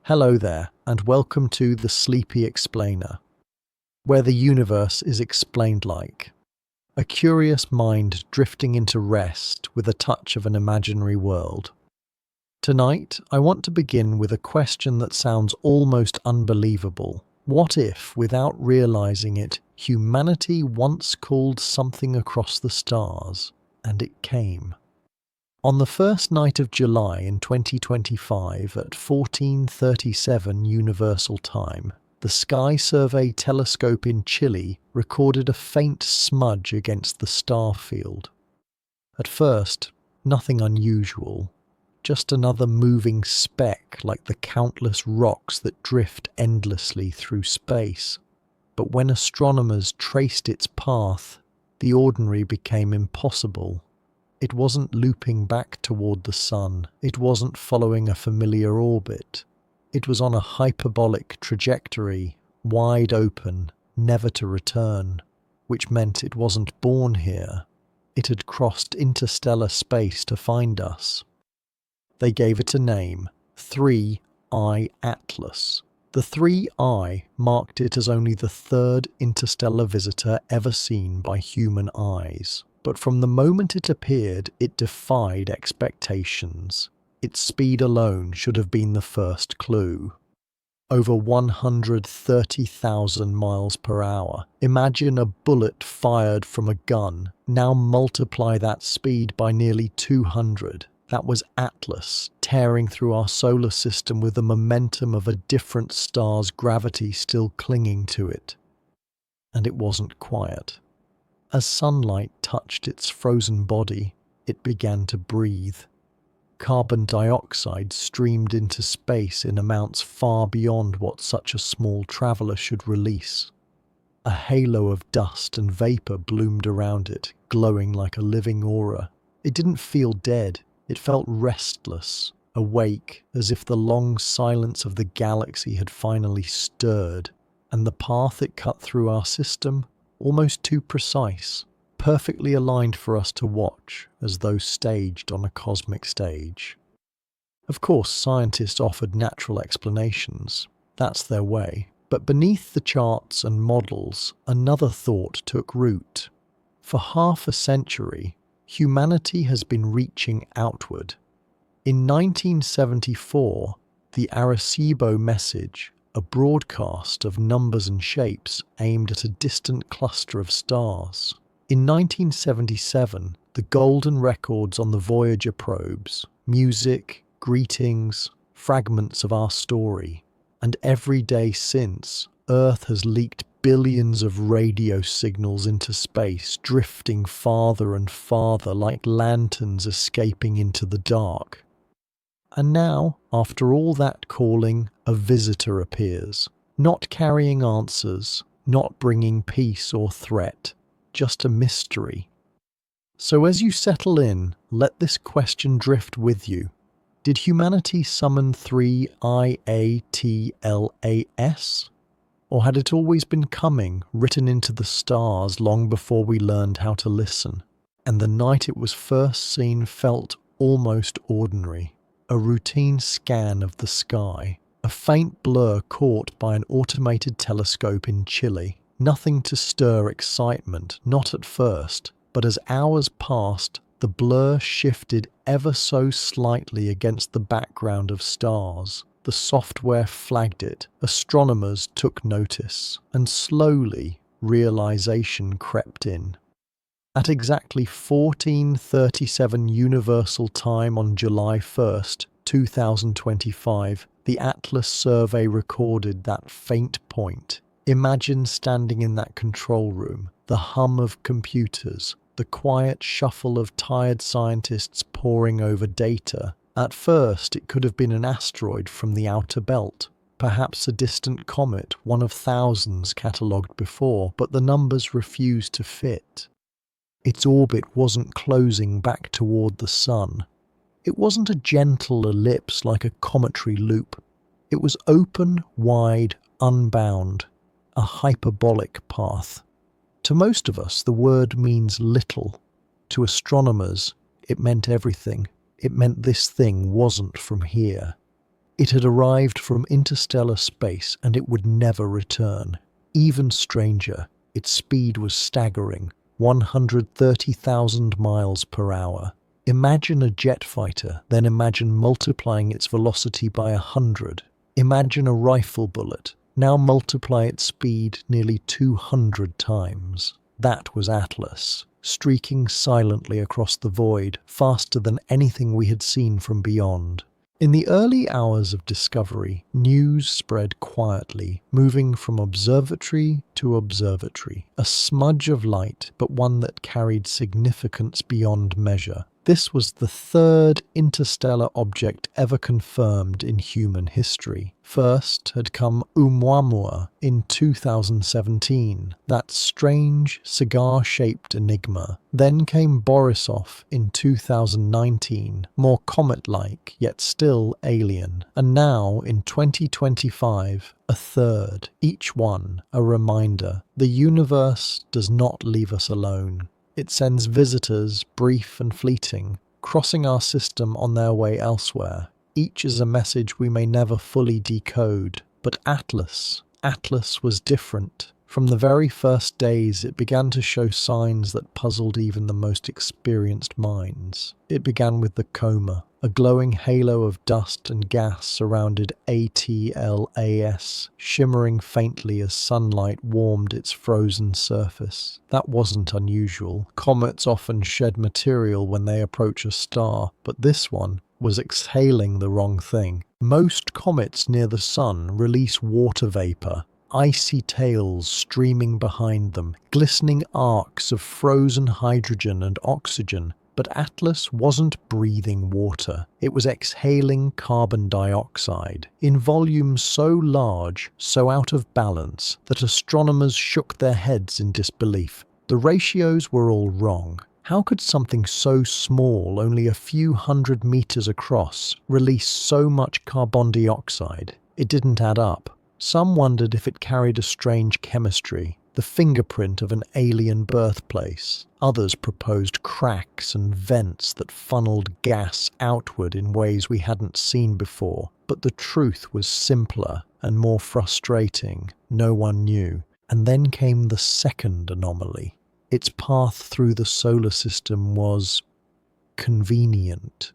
Hello there, and welcome to The Sleepy Explainer, where the universe is explained like a curious mind drifting into rest with a touch of an imaginary world. Tonight, I want to begin with a question that sounds almost unbelievable. What if, without realizing it, humanity once called something across the stars, and it came? On the first night of July in 2025 at 14:37 Universal Time, the Sky Survey telescope in Chile recorded a faint smudge against the star field. At first, nothing unusual, just another moving speck like the countless rocks that drift endlessly through space. But when astronomers traced its path, the ordinary became impossible. It wasn't looping back toward the sun. It wasn't following a familiar orbit. It was on a hyperbolic trajectory, wide open, never to return, which meant it wasn't born here. It had crossed interstellar space to find us. They gave it a name, 3I Atlas. The 3I marked it as only the third interstellar visitor ever seen by human eyes. But from the moment it appeared, it defied expectations. Its speed alone should have been the first clue. Over 130,000 miles per hour. Imagine a bullet fired from a gun. Now multiply that speed by nearly 200. That was Atlas, tearing through our solar system with the momentum of a different star's gravity still clinging to it. And it wasn't quiet. As sunlight touched its frozen body, it began to breathe. Carbon dioxide streamed into space in amounts far beyond what such a small traveller should release. A halo of dust and vapour bloomed around it, glowing like a living aura. It didn't feel dead. It felt restless, awake, as if the long silence of the galaxy had finally stirred, and the path it cut through our system, almost too precise, perfectly aligned for us to watch, as though staged on a cosmic stage. Of course, scientists offered natural explanations. That's their way. But beneath the charts and models, another thought took root. For half a century, humanity has been reaching outward. In 1974, the Arecibo message, a broadcast of numbers and shapes aimed at a distant cluster of stars. In 1977, the golden records on the Voyager probes, music, greetings, fragments of our story. And every day since, Earth has leaked billions of radio signals into space, drifting farther and farther like lanterns escaping into the dark. And now, after all that calling, a visitor appears, not carrying answers, not bringing peace or threat, just a mystery. So as you settle in, let this question drift with you. Did humanity summon 3IATLAS? Or had it always been coming, written into the stars long before we learned how to listen? And the night it was first seen felt almost ordinary. A routine scan of the sky, a faint blur caught by an automated telescope in Chile. Nothing to stir excitement, not at first, but as hours passed, the blur shifted ever so slightly against the background of stars. The software flagged it, astronomers took notice, and slowly realization crept in. At exactly 14:37 Universal Time on July 1st, 2025, the Atlas survey recorded that faint point. Imagine standing in that control room, the hum of computers, the quiet shuffle of tired scientists poring over data. At first, it could have been an asteroid from the outer belt, perhaps a distant comet, one of thousands catalogued before, but the numbers refused to fit. Its orbit wasn't closing back toward the sun. It wasn't a gentle ellipse like a cometary loop. It was open, wide, unbound, a hyperbolic path. To most of us, the word means little. To astronomers, it meant everything. It meant this thing wasn't from here. It had arrived from interstellar space and it would never return. Even stranger, its speed was staggering, 130,000 miles per hour. Imagine a jet fighter, then imagine multiplying its velocity by 100. Imagine a rifle bullet, now multiply its speed nearly 200 times. That was Atlas, streaking silently across the void, faster than anything we had seen from beyond. In the early hours of discovery, news spread quietly, moving from observatory to observatory, a smudge of light, but one that carried significance beyond measure. This was the third interstellar object ever confirmed in human history. First had come Oumuamua in 2017, that strange cigar-shaped enigma. Then came Borisov in 2019, more comet-like, yet still alien. And now, in 2025, a third, each one a reminder. The universe does not leave us alone. It sends visitors, brief and fleeting, crossing our system on their way elsewhere. Each is a message we may never fully decode. But Atlas was different. From the very first days, it began to show signs that puzzled even the most experienced minds. It began with the coma. A glowing halo of dust and gas surrounded ATLAS, shimmering faintly as sunlight warmed its frozen surface. That wasn't unusual. Comets often shed material when they approach a star, but this one was exhaling the wrong thing. Most comets near the sun release water vapor, icy tails streaming behind them, glistening arcs of frozen hydrogen and oxygen. But Atlas wasn't breathing water. It was exhaling carbon dioxide, in volumes so large, so out of balance, that astronomers shook their heads in disbelief. The ratios were all wrong. How could something so small, only a few hundred meters across, release so much carbon dioxide? It didn't add up. Some wondered if it carried a strange chemistry, the fingerprint of an alien birthplace. Others proposed cracks and vents that funneled gas outward in ways we hadn't seen before. But the truth was simpler and more frustrating. No one knew. And then came the second anomaly. Its path through the solar system was convenient.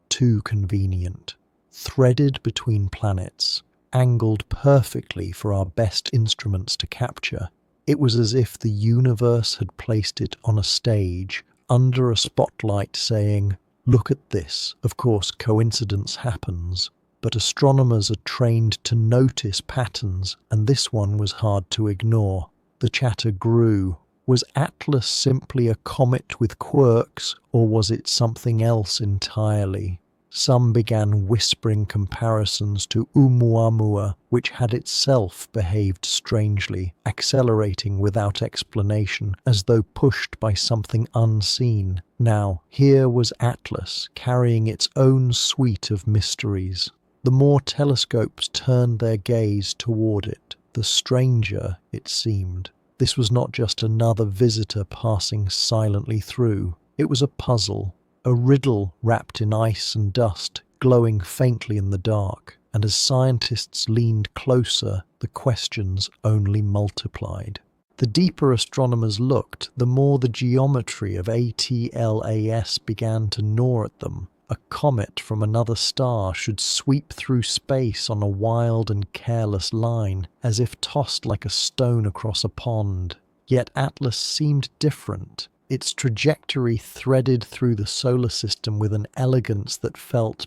Too convenient. Threaded between planets. Angled perfectly for our best instruments to capture. It was as if the universe had placed it on a stage, under a spotlight saying, "Look at this." Of course, coincidence happens, but astronomers are trained to notice patterns, and this one was hard to ignore. The chatter grew. Was Atlas simply a comet with quirks, or was it something else entirely? Some began whispering comparisons to Oumuamua, which had itself behaved strangely, accelerating without explanation, as though pushed by something unseen. Now, here was Atlas, carrying its own suite of mysteries. The more telescopes turned their gaze toward it, the stranger it seemed. This was not just another visitor passing silently through. It was a puzzle. A riddle wrapped in ice and dust, glowing faintly in the dark, and as scientists leaned closer, the questions only multiplied. The deeper astronomers looked, the more the geometry of ATLAS began to gnaw at them. A comet from another star should sweep through space on a wild and careless line, as if tossed like a stone across a pond. Yet Atlas seemed different. Its trajectory threaded through the solar system with an elegance that felt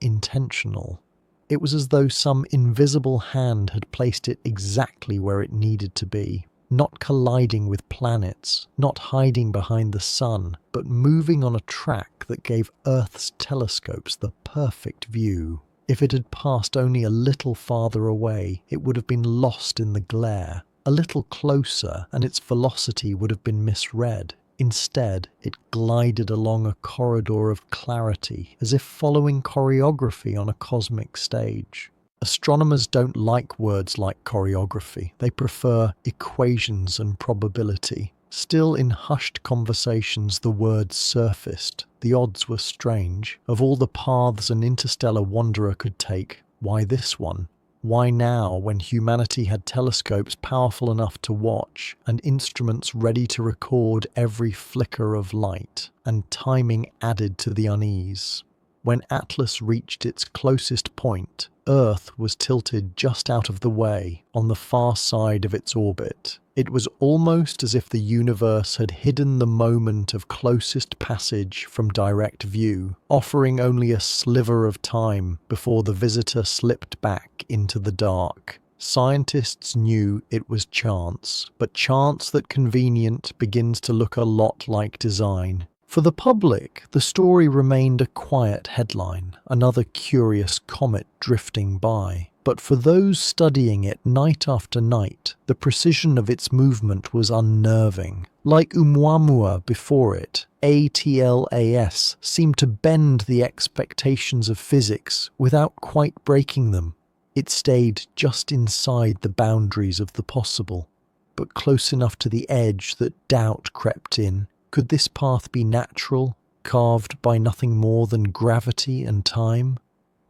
intentional. It was as though some invisible hand had placed it exactly where it needed to be, not colliding with planets, not hiding behind the sun, but moving on a track that gave Earth's telescopes the perfect view. If it had passed only a little farther away, it would have been lost in the glare. A little closer, and its velocity would have been misread. Instead, it glided along a corridor of clarity, as if following choreography on a cosmic stage. Astronomers don't like words like choreography. They prefer equations and probability. Still, in hushed conversations, the words surfaced. The odds were strange. Of all the paths an interstellar wanderer could take, Why this one? Why now, when humanity had telescopes powerful enough to watch and instruments ready to record every flicker of light, and timing added to the unease? When Atlas reached its closest point, Earth was tilted just out of the way, on the far side of its orbit. It was almost as if the universe had hidden the moment of closest passage from direct view, offering only a sliver of time before the visitor slipped back into the dark. Scientists knew it was chance, but chance that convenient begins to look a lot like design. For the public, the story remained a quiet headline, another curious comet drifting by. But for those studying it night after night, the precision of its movement was unnerving. Like Oumuamua before it, ATLAS seemed to bend the expectations of physics without quite breaking them. It stayed just inside the boundaries of the possible, but close enough to the edge that doubt crept in. Could this path be natural, carved by nothing more than gravity and time?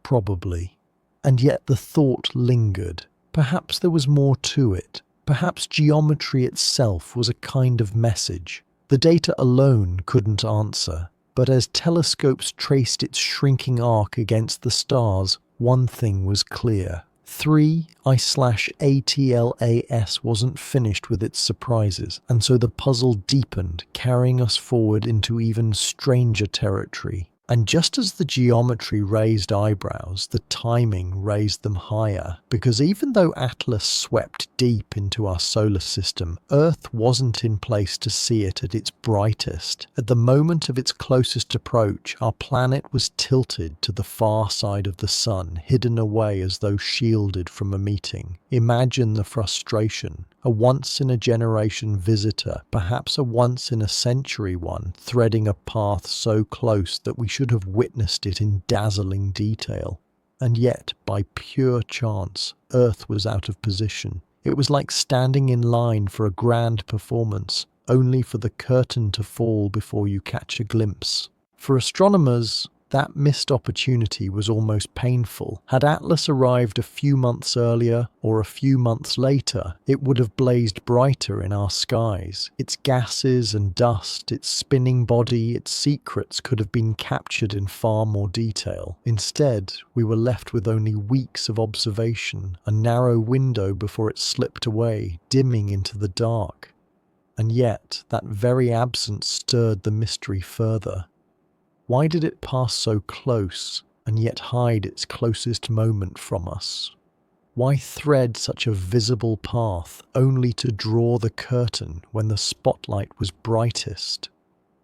Probably. And yet the thought lingered. Perhaps there was more to it. Perhaps geometry itself was a kind of message. The data alone couldn't answer. But as telescopes traced its shrinking arc against the stars, one thing was clear. 3I/ATLAS wasn't finished with its surprises, and so the puzzle deepened, carrying us forward into even stranger territory. And just as the geometry raised eyebrows, the timing raised them higher, because even though Atlas swept deep into our solar system, Earth wasn't in place to see it at its brightest. At the moment of its closest approach, our planet was tilted to the far side of the sun, hidden away as though shielded from a meeting. Imagine the frustration. A once-in-a-generation visitor, perhaps a once-in-a-century one, threading a path so close that we should have witnessed it in dazzling detail. And yet, by pure chance, Earth was out of position. It was like standing in line for a grand performance, only for the curtain to fall before you catch a glimpse. For astronomers, that missed opportunity was almost painful. Had Atlas arrived a few months earlier or a few months later, it would have blazed brighter in our skies. Its gases and dust, its spinning body, its secrets could have been captured in far more detail. Instead, we were left with only weeks of observation, a narrow window before it slipped away, dimming into the dark. And yet, that very absence stirred the mystery further. Why did it pass so close and yet hide its closest moment from us? Why thread such a visible path only to draw the curtain when the spotlight was brightest?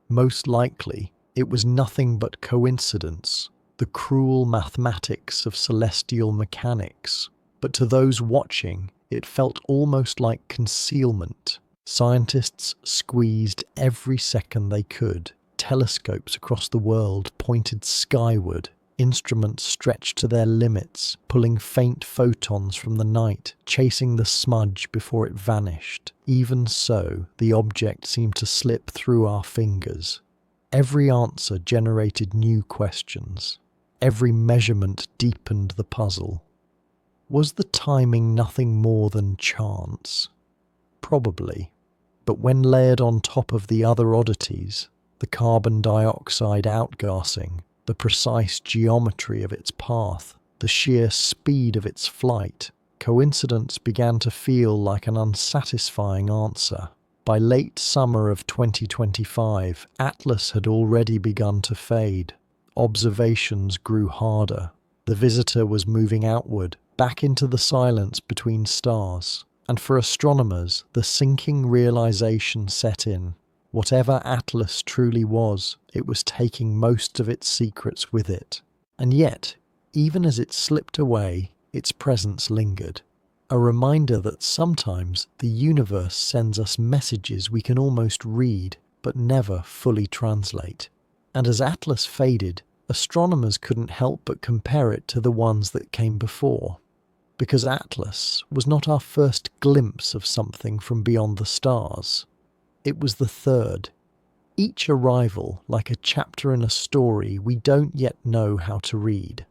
Most likely, it was nothing but coincidence, the cruel mathematics of celestial mechanics. But to those watching, it felt almost like concealment. Scientists squeezed every second they could. Telescopes across the world pointed skyward, instruments stretched to their limits, pulling faint photons from the night, chasing the smudge before it vanished. Even so, the object seemed to slip through our fingers. Every answer generated new questions. Every measurement deepened the puzzle. Was the timing nothing more than chance? Probably. But when layered on top of the other oddities, the carbon dioxide outgassing, the precise geometry of its path, the sheer speed of its flight, coincidence began to feel like an unsatisfying answer. By late summer of 2025, Atlas had already begun to fade. Observations grew harder. The visitor was moving outward, back into the silence between stars. And for astronomers, the sinking realization set in. Whatever Atlas truly was, it was taking most of its secrets with it. And yet, even as it slipped away, its presence lingered. A reminder that sometimes the universe sends us messages we can almost read, but never fully translate. And as Atlas faded, astronomers couldn't help but compare it to the ones that came before. Because Atlas was not our first glimpse of something from beyond the stars. It was the third. Each arrival like a chapter in a story we don't yet know how to read.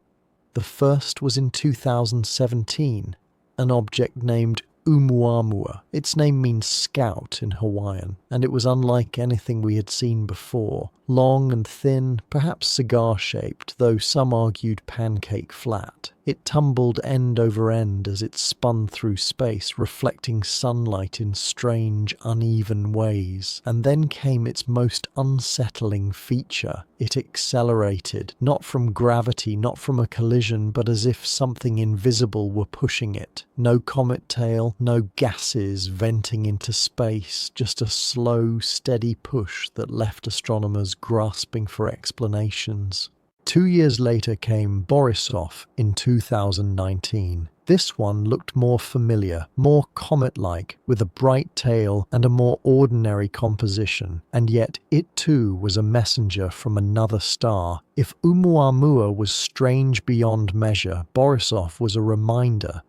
The first was in 2017, an object named Oumuamua. Its name means scout in Hawaiian, and it was unlike anything we had seen before. Long and thin, perhaps cigar-shaped, though some argued pancake flat. It tumbled end over end as it spun through space, reflecting sunlight in strange, uneven ways. And then came its most unsettling feature. It accelerated, not from gravity, not from a collision, but as if something invisible were pushing it. No comet tail, no gases venting into space, just a slow, steady push that left astronomers grasping for explanations. 2 years later came Borisov in 2019. This one looked more familiar, more comet-like, with a bright tail and a more ordinary composition, and yet it too was a messenger from another star. If Oumuamua was strange beyond measure, Borisov was a reminder.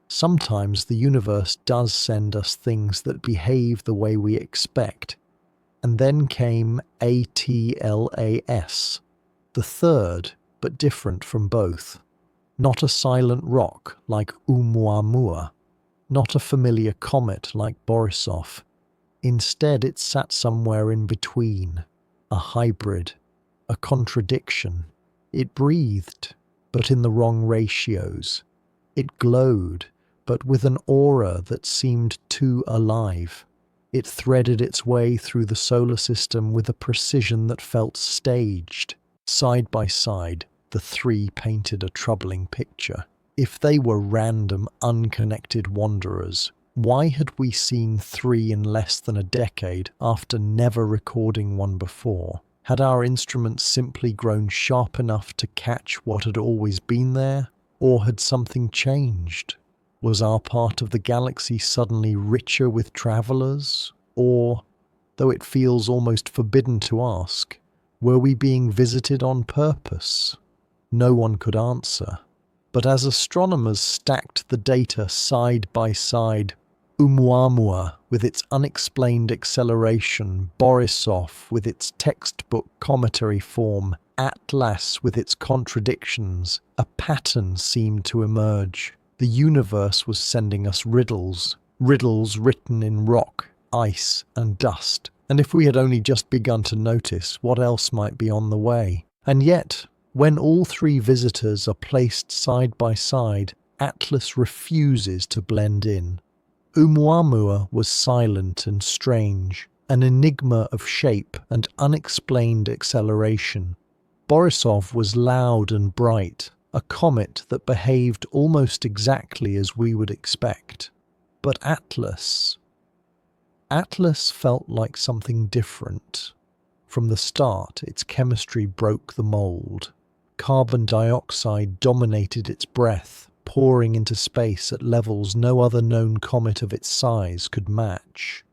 Sometimes the universe does send us things that behave the way we expect. And then came ATLAS. The third, but different from both. Not a silent rock like Oumuamua, not a familiar comet like Borisov. Instead, it sat somewhere in between, a hybrid, a contradiction. It breathed, but in the wrong ratios. It glowed, but with an aura that seemed too alive. It threaded its way through the solar system with a precision that felt staged. Side by side, the three painted a troubling picture. If they were random, unconnected wanderers, why had we seen three in less than a decade after never recording one before? Had our instruments simply grown sharp enough to catch what had always been there? Or had something changed? Was our part of the galaxy suddenly richer with travelers? Or, though it feels almost forbidden to ask, were we being visited on purpose? No one could answer. But as astronomers stacked the data side by side, Oumuamua with its unexplained acceleration, Borisov with its textbook cometary form, Atlas with its contradictions, a pattern seemed to emerge. The universe was sending us riddles written in rock, ice, and dust. And if we had only just begun to notice, what else might be on the way? And yet, when all three visitors are placed side by side, Atlas refuses to blend in. Oumuamua was silent and strange, an enigma of shape and unexplained acceleration. Borisov was loud and bright, a comet that behaved almost exactly as we would expect. But Atlas felt like something different. From the start, its chemistry broke the mold. Carbon dioxide dominated its breath, pouring into space at levels no other known comet of its size could match.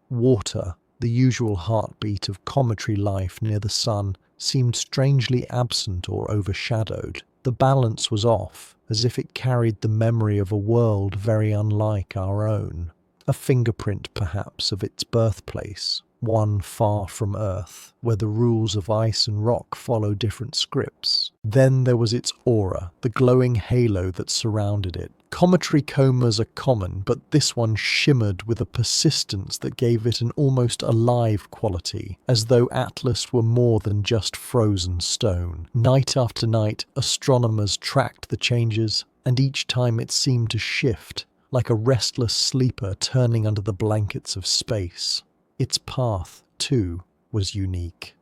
Water, the usual heartbeat of cometary life near the sun, seemed strangely absent or overshadowed. The balance was off, as if it carried the memory of a world very unlike our own. A fingerprint, perhaps, of its birthplace, one far from Earth, where the rules of ice and rock follow different scripts. Then there was its aura, the glowing halo that surrounded it. Cometary comas are common, but this one shimmered with a persistence that gave it an almost alive quality, as though Atlas were more than just frozen stone. Night after night, astronomers tracked the changes, and each time it seemed to shift, like a restless sleeper turning under the blankets of space. Its path, too, was unique.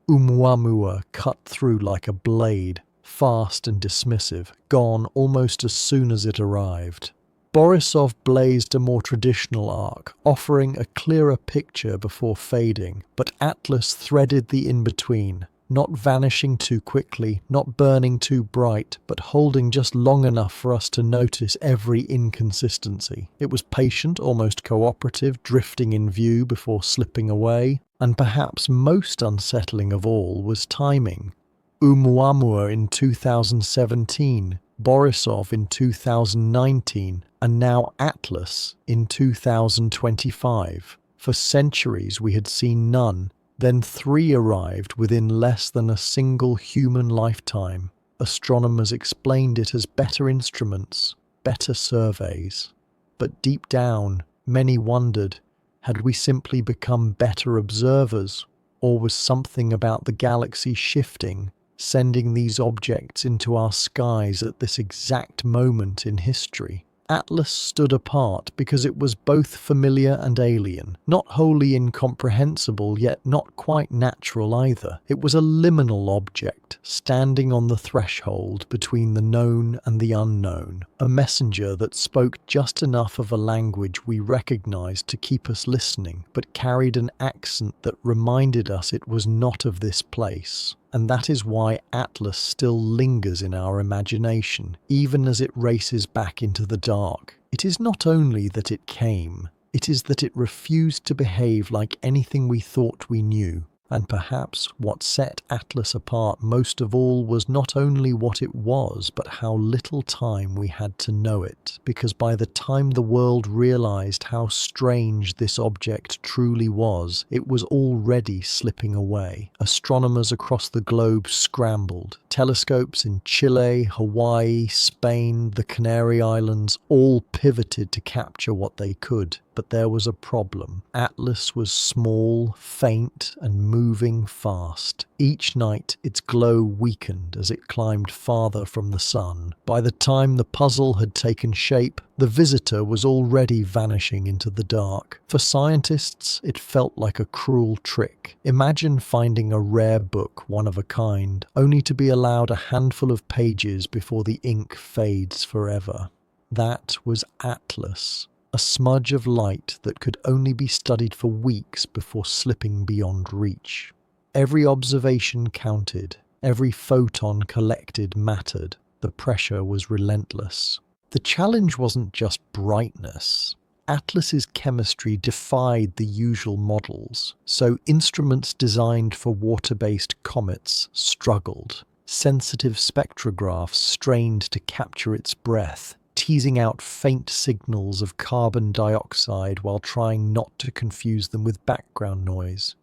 Oumuamua cut through like a blade, fast and dismissive, gone almost as soon as it arrived. Borisov blazed a more traditional arc, offering a clearer picture before fading, but Atlas threaded the in-between, not vanishing too quickly, not burning too bright, but holding just long enough for us to notice every inconsistency. It was patient, almost cooperative, drifting in view before slipping away, and perhaps most unsettling of all was timing. Oumuamua in 2017, Borisov in 2019, and now Atlas in 2025. For centuries we had seen none. Then three arrived within less than a single human lifetime. Astronomers explained it as better instruments, better surveys. But deep down, many wondered, had we simply become better observers, or was something about the galaxy shifting, sending these objects into our skies at this exact moment in history? Atlas stood apart because it was both familiar and alien, not wholly incomprehensible, yet not quite natural either. It was a liminal object, standing on the threshold between the known and the unknown, a messenger that spoke just enough of a language we recognized to keep us listening, but carried an accent that reminded us it was not of this place. And that is why Atlas still lingers in our imagination, even as it races back into the dark. It is not only that it came, it is that it refused to behave like anything we thought we knew. And perhaps what set Atlas apart most of all was not only what it was, but how little time we had to know it. Because by the time the world realized how strange this object truly was, it was already slipping away. Astronomers across the globe scrambled. Telescopes in Chile, Hawaii, Spain, the Canary Islands all pivoted to capture what they could. But there was a problem. Atlas was small, faint, and moving fast. Each night its glow weakened as it climbed farther from the sun. By the time the puzzle had taken shape, the visitor was already vanishing into the dark. For scientists, it felt like a cruel trick. Imagine finding a rare book, one of a kind, only to be allowed a handful of pages before the ink fades forever. That was Atlas. A smudge of light that could only be studied for weeks before slipping beyond reach. Every observation counted, every photon collected mattered. The pressure was relentless. The challenge wasn't just brightness. Atlas's chemistry defied the usual models, so instruments designed for water-based comets struggled. Sensitive spectrographs strained to capture its breath, teasing out faint signals of carbon dioxide while trying not to confuse them with background noise.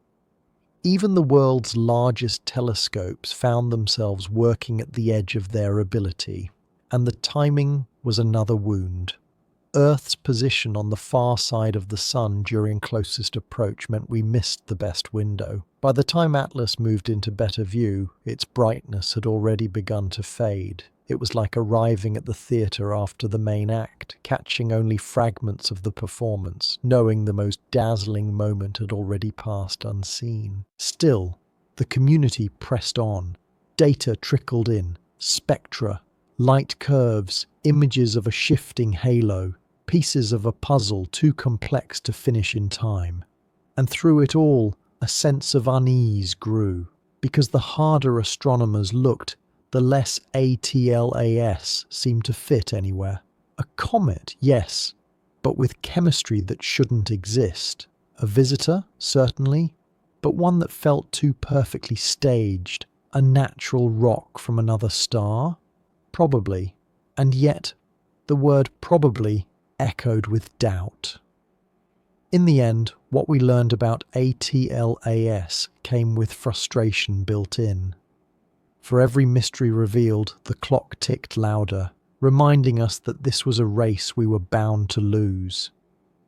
Even the world's largest telescopes found themselves working at the edge of their ability, and the timing was another wound. Earth's position on the far side of the sun during closest approach meant we missed the best window. By the time Atlas moved into better view, its brightness had already begun to fade. It was like arriving at the theatre after the main act, catching only fragments of the performance, knowing the most dazzling moment had already passed unseen. Still, the community pressed on. Data trickled in, spectra, light curves, images of a shifting halo, pieces of a puzzle too complex to finish in time. And through it all, a sense of unease grew, because the harder astronomers looked, the less ATLAS seemed to fit anywhere. A comet, yes, but with chemistry that shouldn't exist. A visitor, certainly, but one that felt too perfectly staged. A natural rock from another star? Probably. And yet, the word probably echoed with doubt. In the end, what we learned about ATLAS came with frustration built in. For every mystery revealed, the clock ticked louder, reminding us that this was a race we were bound to lose.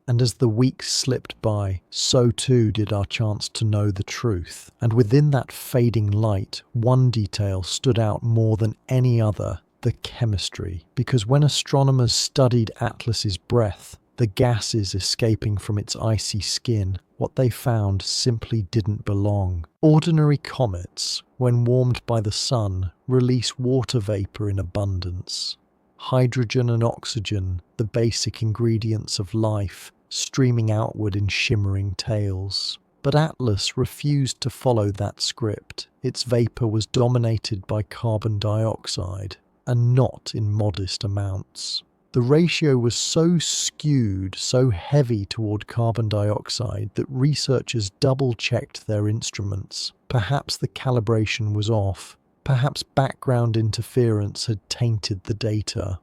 And as the weeks slipped by, so too did our chance to know the truth. And within that fading light, one detail stood out more than any other: the chemistry. Because when astronomers studied Atlas's breath, the gases escaping from its icy skin, what they found simply didn't belong. Ordinary comets, when warmed by the sun, release water vapor in abundance. Hydrogen and oxygen, the basic ingredients of life, streaming outward in shimmering tails. But Atlas refused to follow that script. Its vapor was dominated by carbon dioxide, and not in modest amounts. The ratio was so skewed, so heavy toward carbon dioxide, that researchers double-checked their instruments. Perhaps the calibration was off. Perhaps background interference had tainted the data.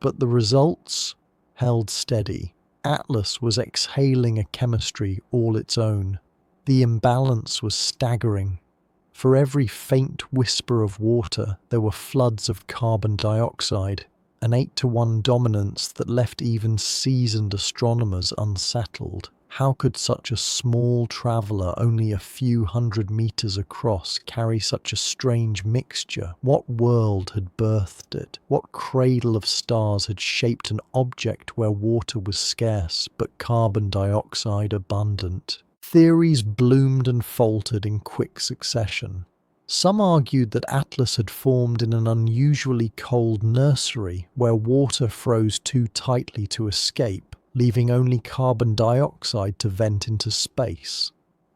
But the results held steady. Atlas was exhaling a chemistry all its own. The imbalance was staggering. For every faint whisper of water, there were floods of carbon dioxide, an 8-to-1 dominance that left even seasoned astronomers unsettled. How could such a small traveller, only a few hundred meters across, carry such a strange mixture? What world had birthed it? What cradle of stars had shaped an object where water was scarce but carbon dioxide abundant? Theories bloomed and faltered in quick succession. Some argued that Atlas had formed in an unusually cold nursery where water froze too tightly to escape, leaving only carbon dioxide to vent into space.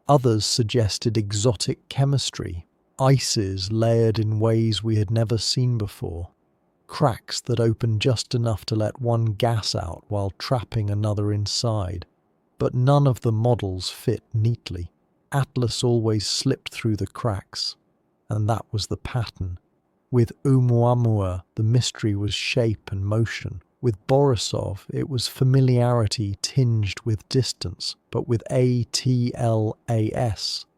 Others suggested exotic chemistry, ices layered in ways we had never seen before, cracks that opened just enough to let one gas out while trapping another inside. But none of the models fit neatly. Atlas always slipped through the cracks, and that was the pattern. With Oumuamua, the mystery was shape and motion. With Borisov, it was familiarity tinged with distance. But with ATLAS,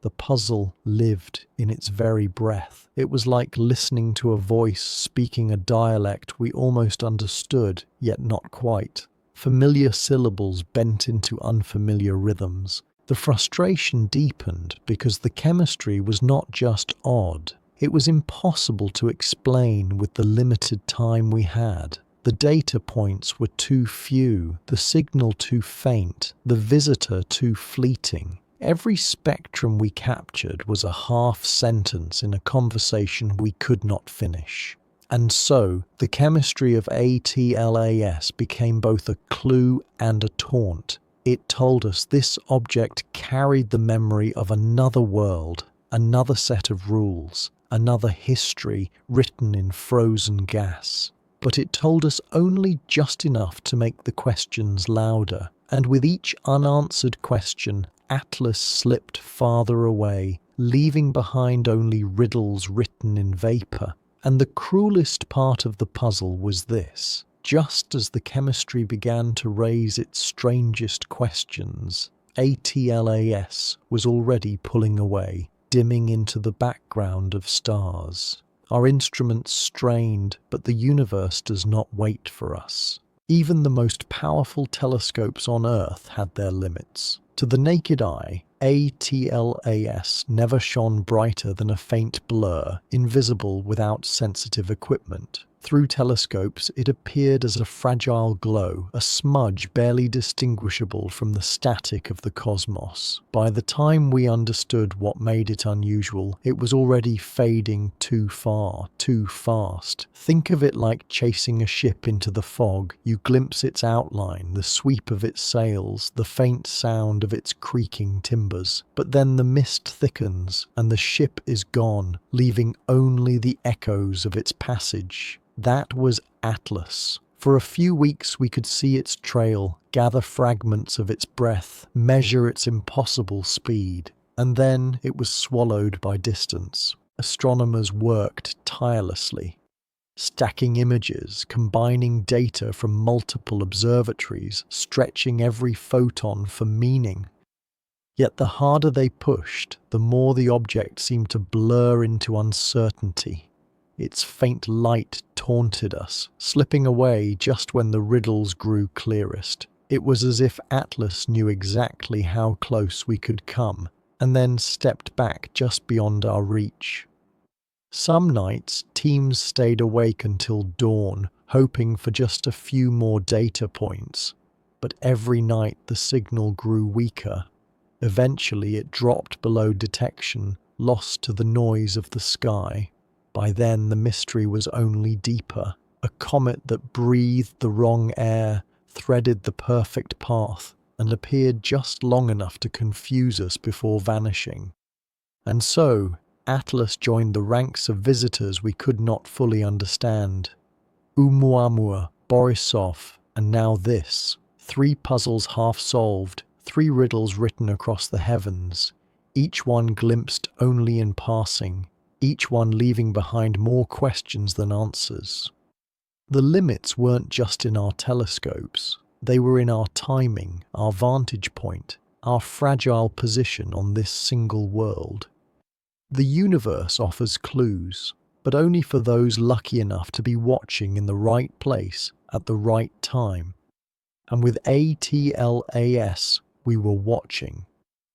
the puzzle lived in its very breath. It was like listening to a voice speaking a dialect we almost understood, yet not quite. Familiar syllables bent into unfamiliar rhythms. The frustration deepened because the chemistry was not just odd. It was impossible to explain with the limited time we had. The data points were too few, the signal too faint, the visitor too fleeting. Every spectrum we captured was a half sentence in a conversation we could not finish. And so, the chemistry of ATLAS became both a clue and a taunt. It told us this object carried the memory of another world, another set of rules, another history written in frozen gas. But it told us only just enough to make the questions louder, and with each unanswered question, Atlas slipped farther away, leaving behind only riddles written in vapor. And the cruelest part of the puzzle was this. Just as the chemistry began to raise its strangest questions, ATLAS was already pulling away, dimming into the background of stars. Our instruments strained, but the universe does not wait for us. Even the most powerful telescopes on Earth had their limits. To the naked eye, ATLAS never shone brighter than a faint blur, invisible without sensitive equipment. Through telescopes, it appeared as a fragile glow, a smudge barely distinguishable from the static of the cosmos. By the time we understood what made it unusual, it was already fading too far, too fast. Think of it like chasing a ship into the fog. You glimpse its outline, the sweep of its sails, the faint sound of its creaking timbers. But then the mist thickens, and the ship is gone, leaving only the echoes of its passage. That was Atlas. For a few weeks we could see its trail, gather fragments of its breath, measure its impossible speed. And then it was swallowed by distance. Astronomers worked tirelessly, stacking images, combining data from multiple observatories, stretching every photon for meaning. Yet the harder they pushed, the more the object seemed to blur into uncertainty. Its faint light taunted us, slipping away just when the riddles grew clearest. It was as if Atlas knew exactly how close we could come, and then stepped back just beyond our reach. Some nights, teams stayed awake until dawn, hoping for just a few more data points. But every night the signal grew weaker. Eventually it dropped below detection, lost to the noise of the sky. By then the mystery was only deeper. A comet that breathed the wrong air, threaded the perfect path, and appeared just long enough to confuse us before vanishing. And so, Atlas joined the ranks of visitors we could not fully understand. Oumuamua, Borisov, and now this. 3 puzzles half solved, 3 riddles written across the heavens, each one glimpsed only in passing, each one leaving behind more questions than answers. The limits weren't just in our telescopes, they were in our timing, our vantage point, our fragile position on this single world. The universe offers clues, but only for those lucky enough to be watching in the right place at the right time. And with ATLAS, we were watching.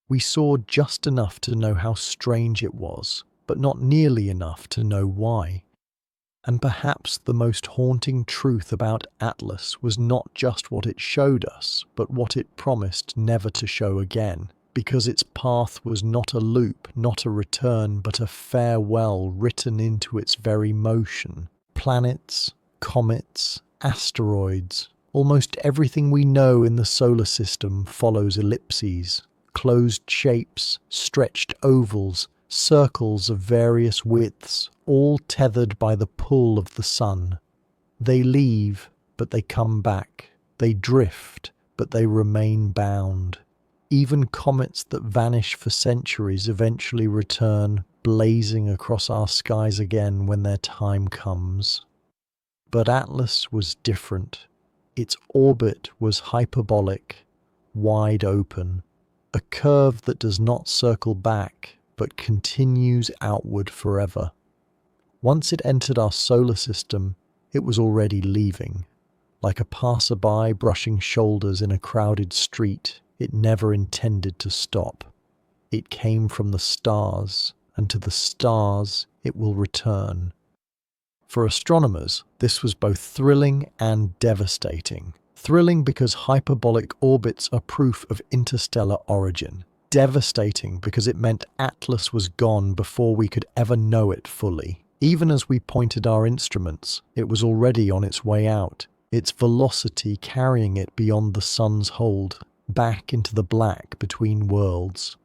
We saw just enough to know how strange it was, but not nearly enough to know why. And perhaps the most haunting truth about Atlas was not just what it showed us, but what it promised never to show again, because its path was not a loop, not a return, but a farewell written into its very motion. Planets, comets, asteroids, almost everything we know in the solar system follows ellipses, closed shapes, stretched ovals, circles of various widths, all tethered by the pull of the sun. They leave, but they come back. They drift, but they remain bound. Even comets that vanish for centuries eventually return, blazing across our skies again when their time comes. But Atlas was different. Its orbit was hyperbolic, wide open, a curve that does not circle back, but continues outward forever. Once it entered our solar system, it was already leaving. Like a passerby brushing shoulders in a crowded street, it never intended to stop. It came from the stars, and to the stars it will return. For astronomers, this was both thrilling and devastating. Thrilling because hyperbolic orbits are proof of interstellar origin. Devastating because it meant Atlas was gone before we could ever know it fully. Even as we pointed our instruments, it was already on its way out, its velocity carrying it beyond the sun's hold, back into the black between worlds.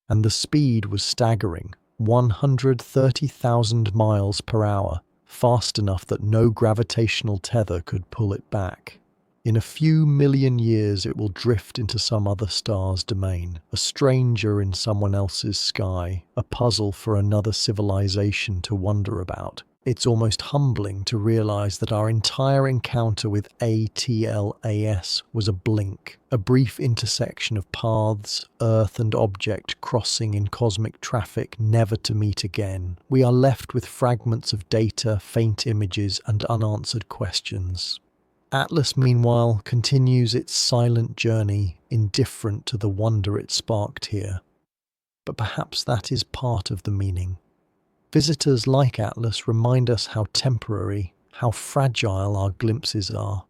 And the speed was staggering, 130,000 miles per hour, fast enough that no gravitational tether could pull it back. In a few million years it will drift into some other star's domain, a stranger in someone else's sky, a puzzle for another civilization to wonder about. It's almost humbling to realize that our entire encounter with ATLAS was a blink, a brief intersection of paths, Earth and object crossing in cosmic traffic never to meet again. We are left with fragments of data, faint images, and unanswered questions. Atlas, meanwhile, continues its silent journey, indifferent to the wonder it sparked here. But perhaps that is part of the meaning. Visitors like Atlas remind us how temporary, how fragile our glimpses are.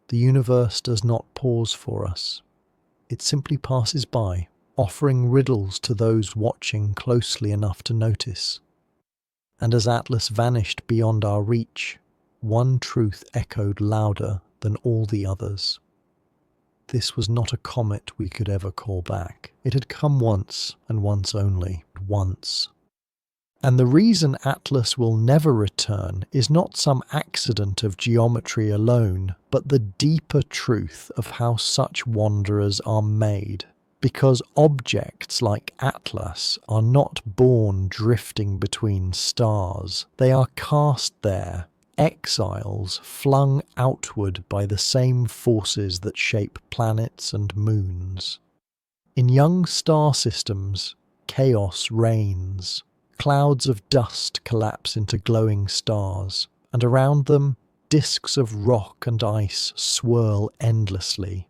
The universe does not pause for us. It simply passes by, offering riddles to those watching closely enough to notice. And as Atlas vanished beyond our reach, one truth echoed louder than all the others. This was not a comet we could ever call back. It had come once, and once only, once. And the reason Atlas will never return is not some accident of geometry alone, but the deeper truth of how such wanderers are made. Because objects like Atlas are not born drifting between stars. They are cast there, exiles flung outward by the same forces that shape planets and moons. In young star systems, chaos reigns. Clouds of dust collapse into glowing stars, and around them, disks of rock and ice swirl endlessly.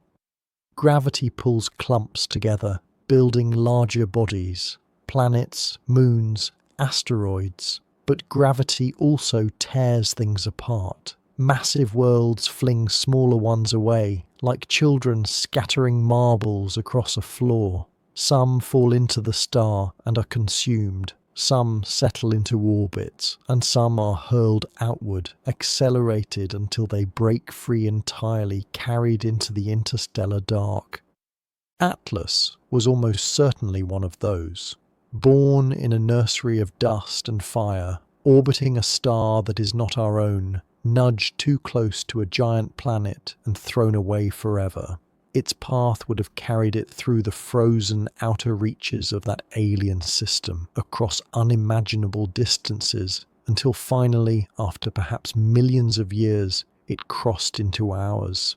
Gravity pulls clumps together, building larger bodies, planets, moons, asteroids. But gravity also tears things apart. Massive worlds fling smaller ones away, like children scattering marbles across a floor. Some fall into the star and are consumed. Some settle into orbits, and some are hurled outward, accelerated until they break free entirely, carried into the interstellar dark. Atlas was almost certainly one of those. Born in a nursery of dust and fire, orbiting a star that is not our own, nudged too close to a giant planet and thrown away forever. Its path would have carried it through the frozen outer reaches of that alien system, across unimaginable distances, until finally, after perhaps millions of years, it crossed into ours.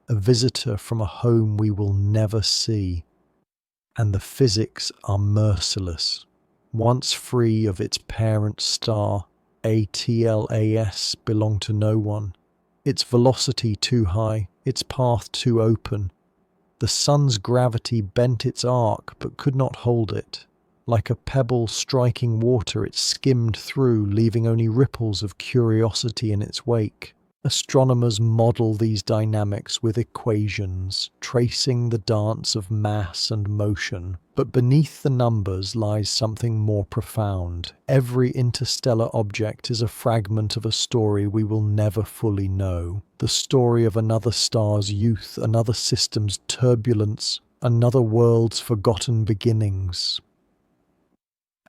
A visitor from a home we will never see. And the physics are merciless. Once free of its parent star, ATLAS belonged to no one. Its velocity too high, its path too open. The sun's gravity bent its arc but could not hold it. Like a pebble striking water, it skimmed through, leaving only ripples of curiosity in its wake. Astronomers model these dynamics with equations, tracing the dance of mass and motion. But beneath the numbers lies something more profound. Every interstellar object is a fragment of a story we will never fully know. The story of another star's youth, another system's turbulence, another world's forgotten beginnings.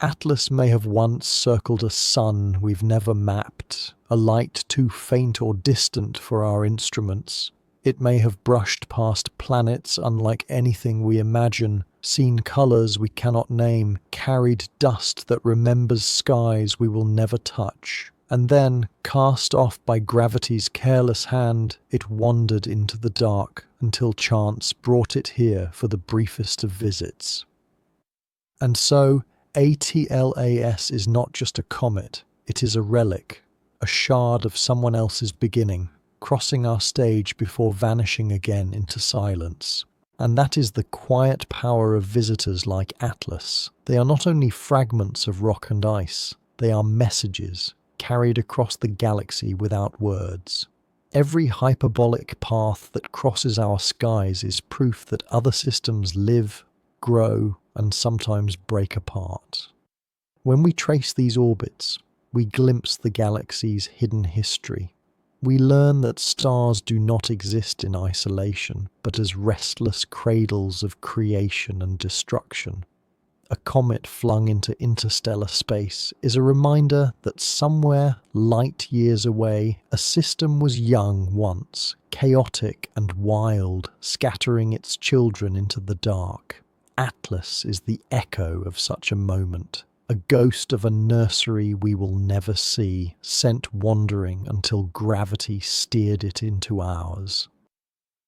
Atlas may have once circled a sun we've never mapped, a light too faint or distant for our instruments. It may have brushed past planets unlike anything we imagine, seen colours we cannot name, carried dust that remembers skies we will never touch. And then, cast off by gravity's careless hand, it wandered into the dark until chance brought it here for the briefest of visits. And so, ATLAS is not just a comet, it is a relic, a shard of someone else's beginning, crossing our stage before vanishing again into silence. And that is the quiet power of visitors like Atlas. They are not only fragments of rock and ice, they are messages carried across the galaxy without words. Every hyperbolic path that crosses our skies is proof that other systems live, grow, and sometimes break apart. When we trace these orbits, we glimpse the galaxy's hidden history. We learn that stars do not exist in isolation, but as restless cradles of creation and destruction. A comet flung into interstellar space is a reminder that somewhere light years away, a system was young once, chaotic and wild, scattering its children into the dark. Atlas is the echo of such a moment, a ghost of a nursery we will never see, sent wandering until gravity steered it into ours.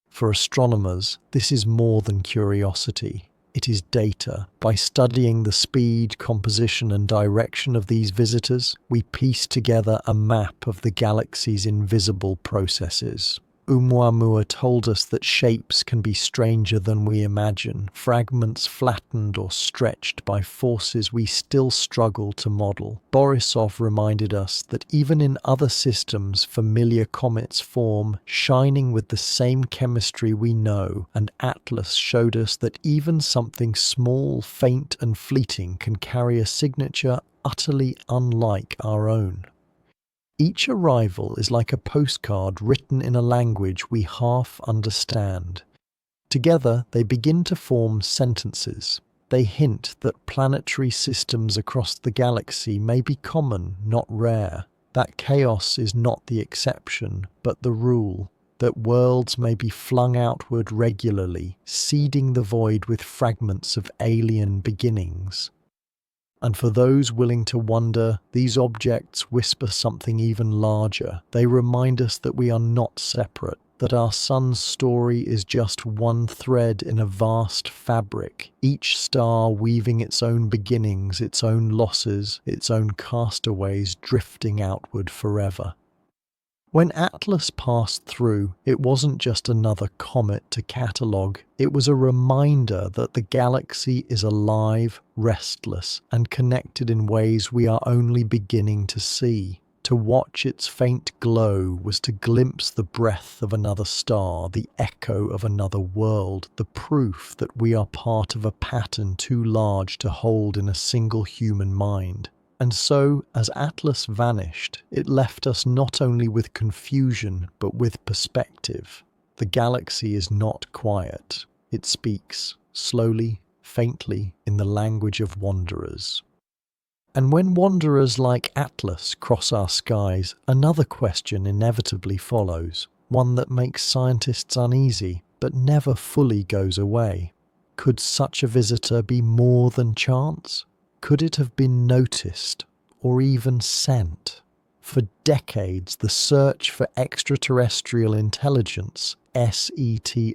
For astronomers, this is more than curiosity. It is data. By studying the speed, composition, and direction of these visitors, we piece together a map of the galaxy's invisible processes. Oumuamua told us that shapes can be stranger than we imagine, fragments flattened or stretched by forces we still struggle to model. Borisov reminded us that even in other systems, familiar comets form, shining with the same chemistry we know, and Atlas showed us that even something small, faint, and fleeting can carry a signature utterly unlike our own. Each arrival is like a postcard written in a language we half understand. Together, they begin to form sentences. They hint that planetary systems across the galaxy may be common, not rare. That chaos is not the exception, but the rule. That worlds may be flung outward regularly, seeding the void with fragments of alien beginnings. And for those willing to wonder, these objects whisper something even larger. They remind us that we are not separate, that our sun's story is just one thread in a vast fabric, each star weaving its own beginnings, its own losses, its own castaways drifting outward forever. When Atlas passed through, it wasn't just another comet to catalogue. It was a reminder that the galaxy is alive, restless, and connected in ways we are only beginning to see. To watch its faint glow was to glimpse the breath of another star, the echo of another world, the proof that we are part of a pattern too large to hold in a single human mind. And so, as Atlas vanished, it left us not only with confusion, but with perspective. The galaxy is not quiet. It speaks, slowly, faintly, in the language of wanderers. And when wanderers like Atlas cross our skies, another question inevitably follows, one that makes scientists uneasy, but never fully goes away. Could such a visitor be more than chance? Could it have been noticed, or even sent? For decades, the search for extraterrestrial intelligence, SETI,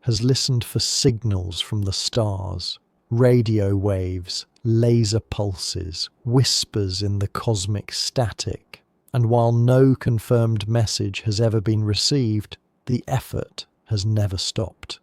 has listened for signals from the stars. Radio waves, laser pulses, whispers in the cosmic static. And while no confirmed message has ever been received, the effort has never stopped.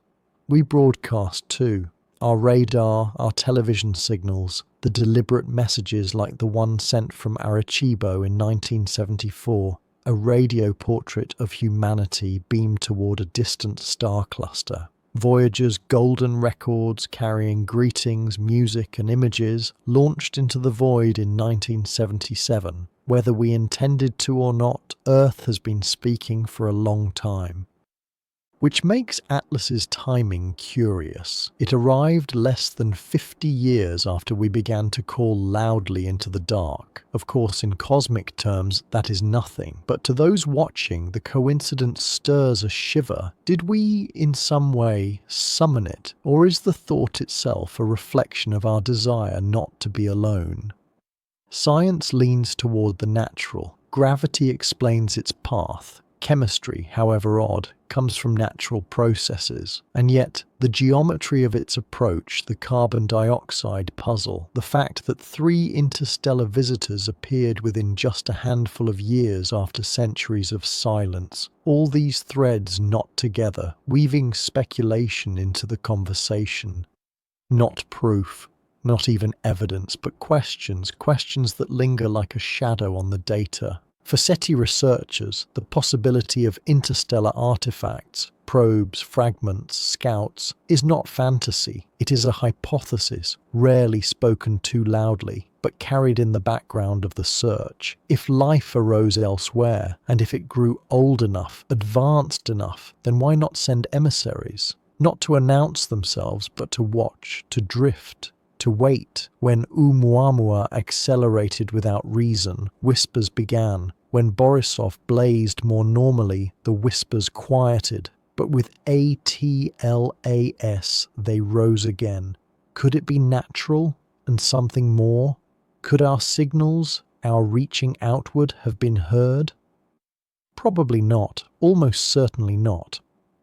We broadcast too. Our radar, our television signals, the deliberate messages like the one sent from Arecibo in 1974, a radio portrait of humanity beamed toward a distant star cluster. Voyager's golden records carrying greetings, music and images launched into the void in 1977. Whether we intended to or not, Earth has been speaking for a long time. Which makes Atlas's timing curious. It arrived less than 50 years after we began to call loudly into the dark. Of course, in cosmic terms, that is nothing. But to those watching, the coincidence stirs a shiver. Did we, in some way, summon it? Or is the thought itself a reflection of our desire not to be alone? Science leans toward the natural. Gravity explains its path. Chemistry, however odd, comes from natural processes, and yet the geometry of its approach, the carbon dioxide puzzle, the fact that 3 interstellar visitors appeared within just a handful of years after centuries of silence, all these threads knot together, weaving speculation into the conversation. Not proof, not even evidence, but questions that linger like a shadow on the data. For SETI researchers, the possibility of interstellar artifacts, probes, fragments, scouts, is not fantasy. It is a hypothesis, rarely spoken too loudly, but carried in the background of the search. If life arose elsewhere, and if it grew old enough, advanced enough, then why not send emissaries? Not to announce themselves, but to watch, to drift, to wait. When Oumuamua accelerated without reason, whispers began. When Borisov blazed more normally, the whispers quieted. But with ATLAS, they rose again. Could it be natural and something more? Could our signals, our reaching outward, have been heard? Probably not, almost certainly not.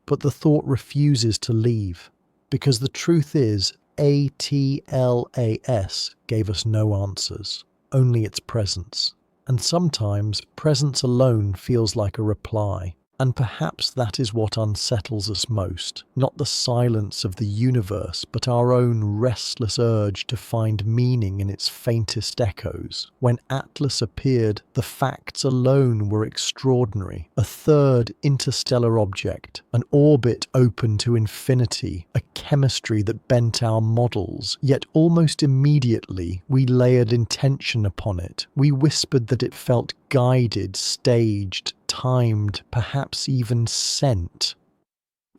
But the thought refuses to leave, because the truth is, ATLAS gave us no answers, only its presence. And sometimes presence alone feels like a reply. And perhaps that is what unsettles us most, not the silence of the universe, but our own restless urge to find meaning in its faintest echoes. When Atlas appeared, the facts alone were extraordinary. A third interstellar object, an orbit open to infinity, a chemistry that bent our models, yet almost immediately we layered intention upon it. We whispered that it felt guided, staged, timed, perhaps even sent.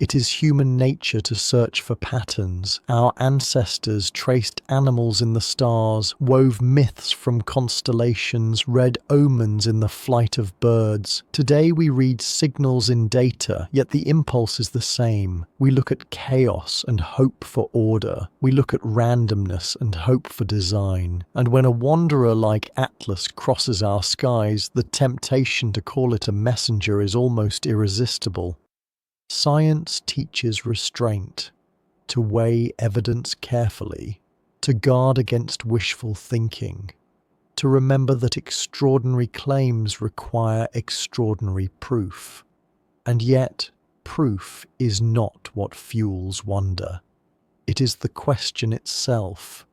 It is human nature to search for patterns. Our ancestors traced animals in the stars, wove myths from constellations, read omens in the flight of birds. Today we read signals in data, yet the impulse is the same. We look at chaos and hope for order. We look at randomness and hope for design. And when a wanderer like Atlas crosses our skies, the temptation to call it a messenger is almost irresistible. Science teaches restraint, to weigh evidence carefully, to guard against wishful thinking, to remember that extraordinary claims require extraordinary proof. And yet, proof is not what fuels wonder. It is the question itself,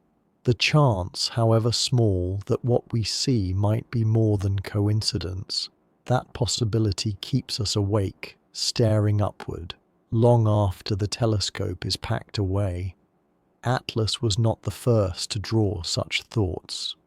the chance, however small, that what we see might be more than coincidence. That possibility keeps us awake, staring upward, long after the telescope is packed away. Atlas was not the first to draw such thoughts.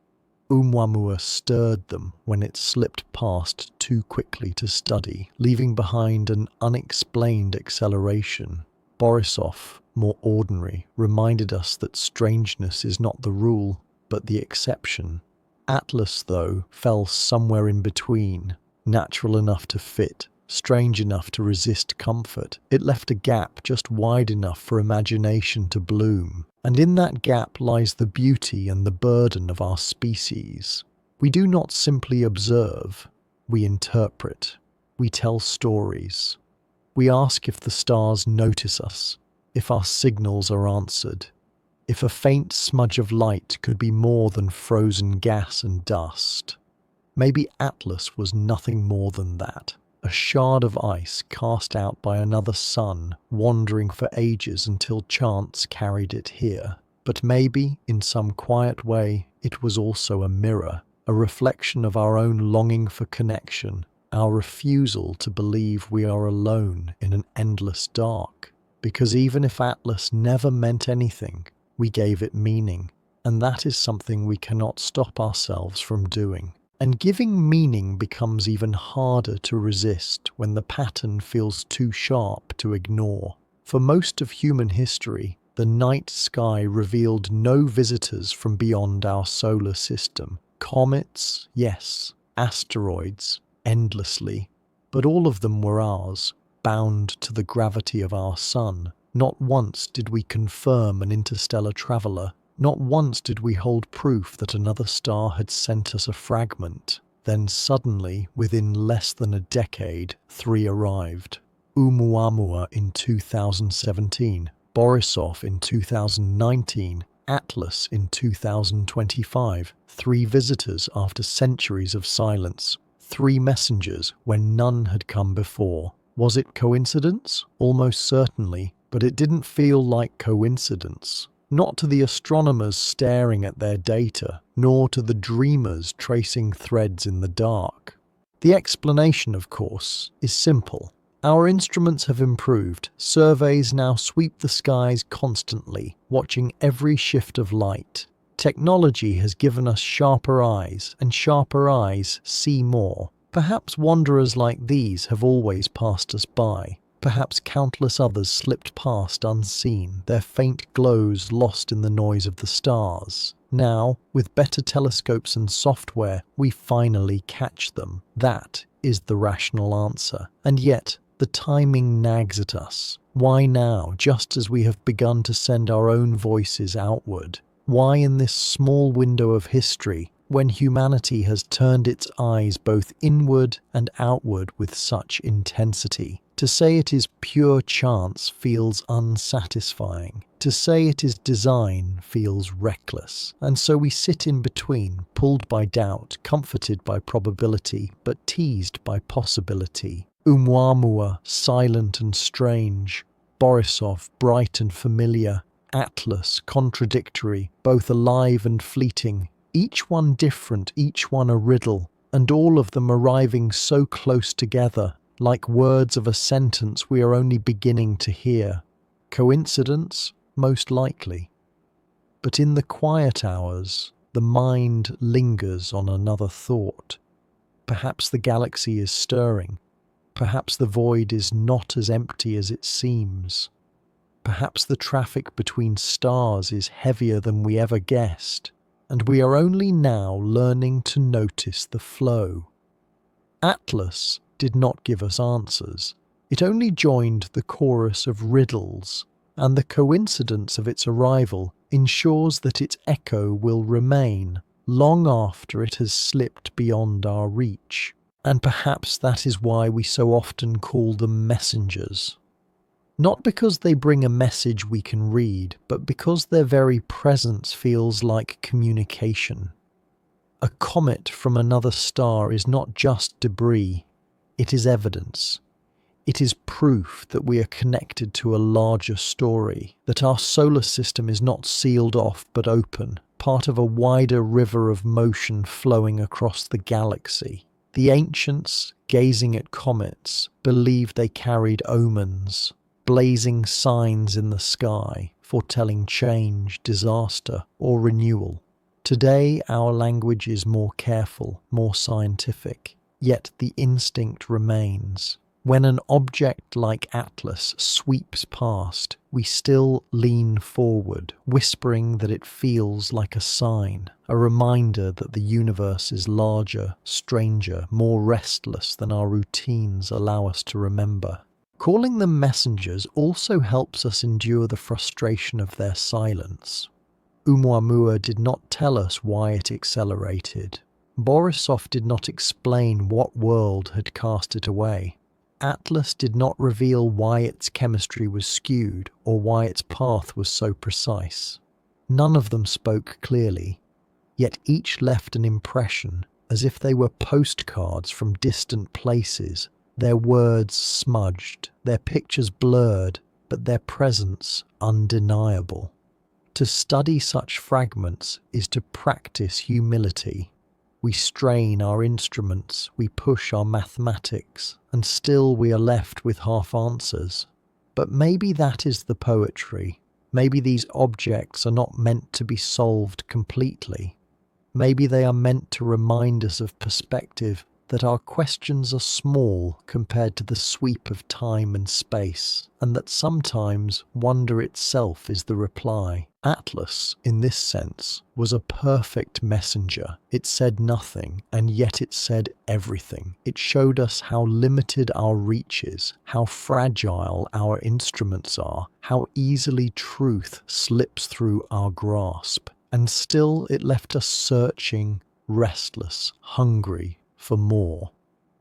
Oumuamua stirred them when it slipped past too quickly to study, leaving behind an unexplained acceleration. Borisov, more ordinary, reminded us that strangeness is not the rule, but the exception. Atlas, though, fell somewhere in between, natural enough to fit, strange enough to resist comfort. It left a gap just wide enough for imagination to bloom. And in that gap lies the beauty and the burden of our species. We do not simply observe, we interpret. We tell stories. We ask if the stars notice us, if our signals are answered. if a faint smudge of light could be more than frozen gas and dust. Maybe Atlas was nothing more than that. A shard of ice cast out by another sun, wandering for ages until chance carried it here. But maybe, in some quiet way, it was also a mirror, a reflection of our own longing for connection, our refusal to believe we are alone in an endless dark. Because even if Atlas never meant anything, we gave it meaning, and that is something we cannot stop ourselves from doing. And giving meaning becomes even harder to resist when the pattern feels too sharp to ignore. For most of human history, the night sky revealed no visitors from beyond our solar system. Comets, yes, asteroids, endlessly. But all of them were ours, bound to the gravity of our sun. Not once did we confirm an interstellar traveler. Not once did we hold proof that another star had sent us a fragment. Then suddenly, within less than a decade, 3 arrived. Oumuamua in 2017, Borisov in 2019, Atlas in 2025. 3 visitors after centuries of silence. 3 messengers when none had come before. Was it coincidence? Almost certainly, but it didn't feel like coincidence. Not to the astronomers staring at their data, nor to the dreamers tracing threads in the dark. The explanation, of course, is simple. Our instruments have improved. Surveys now sweep the skies constantly, watching every shift of light. Technology has given us sharper eyes, and sharper eyes see more. Perhaps wanderers like these have always passed us by. Perhaps countless others slipped past unseen, their faint glows lost in the noise of the stars. Now, with better telescopes and software, we finally catch them. That is the rational answer. And yet, the timing nags at us. Why now, just as we have begun to send our own voices outward? Why in this small window of history, when humanity has turned its eyes both inward and outward with such intensity? To say it is pure chance feels unsatisfying. To say it is design feels reckless. And so we sit in between, pulled by doubt, comforted by probability, but teased by possibility. Oumuamua, silent and strange. Borisov, bright and familiar. Atlas, contradictory, both alive and fleeting. Each one different, each one a riddle, and all of them arriving so close together, like words of a sentence we are only beginning to hear. Coincidence? Most likely. But in the quiet hours, the mind lingers on another thought. Perhaps the galaxy is stirring. Perhaps the void is not as empty as it seems. Perhaps the traffic between stars is heavier than we ever guessed, and we are only now learning to notice the flow. Atlas did not give us answers. It only joined the chorus of riddles, and the coincidence of its arrival ensures that its echo will remain long after it has slipped beyond our reach. And perhaps that is why we so often call them messengers. Not because they bring a message we can read, but because their very presence feels like communication. A comet from another star is not just debris. It is evidence. It is proof that we are connected to a larger story, that our solar system is not sealed off but open, part of a wider river of motion flowing across the galaxy. The ancients, gazing at comets, believed they carried omens, blazing signs in the sky, foretelling change, disaster, or renewal. Today, our language is more careful, more scientific. Yet the instinct remains. When an object like Atlas sweeps past, we still lean forward, whispering that it feels like a sign, a reminder that the universe is larger, stranger, more restless than our routines allow us to remember. Calling them messengers also helps us endure the frustration of their silence. Oumuamua did not tell us why it accelerated. Borisov did not explain what world had cast it away. Atlas did not reveal why its chemistry was skewed or why its path was so precise. None of them spoke clearly, yet each left an impression as if they were postcards from distant places, their words smudged, their pictures blurred, but their presence undeniable. To study such fragments is to practice humility. We strain our instruments, we push our mathematics, and still we are left with half answers. But maybe that is the poetry. Maybe these objects are not meant to be solved completely. Maybe they are meant to remind us of perspective, that our questions are small compared to the sweep of time and space, and that sometimes wonder itself is the reply. Atlas, in this sense, was a perfect messenger. It said nothing, and yet it said everything. It showed us how limited our reach is, how fragile our instruments are, how easily truth slips through our grasp. And still it left us searching, restless, hungry for more.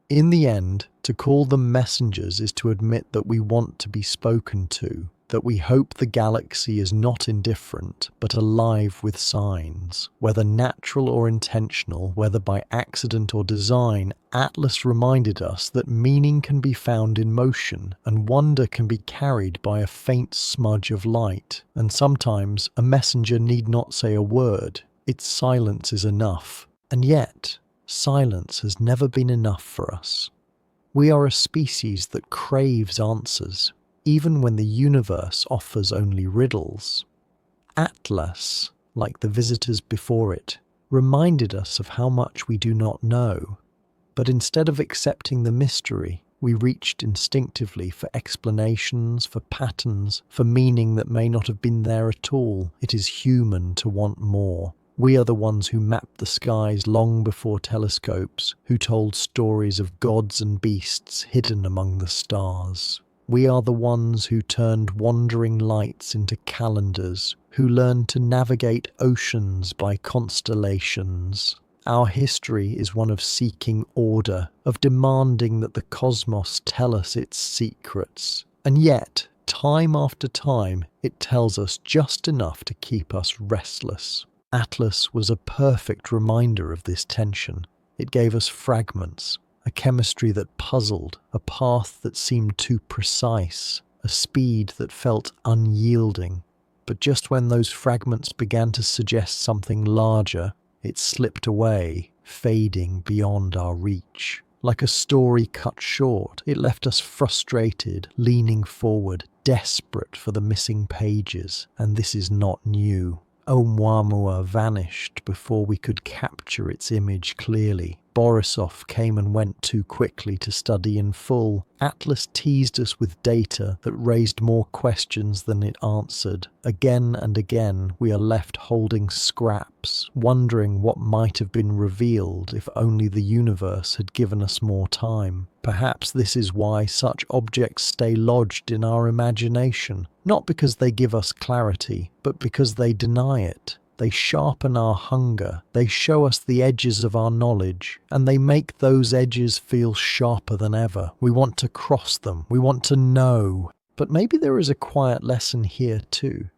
In the end, to call them messengers is to admit that we want to be spoken to, that we hope the galaxy is not indifferent, but alive with signs. Whether natural or intentional, whether by accident or design, Atlas reminded us that meaning can be found in motion, and wonder can be carried by a faint smudge of light. And sometimes a messenger need not say a word, its silence is enough. And yet, silence has never been enough for us. We are a species that craves answers, even when the universe offers only riddles. Atlas, like the visitors before it, reminded us of how much we do not know. But instead of accepting the mystery, we reached instinctively for explanations, for patterns, for meaning that may not have been there at all. It is human to want more. We are the ones who mapped the skies long before telescopes, who told stories of gods and beasts hidden among the stars. We are the ones who turned wandering lights into calendars, who learned to navigate oceans by constellations. Our history is one of seeking order, of demanding that the cosmos tell us its secrets. And yet, time after time, it tells us just enough to keep us restless. Atlas was a perfect reminder of this tension. It gave us fragments, a chemistry that puzzled, a path that seemed too precise, a speed that felt unyielding. But just when those fragments began to suggest something larger, it slipped away, fading beyond our reach. Like a story cut short, it left us frustrated, leaning forward, desperate for the missing pages, and this is not new. Oumuamua vanished before we could capture its image clearly. Borisov came and went too quickly to study in full. Atlas teased us with data that raised more questions than it answered. Again and again, we are left holding scraps, wondering what might have been revealed if only the universe had given us more time. Perhaps this is why such objects stay lodged in our imagination, not because they give us clarity, but because they deny it. They sharpen our hunger, they show us the edges of our knowledge, and they make those edges feel sharper than ever. We want to cross them, we want to know. But maybe there is a quiet lesson here too,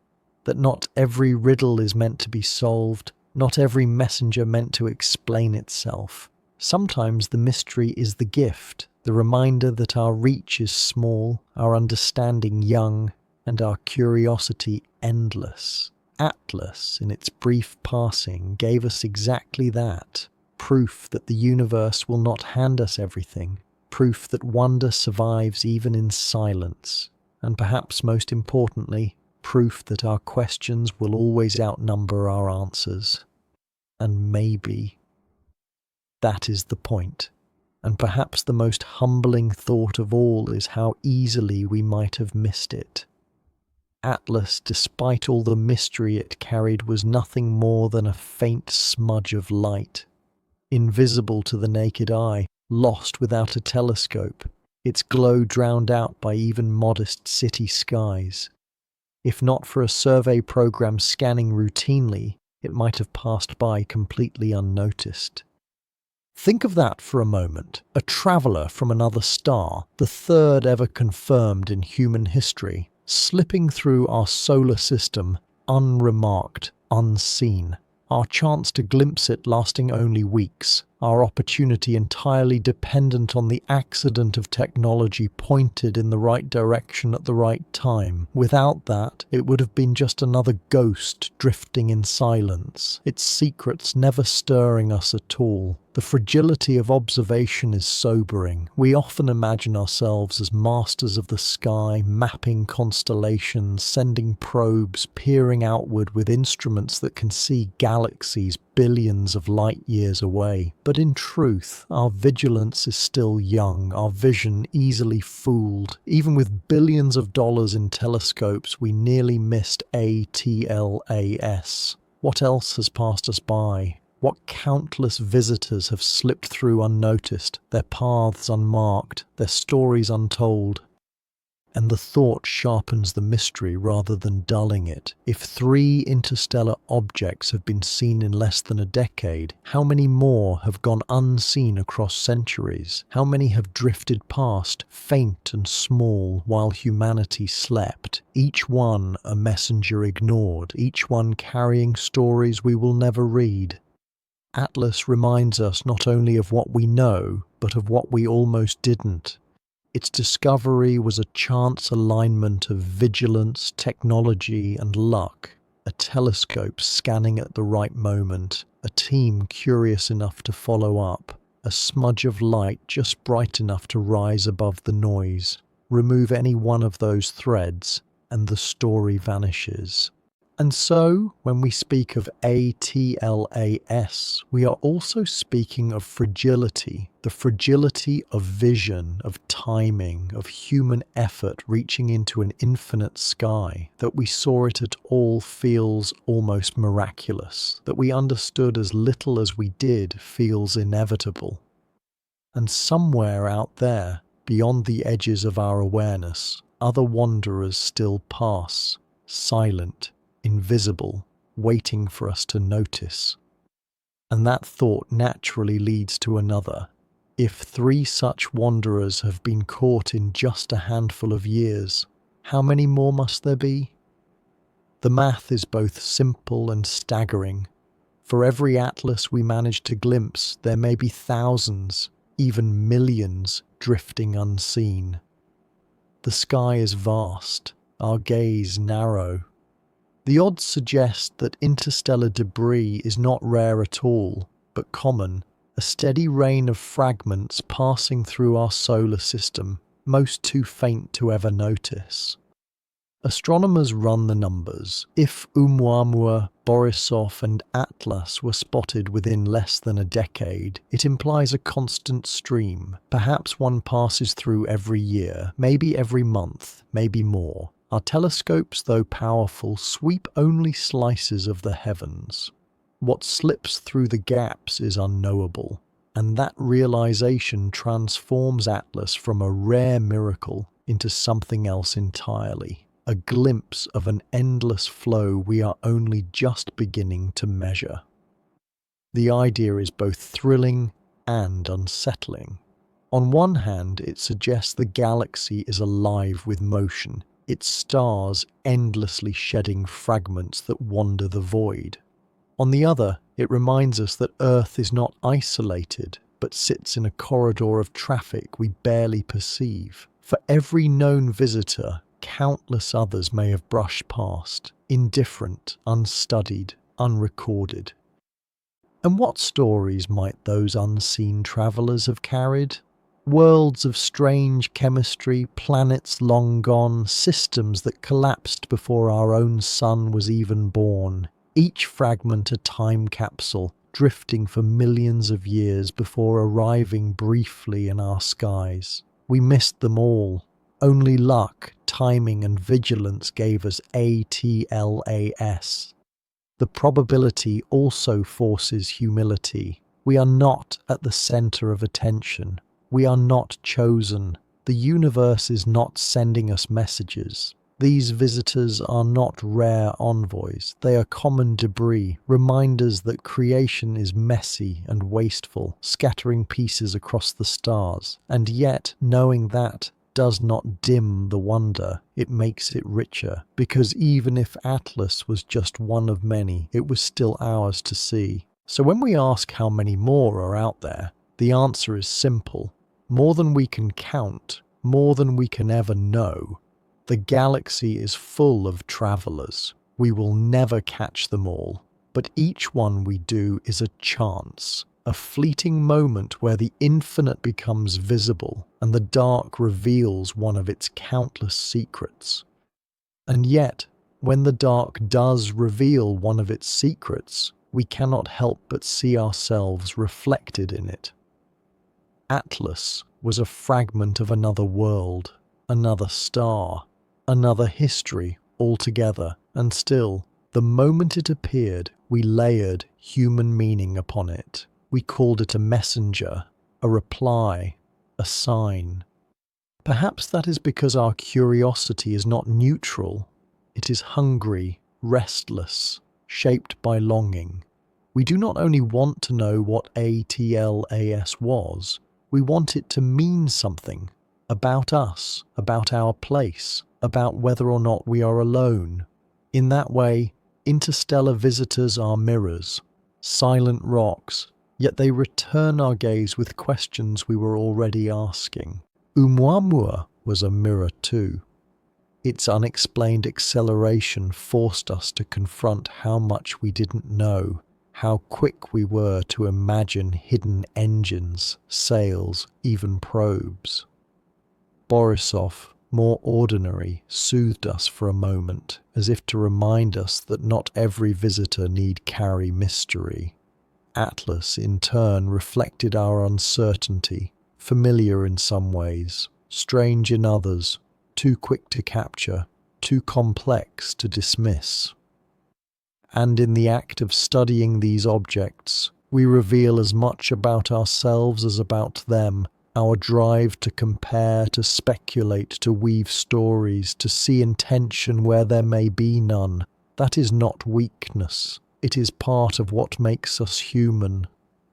that not every riddle is meant to be solved, not every messenger meant to explain itself. Sometimes the mystery is the gift, the reminder that our reach is small, our understanding young, and our curiosity endless. Atlas, in its brief passing, gave us exactly that. Proof that the universe will not hand us everything. Proof that wonder survives even in silence. And perhaps most importantly, proof that our questions will always outnumber our answers. And maybe that is the point. And perhaps the most humbling thought of all is how easily we might have missed it. Atlas, despite all the mystery it carried, was nothing more than a faint smudge of light, invisible to the naked eye, lost without a telescope, its glow drowned out by even modest city skies. If not for a survey program scanning routinely, it might have passed by completely unnoticed. Think of that for a moment. A traveller from another star, the third ever confirmed in human history, slipping through our solar system unremarked, unseen. Our chance to glimpse it lasting only weeks, our opportunity entirely dependent on the accident of technology pointed in the right direction at the right time. Without that, it would have been just another ghost drifting in silence, its secrets never stirring us at all. The fragility of observation is sobering. We often imagine ourselves as masters of the sky, mapping constellations, sending probes, peering outward with instruments that can see galaxies billions of light years away. But in truth, our vigilance is still young, our vision easily fooled. Even with billions of dollars in telescopes, we nearly missed ATLAS. What else has passed us by? What countless visitors have slipped through unnoticed, their paths unmarked, their stories untold? And the thought sharpens the mystery rather than dulling it. If 3 interstellar objects have been seen in less than a decade, how many more have gone unseen across centuries? How many have drifted past, faint and small, while humanity slept? Each one a messenger ignored, each one carrying stories we will never read. Atlas reminds us not only of what we know, but of what we almost didn't. Its discovery was a chance alignment of vigilance, technology, and luck. A telescope scanning at the right moment, a team curious enough to follow up, a smudge of light just bright enough to rise above the noise. Remove any one of those threads, and the story vanishes. And so, when we speak of ATLAS, we are also speaking of fragility, the fragility of vision, of timing, of human effort reaching into an infinite sky. That we saw it at all feels almost miraculous. That we understood as little as we did feels inevitable. And somewhere out there, beyond the edges of our awareness, other wanderers still pass, silent, invisible, waiting for us to notice. And that thought naturally leads to another. If 3 such wanderers have been caught in just a handful of years, how many more must there be? The math is both simple and staggering. For every atlas we manage to glimpse, there may be thousands, even millions, drifting unseen. The sky is vast, our gaze narrow. The odds suggest that interstellar debris is not rare at all, but common, a steady rain of fragments passing through our solar system, most too faint to ever notice. Astronomers run the numbers. If Oumuamua, Borisov and Atlas were spotted within less than a decade, it implies a constant stream. Perhaps one passes through every year, maybe every month, maybe more. Our telescopes, though powerful, sweep only slices of the heavens. What slips through the gaps is unknowable, and that realization transforms Atlas from a rare miracle into something else entirely, a glimpse of an endless flow we are only just beginning to measure. The idea is both thrilling and unsettling. On one hand, it suggests the galaxy is alive with motion, its stars endlessly shedding fragments that wander the void. On the other, it reminds us that Earth is not isolated, but sits in a corridor of traffic we barely perceive. For every known visitor, countless others may have brushed past, indifferent, unstudied, unrecorded. And what stories might those unseen travellers have carried? Worlds of strange chemistry, planets long gone, systems that collapsed before our own sun was even born. Each fragment a time capsule, drifting for millions of years before arriving briefly in our skies. We missed them all. Only luck, timing and vigilance gave us ATLAS. The probability also forces humility. We are not at the center of attention. We are not chosen. The universe is not sending us messages. These visitors are not rare envoys. They are common debris, reminders that creation is messy and wasteful, scattering pieces across the stars. And yet, knowing that, does not dim the wonder, it makes it richer, because even if Atlas was just one of many, it was still ours to see. So when we ask how many more are out there, the answer is simple. More than we can count, more than we can ever know. The galaxy is full of travelers. We will never catch them all, but each one we do is a chance, a fleeting moment where the infinite becomes visible and the dark reveals one of its countless secrets. And yet, when the dark does reveal one of its secrets, we cannot help but see ourselves reflected in it. Atlas was a fragment of another world, another star, another history altogether, and still, the moment it appeared, we layered human meaning upon it. We called it a messenger, a reply, a sign. Perhaps that is because our curiosity is not neutral. It is hungry, restless, shaped by longing. We do not only want to know what ATLAS was, we want it to mean something about us, about our place, about whether or not we are alone. In that way, interstellar visitors are mirrors, silent rocks, yet they return our gaze with questions we were already asking. Oumuamua was a mirror too. Its unexplained acceleration forced us to confront how much we didn't know, how quick we were to imagine hidden engines, sails, even probes. Borisov, more ordinary, soothed us for a moment, as if to remind us that not every visitor need carry mystery. Atlas, in turn, reflected our uncertainty, familiar in some ways, strange in others, too quick to capture, too complex to dismiss. And in the act of studying these objects, we reveal as much about ourselves as about them, our drive to compare, to speculate, to weave stories, to see intention where there may be none. That is not weakness. It is part of what makes us human.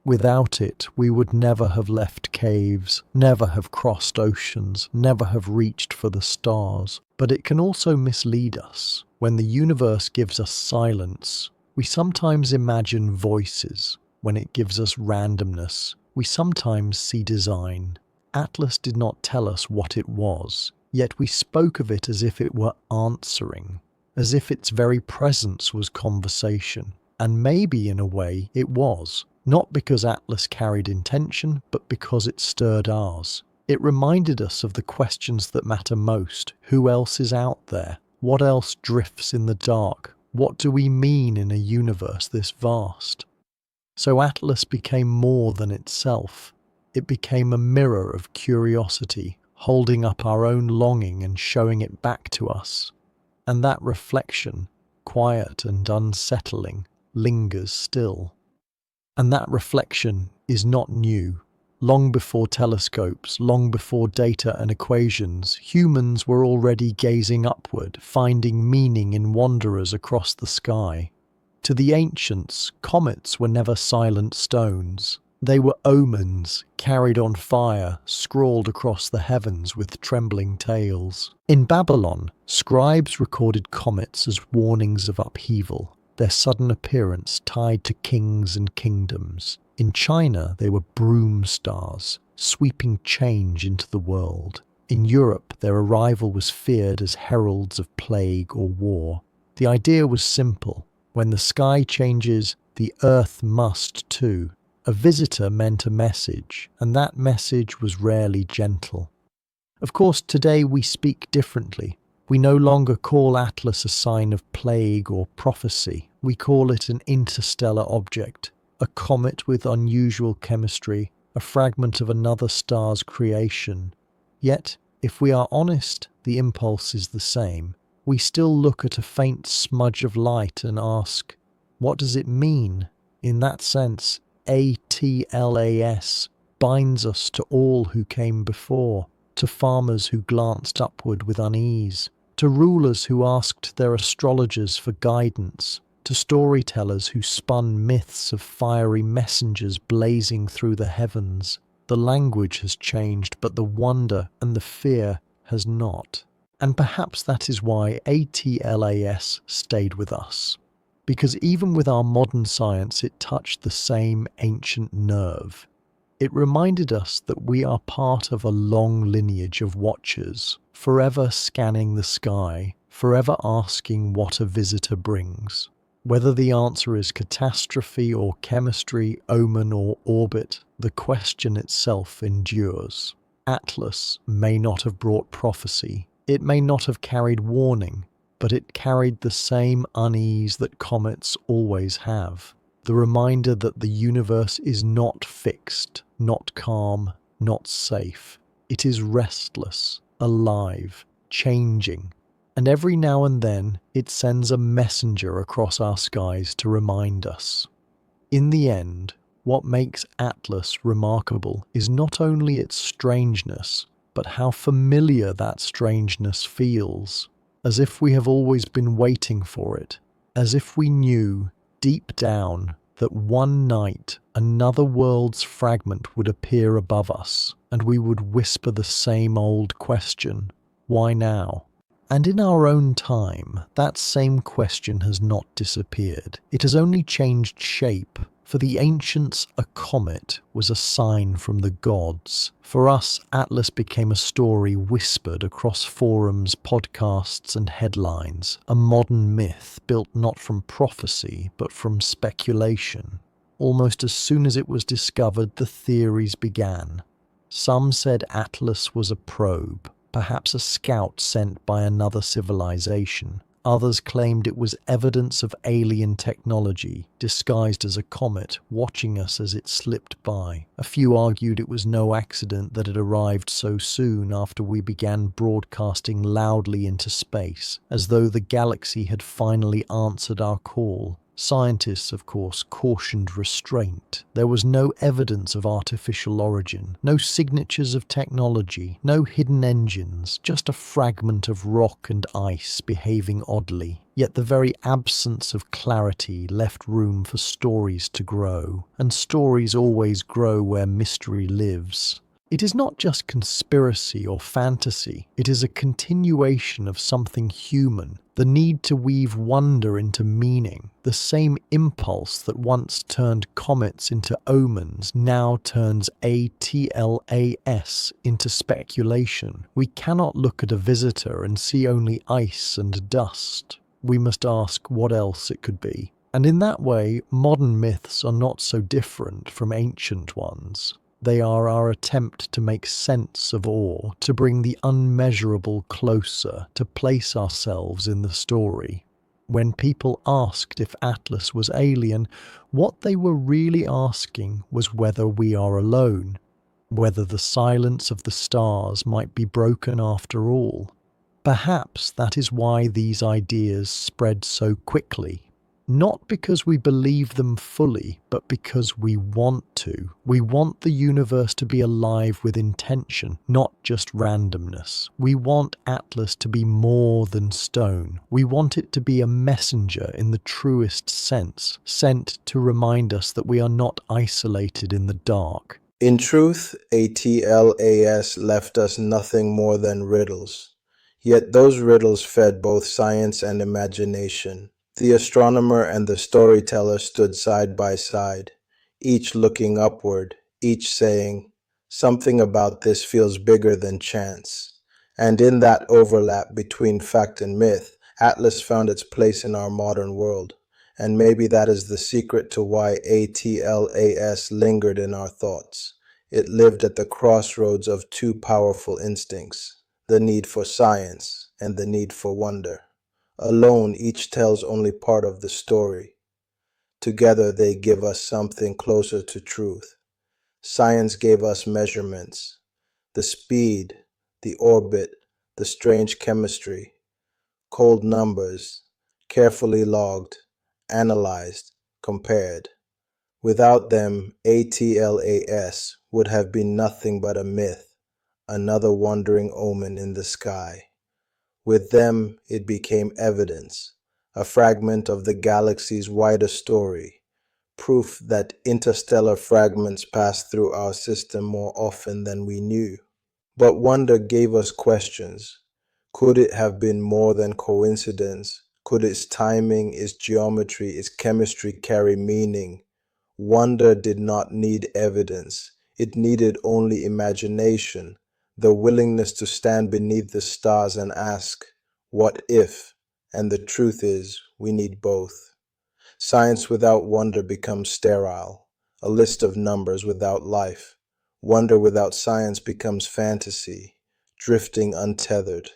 Without it, we would never have left caves, never have crossed oceans, never have reached for the stars. But it can also mislead us. When the universe gives us silence, we sometimes imagine voices. When it gives us randomness, we sometimes see design. Atlas did not tell us what it was, yet we spoke of it as if it were answering, as if its very presence was conversation. And maybe in a way it was. Not because Atlas carried intention, but because it stirred ours. It reminded us of the questions that matter most. Who else is out there? What else drifts in the dark? What do we mean in a universe this vast? So Atlas became more than itself. It became a mirror of curiosity, holding up our own longing and showing it back to us. And that reflection, quiet and unsettling, lingers still. And that reflection is not new. Long before telescopes, long before data and equations, humans were already gazing upward, finding meaning in wanderers across the sky. To the ancients, comets were never silent stones. They were omens, carried on fire, scrawled across the heavens with trembling tails. In Babylon, scribes recorded comets as warnings of upheaval, their sudden appearance tied to kings and kingdoms. In China, they were broom stars, sweeping change into the world. In Europe, their arrival was feared as heralds of plague or war. The idea was simple. When the sky changes, the earth must too. A visitor meant a message, and that message was rarely gentle. Of course, today we speak differently. We no longer call Atlas a sign of plague or prophecy. We call it an interstellar object, a comet with unusual chemistry, a fragment of another star's creation. Yet, if we are honest, the impulse is the same. We still look at a faint smudge of light and ask, what does it mean? In that sense, ATLAS binds us to all who came before, to farmers who glanced upward with unease, to rulers who asked their astrologers for guidance, to storytellers who spun myths of fiery messengers blazing through the heavens. The language has changed, but the wonder and the fear has not. And perhaps that is why ATLAS stayed with us. Because even with our modern science, it touched the same ancient nerve. It reminded us that we are part of a long lineage of watchers, forever scanning the sky, forever asking what a visitor brings. Whether the answer is catastrophe or chemistry, omen or orbit, the question itself endures. Atlas may not have brought prophecy, it may not have carried warning, but it carried the same unease that comets always have. The reminder that the universe is not fixed, not calm, not safe. It is restless, alive, changing. And every now and then, it sends a messenger across our skies to remind us. In the end, what makes Atlas remarkable is not only its strangeness, but how familiar that strangeness feels. As if we have always been waiting for it. As if we knew, deep down, that one night another world's fragment would appear above us, and we would whisper the same old question, why now? And in our own time, that same question has not disappeared. It has only changed shape. For the ancients, a comet was a sign from the gods. For us, Atlas became a story whispered across forums, podcasts, and headlines, a modern myth built not from prophecy, but from speculation. Almost as soon as it was discovered, the theories began. Some said Atlas was a probe, perhaps a scout sent by another civilization. Others claimed it was evidence of alien technology, disguised as a comet, watching us as it slipped by. A few argued it was no accident that it arrived so soon after we began broadcasting loudly into space, as though the galaxy had finally answered our call. Scientists, of course, cautioned restraint. There was no evidence of artificial origin, no signatures of technology, no hidden engines, just a fragment of rock and ice behaving oddly. Yet the very absence of clarity left room for stories to grow, and stories always grow where mystery lives. It is not just conspiracy or fantasy, it is a continuation of something human, the need to weave wonder into meaning. The same impulse that once turned comets into omens now turns ATLAS into speculation. We cannot look at a visitor and see only ice and dust. We must ask what else it could be. And in that way, modern myths are not so different from ancient ones. They are our attempt to make sense of awe, to bring the unmeasurable closer, to place ourselves in the story. When people asked if Atlas was alien, what they were really asking was whether we are alone, whether the silence of the stars might be broken after all. Perhaps that is why these ideas spread so quickly. Not because we believe them fully, but because we want to. We want the universe to be alive with intention, not just randomness. We want Atlas to be more than stone. We want it to be a messenger in the truest sense, sent to remind us that we are not isolated in the dark. In truth, ATLAS left us nothing more than riddles. Yet those riddles fed both science and imagination. The astronomer and the storyteller stood side by side, each looking upward, each saying, "Something about this feels bigger than chance." And in that overlap between fact and myth, Atlas found its place in our modern world. And maybe that is the secret to why ATLAS lingered in our thoughts. It lived at the crossroads of two powerful instincts, the need for science and the need for wonder. Alone, each tells only part of the story. Together, they give us something closer to truth. Science gave us measurements, the speed, the orbit, the strange chemistry, cold numbers, carefully logged, analyzed, compared. Without them, ATLAS would have been nothing but a myth, another wandering omen in the sky. With them, it became evidence, a fragment of the galaxy's wider story, proof that interstellar fragments pass through our system more often than we knew. But wonder gave us questions. Could it have been more than coincidence? Could its timing, its geometry, its chemistry carry meaning? Wonder did not need evidence. It needed only imagination, the willingness to stand beneath the stars and ask, what if? And the truth is, we need both. Science without wonder becomes sterile, a list of numbers without life. Wonder without science becomes fantasy, drifting untethered.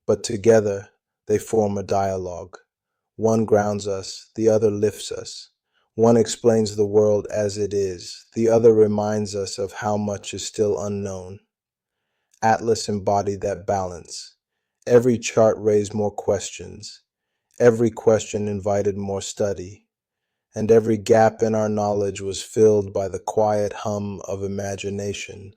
But together, they form a dialogue. One grounds us, the other lifts us. One explains the world as it is, the other reminds us of how much is still unknown. Atlas embodied that balance. Every chart raised more questions. Every question invited more study. And every gap in our knowledge was filled by the quiet hum of imagination.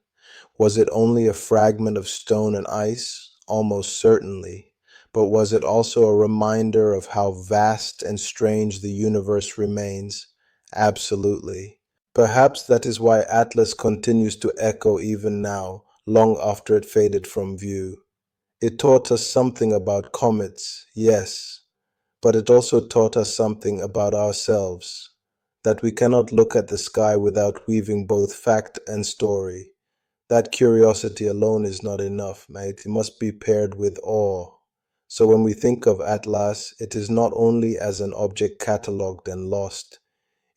Was it only a fragment of stone and ice? Almost certainly. But was it also a reminder of how vast and strange the universe remains? Absolutely. Perhaps that is why Atlas continues to echo even now, long after it faded from view. It taught us something about comets, yes, but it also taught us something about ourselves, that we cannot look at the sky without weaving both fact and story. That curiosity alone is not enough, mate. It must be paired with awe. So when we think of Atlas, it is not only as an object catalogued and lost,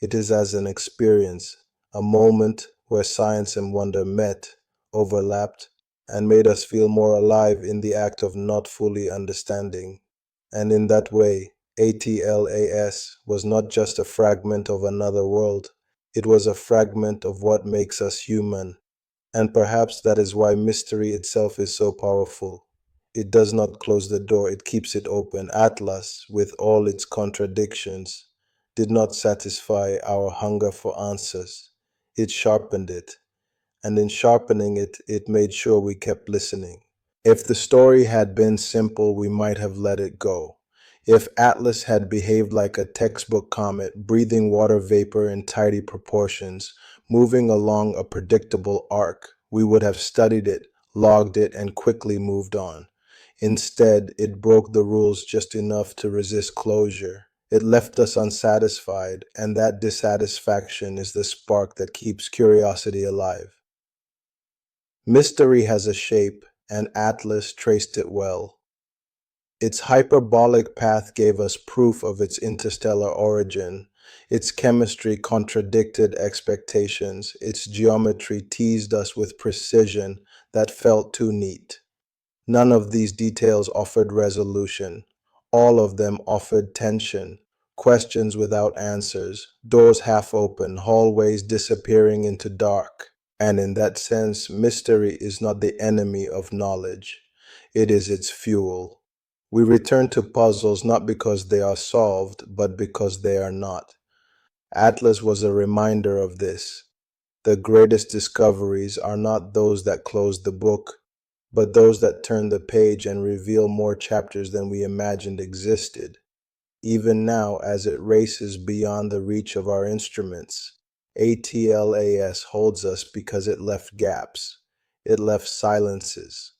it is as an experience, a moment where science and wonder met, overlapped, and made us feel more alive in the act of not fully understanding. And in that way, ATLAS was not just a fragment of another world, it was a fragment of what makes us human. And perhaps that is why mystery itself is so powerful. It does not close the door, it keeps it open. Atlas, with all its contradictions, did not satisfy our hunger for answers. It sharpened it, and in sharpening it, it made sure we kept listening. If the story had been simple, we might have let it go. If Atlas had behaved like a textbook comet, breathing water vapor in tidy proportions, moving along a predictable arc, we would have studied it, logged it, and quickly moved on. Instead, it broke the rules just enough to resist closure. It left us unsatisfied, and that dissatisfaction is the spark that keeps curiosity alive. Mystery has a shape, and Atlas traced it well. Its hyperbolic path gave us proof of its interstellar origin. Its chemistry contradicted expectations. Its geometry teased us with precision that felt too neat. None of these details offered resolution. All of them offered tension, questions without answers, doors half open, hallways disappearing into dark. And in that sense, mystery is not the enemy of knowledge. It is its fuel. We return to puzzles not because they are solved, but because they are not. Atlas was a reminder of this. The greatest discoveries are not those that close the book, but those that turn the page and reveal more chapters than we imagined existed. Even now, as it races beyond the reach of our instruments, ATLAS holds us because it left gaps. It left silences.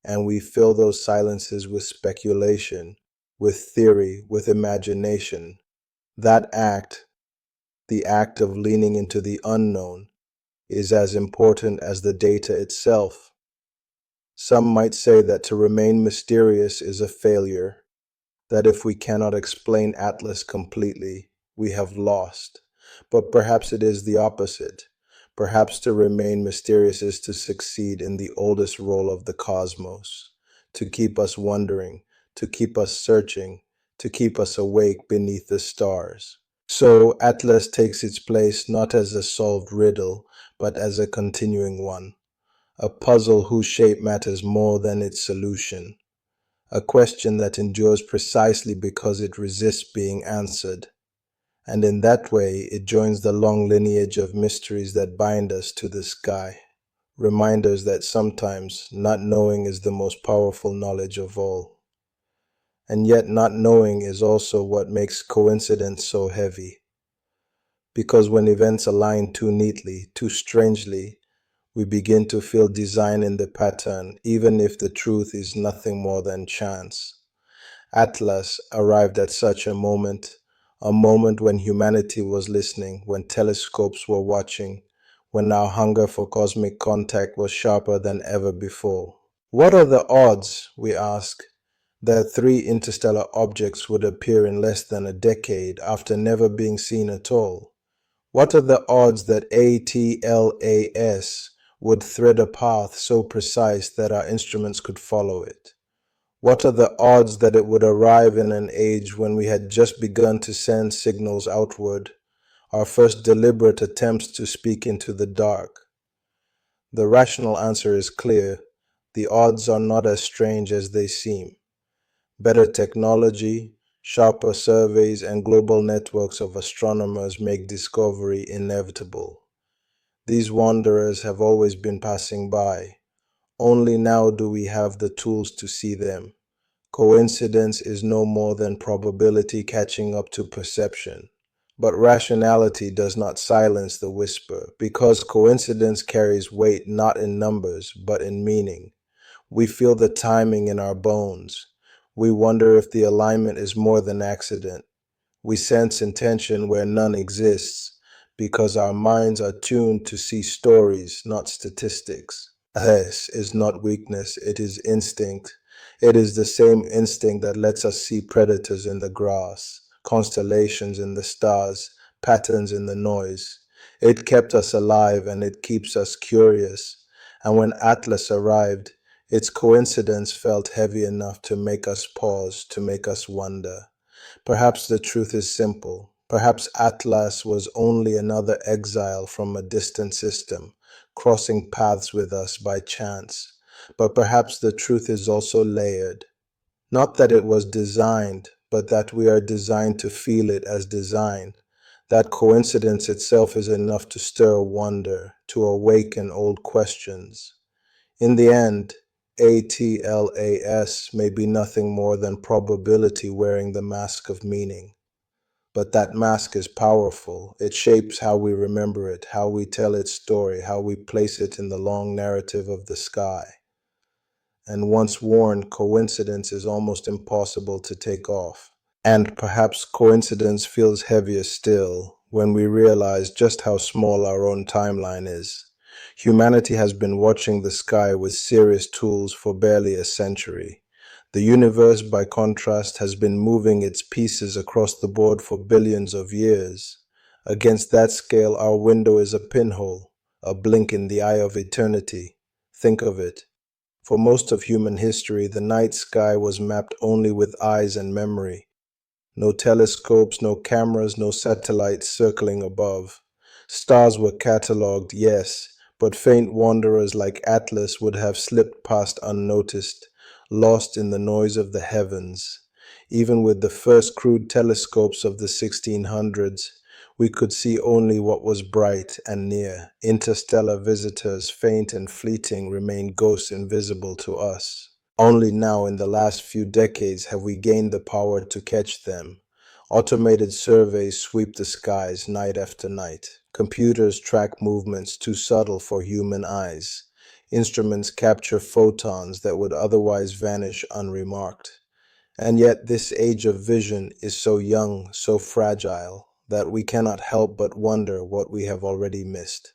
And we fill those silences with speculation, with theory, with imagination. That act, the act of leaning into the unknown, is as important as the data itself. Some might say that to remain mysterious is a failure, that if we cannot explain Atlas completely, we have lost. But perhaps it is the opposite. Perhaps to remain mysterious is to succeed in the oldest role of the cosmos, to keep us wondering, to keep us searching, to keep us awake beneath the stars. So Atlas takes its place not as a solved riddle, but as a continuing one, a puzzle whose shape matters more than its solution, a question that endures precisely because it resists being answered. And in that way, it joins the long lineage of mysteries that bind us to the sky, reminders that sometimes not knowing is the most powerful knowledge of all. And yet not knowing is also what makes coincidence so heavy. Because when events align too neatly, too strangely, We begin to feel design in the pattern, even if the truth is nothing more than chance. Atlas arrived at such a moment when humanity was listening, when telescopes were watching, when our hunger for cosmic contact was sharper than ever before. What are the odds, we ask, that three interstellar objects would appear in less than a decade after never being seen at all? What are the odds that ATLAS would thread a path so precise that our instruments could follow it? What are the odds that it would arrive in an age when we had just begun to send signals outward, our first deliberate attempts to speak into the dark? The rational answer is clear. The odds are not as strange as they seem. Better technology, sharper surveys, and global networks of astronomers make discovery inevitable. These wanderers have always been passing by. Only now do we have the tools to see them. Coincidence is no more than probability catching up to perception. But rationality does not silence the whisper, because coincidence carries weight not in numbers, but in meaning. We feel the timing in our bones. We wonder if the alignment is more than accident. We sense intention where none exists, because our minds are tuned to see stories, not statistics. This is not weakness, it is instinct. It is the same instinct that lets us see predators in the grass, constellations in the stars, patterns in the noise. It kept us alive and it keeps us curious. And when Atlas arrived, its coincidence felt heavy enough to make us pause, to make us wonder. Perhaps the truth is simple. Perhaps Atlas was only another exile from a distant system, crossing paths with us by chance. But perhaps the truth is also layered. Not that it was designed, but that we are designed to feel it as design. That coincidence itself is enough to stir wonder, to awaken old questions. In the end, ATLAS may be nothing more than probability wearing the mask of meaning. But that mask is powerful. It shapes how we remember it, how we tell its story, how we place it in the long narrative of the sky. And once worn, coincidence is almost impossible to take off. And perhaps coincidence feels heavier still when we realize just how small our own timeline is. Humanity has been watching the sky with serious tools for barely a century. The universe, by contrast, has been moving its pieces across the board for billions of years. Against that scale, our window is a pinhole, a blink in the eye of eternity. Think of it. For most of human history, the night sky was mapped only with eyes and memory. No telescopes, no cameras, no satellites circling above. Stars were catalogued, yes, but faint wanderers like Atlas would have slipped past unnoticed, lost in the noise of the heavens. Even with the first crude telescopes of the 1600s, we could see only what was bright and near. Interstellar visitors, faint and fleeting, remain ghosts invisible to us. Only now in the last few decades have we gained the power to catch them. Automated surveys sweep the skies night after night. Computers track movements too subtle for human eyes. Instruments capture photons that would otherwise vanish unremarked. And yet this age of vision is so young, so fragile, that we cannot help but wonder what we have already missed.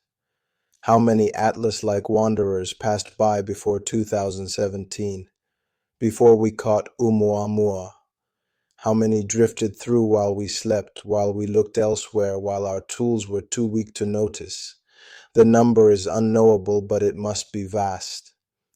How many Atlas-like wanderers passed by before 2017, before we caught Oumuamua? How many drifted through while we slept, while we looked elsewhere, while our tools were too weak to notice? The number is unknowable, but it must be vast.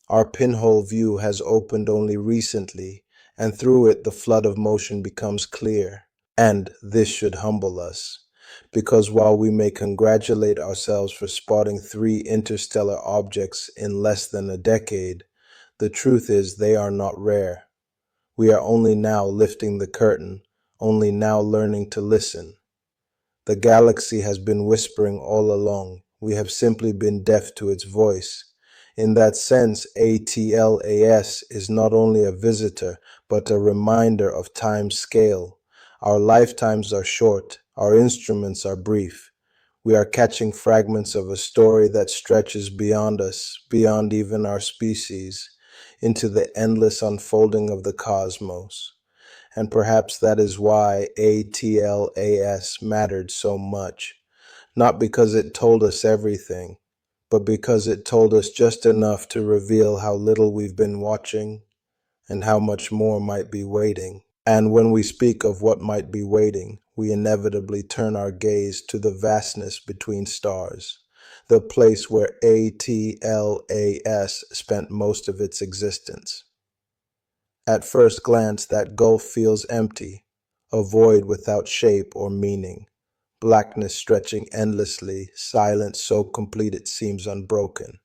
Our pinhole view has opened only recently, and through it the flood of motion becomes clear. And this should humble us, because while we may congratulate ourselves for spotting three interstellar objects in less than a decade, the truth is they are not rare. We are only now lifting the curtain, only now learning to listen. The galaxy has been whispering all along. We have simply been deaf to its voice. In that sense, ATLAS is not only a visitor, but a reminder of time's scale. Our lifetimes are short, our instruments are brief. We are catching fragments of a story that stretches beyond us, beyond even our species, into the endless unfolding of the cosmos. And perhaps that is why ATLAS mattered so much. Not because it told us everything, but because it told us just enough to reveal how little we've been watching and how much more might be waiting. And when we speak of what might be waiting, we inevitably turn our gaze to the vastness between stars, the place where ATLAS spent most of its existence. At first glance, that gulf feels empty, a void without shape or meaning, blackness stretching endlessly, silence so complete it seems unbroken.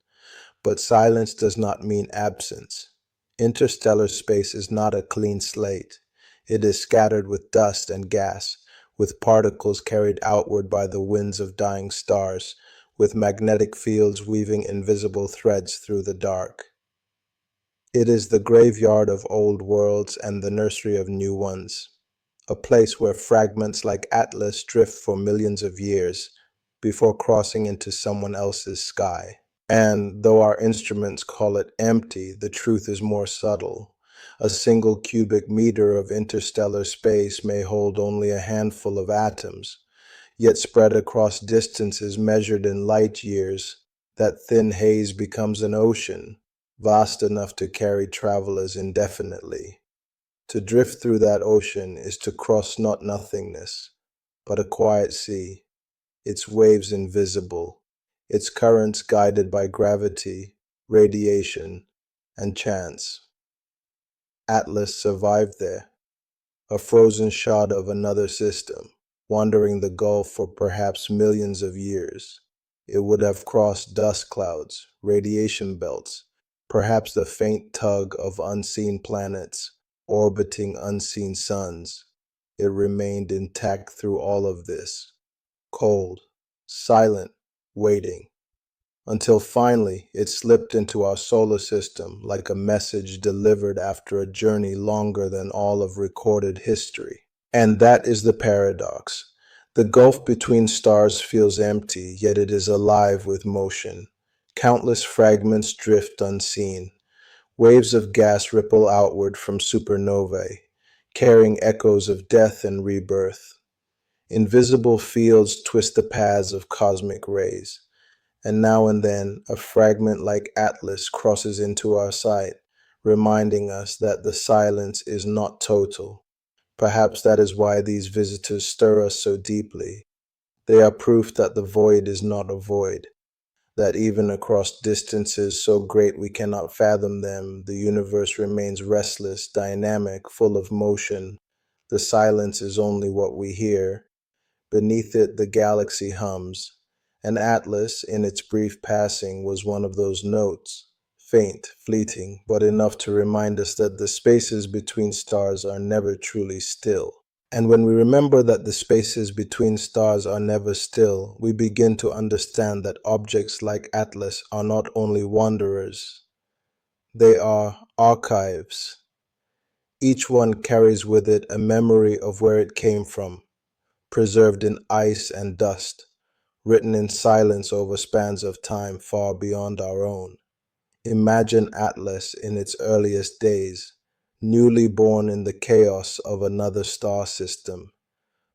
But silence does not mean absence. Interstellar space is not a clean slate. It is scattered with dust and gas, with particles carried outward by the winds of dying stars, with magnetic fields weaving invisible threads through the dark. It is the graveyard of old worlds and the nursery of new ones, a place where fragments like Atlas drift for millions of years before crossing into someone else's sky. And though our instruments call it empty, the truth is more subtle. A single cubic meter of interstellar space may hold only a handful of atoms, yet spread across distances measured in light years, that thin haze becomes an ocean, vast enough to carry travelers indefinitely. To drift through that ocean is to cross not nothingness, but a quiet sea, its waves invisible, its currents guided by gravity, radiation, and chance. Atlas survived there, a frozen shard of another system, wandering the gulf for perhaps millions of years. It would have crossed dust clouds, radiation belts, perhaps the faint tug of unseen planets orbiting unseen suns. It remained intact through all of this, cold, silent, waiting, until finally it slipped into our solar system like a message delivered after a journey longer than all of recorded history. And that is the paradox. The gulf between stars feels empty, yet it is alive with motion. Countless fragments drift unseen. Waves of gas ripple outward from supernovae, carrying echoes of death and rebirth. Invisible fields twist the paths of cosmic rays, and now and then a fragment like Atlas crosses into our sight, reminding us that the silence is not total. Perhaps that is why these visitors stir us so deeply. They are proof that the void is not a void, that even across distances so great we cannot fathom them, the universe remains restless, dynamic, full of motion. The silence is only what we hear. Beneath it, the galaxy hums. And Atlas, in its brief passing, was one of those notes, faint, fleeting, but enough to remind us that the spaces between stars are never truly still. And when we remember that the spaces between stars are never still, we begin to understand that objects like Atlas are not only wanderers, they are archives. Each one carries with it a memory of where it came from, preserved in ice and dust, written in silence over spans of time far beyond our own. Imagine Atlas in its earliest days, newly born in the chaos of another star system.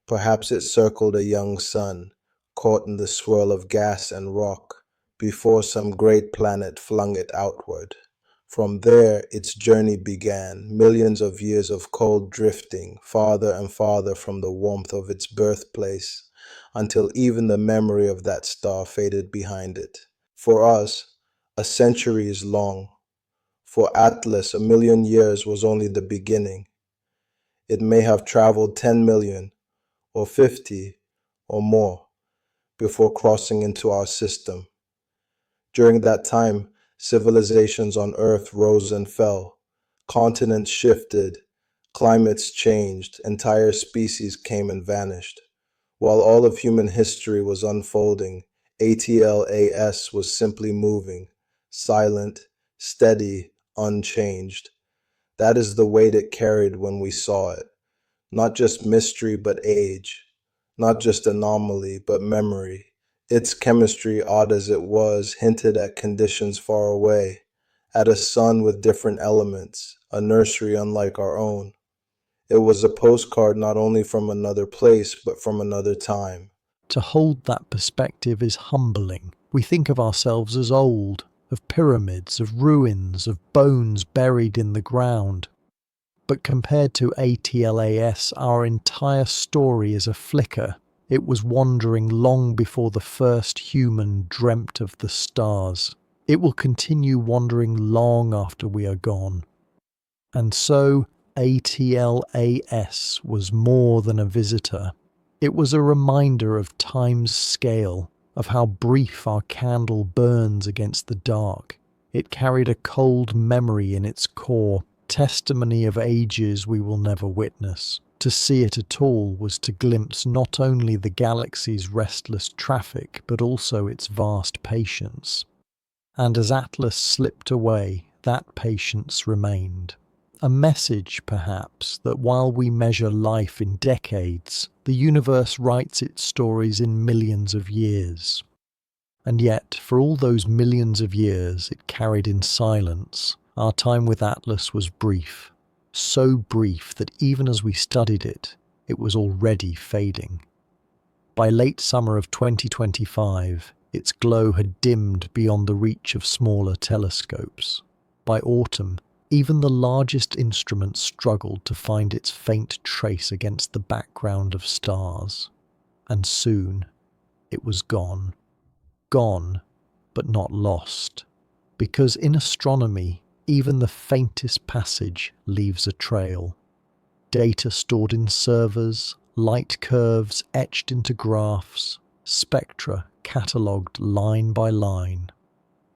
Perhaps it circled a young sun, caught in the swirl of gas and rock, before some great planet flung it outward. From there, its journey began, millions of years of cold drifting, farther and farther from the warmth of its birthplace, until even the memory of that star faded behind it. For us, a century is long. For Atlas, a million years was only the beginning. It may have traveled 10 million, or 50, or more, before crossing into our system. During that time, civilizations on Earth rose and fell, continents shifted, climates changed, entire species came and vanished. While all of human history was unfolding, ATLAS was simply moving, silent, steady, unchanged. That is the weight it carried when we saw it. Not just mystery, but age. Not just anomaly, but memory. Its chemistry, odd as it was, hinted at conditions far away, at a sun with different elements, a nursery unlike our own. It was a postcard not only from another place, but from another time. To hold that perspective is humbling. We think of ourselves as old, of pyramids, of ruins, of bones buried in the ground. But compared to ATLAS, our entire story is a flicker. It was wandering long before the first human dreamt of the stars. It will continue wandering long after we are gone. And so, ATLAS was more than a visitor. It was a reminder of time's scale, of how brief our candle burns against the dark. It carried a cold memory in its core, testimony of ages we will never witness. To see it at all was to glimpse not only the galaxy's restless traffic, but also its vast patience. And as Atlas slipped away, that patience remained. A message, perhaps, that while we measure life in decades, the universe writes its stories in millions of years. And yet, for all those millions of years it carried in silence, our time with Atlas was brief. So brief that even as we studied it, it was already fading. By late summer of 2025, its glow had dimmed beyond the reach of smaller telescopes. By autumn, even the largest instruments struggled to find its faint trace against the background of stars. And soon, it was gone. Gone, but not lost. Because in astronomy, even the faintest passage leaves a trail. Data stored in servers, light curves etched into graphs, spectra catalogued line by line.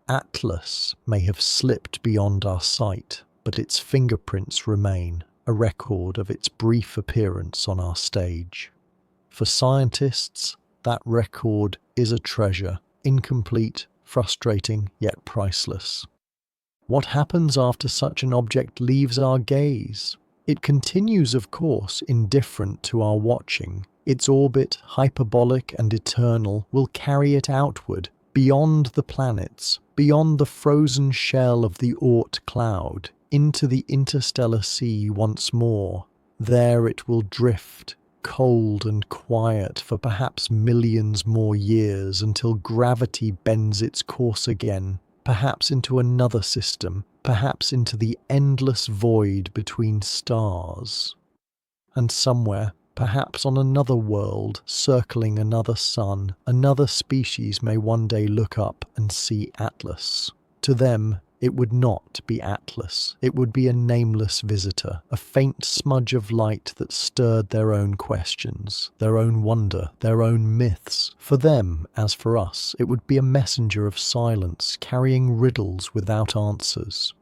Atlas may have slipped beyond our sight, but its fingerprints remain, a record of its brief appearance on our stage. For scientists, that record is a treasure, incomplete, frustrating, yet priceless. What happens after such an object leaves our gaze? It continues, of course, indifferent to our watching. Its orbit, hyperbolic and eternal, will carry it outward, beyond the planets, beyond the frozen shell of the Oort cloud, into the interstellar sea once more. There it will drift, cold and quiet, for perhaps millions more years, until gravity bends its course again, perhaps into another system, perhaps into the endless void between stars. And somewhere, perhaps on another world, circling another sun, another species may one day look up and see Atlas. To them, it would not be Atlas. It would be a nameless visitor, a faint smudge of light that stirred their own questions, their own wonder, their own myths. For them, as for us, it would be a messenger of silence, carrying riddles without answers.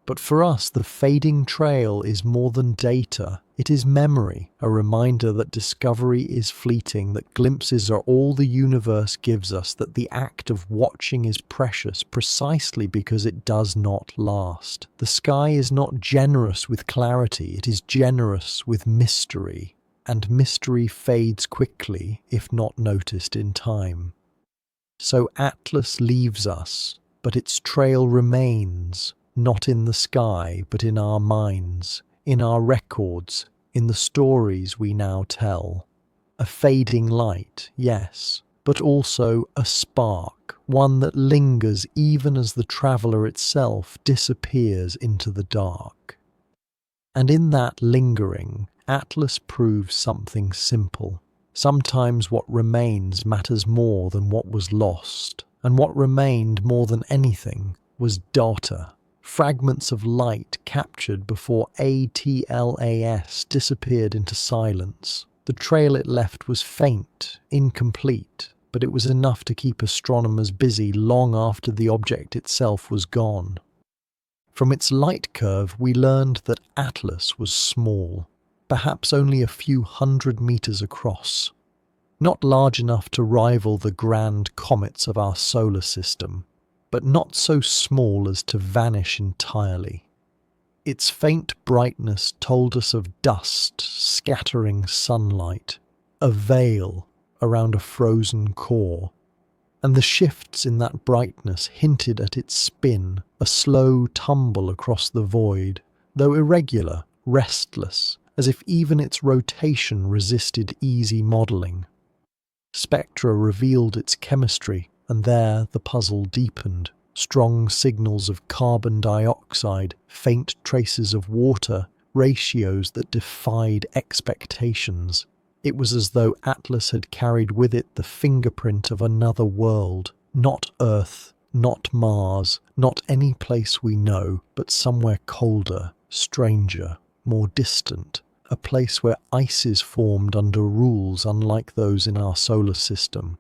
But for us, the fading trail is more than data. It is memory, a reminder that discovery is fleeting, that glimpses are all the universe gives us, that the act of watching is precious precisely because it does not last. The sky is not generous with clarity, it is generous with mystery, and mystery fades quickly if not noticed in time. So Atlas leaves us, but its trail remains. Not in the sky, but in our minds, in our records, in the stories we now tell. A fading light, yes, but also a spark, one that lingers even as the traveller itself disappears into the dark. And in that lingering, Atlas proves something simple. Sometimes what remains matters more than what was lost, and what remained more than anything was data. Fragments of light captured before ATLAS disappeared into silence. The trail it left was faint, incomplete, but it was enough to keep astronomers busy long after the object itself was gone. From its light curve, we learned that Atlas was small, perhaps only a few 100 meters across. Not large enough to rival the grand comets of our solar system, but not so small as to vanish entirely. Its faint brightness told us of dust scattering sunlight, a veil around a frozen core. and the shifts in that brightness hinted at its spin, a slow tumble across the void, though irregular, restless, as if even its rotation resisted easy modelling. Spectra revealed its chemistry, and there the puzzle deepened. Strong signals of carbon dioxide, faint traces of water, ratios that defied expectations. It was as though Atlas had carried with it the fingerprint of another world, not Earth, not Mars, not any place we know, but somewhere colder, stranger, more distant, a place where ices formed under rules unlike those in our solar system.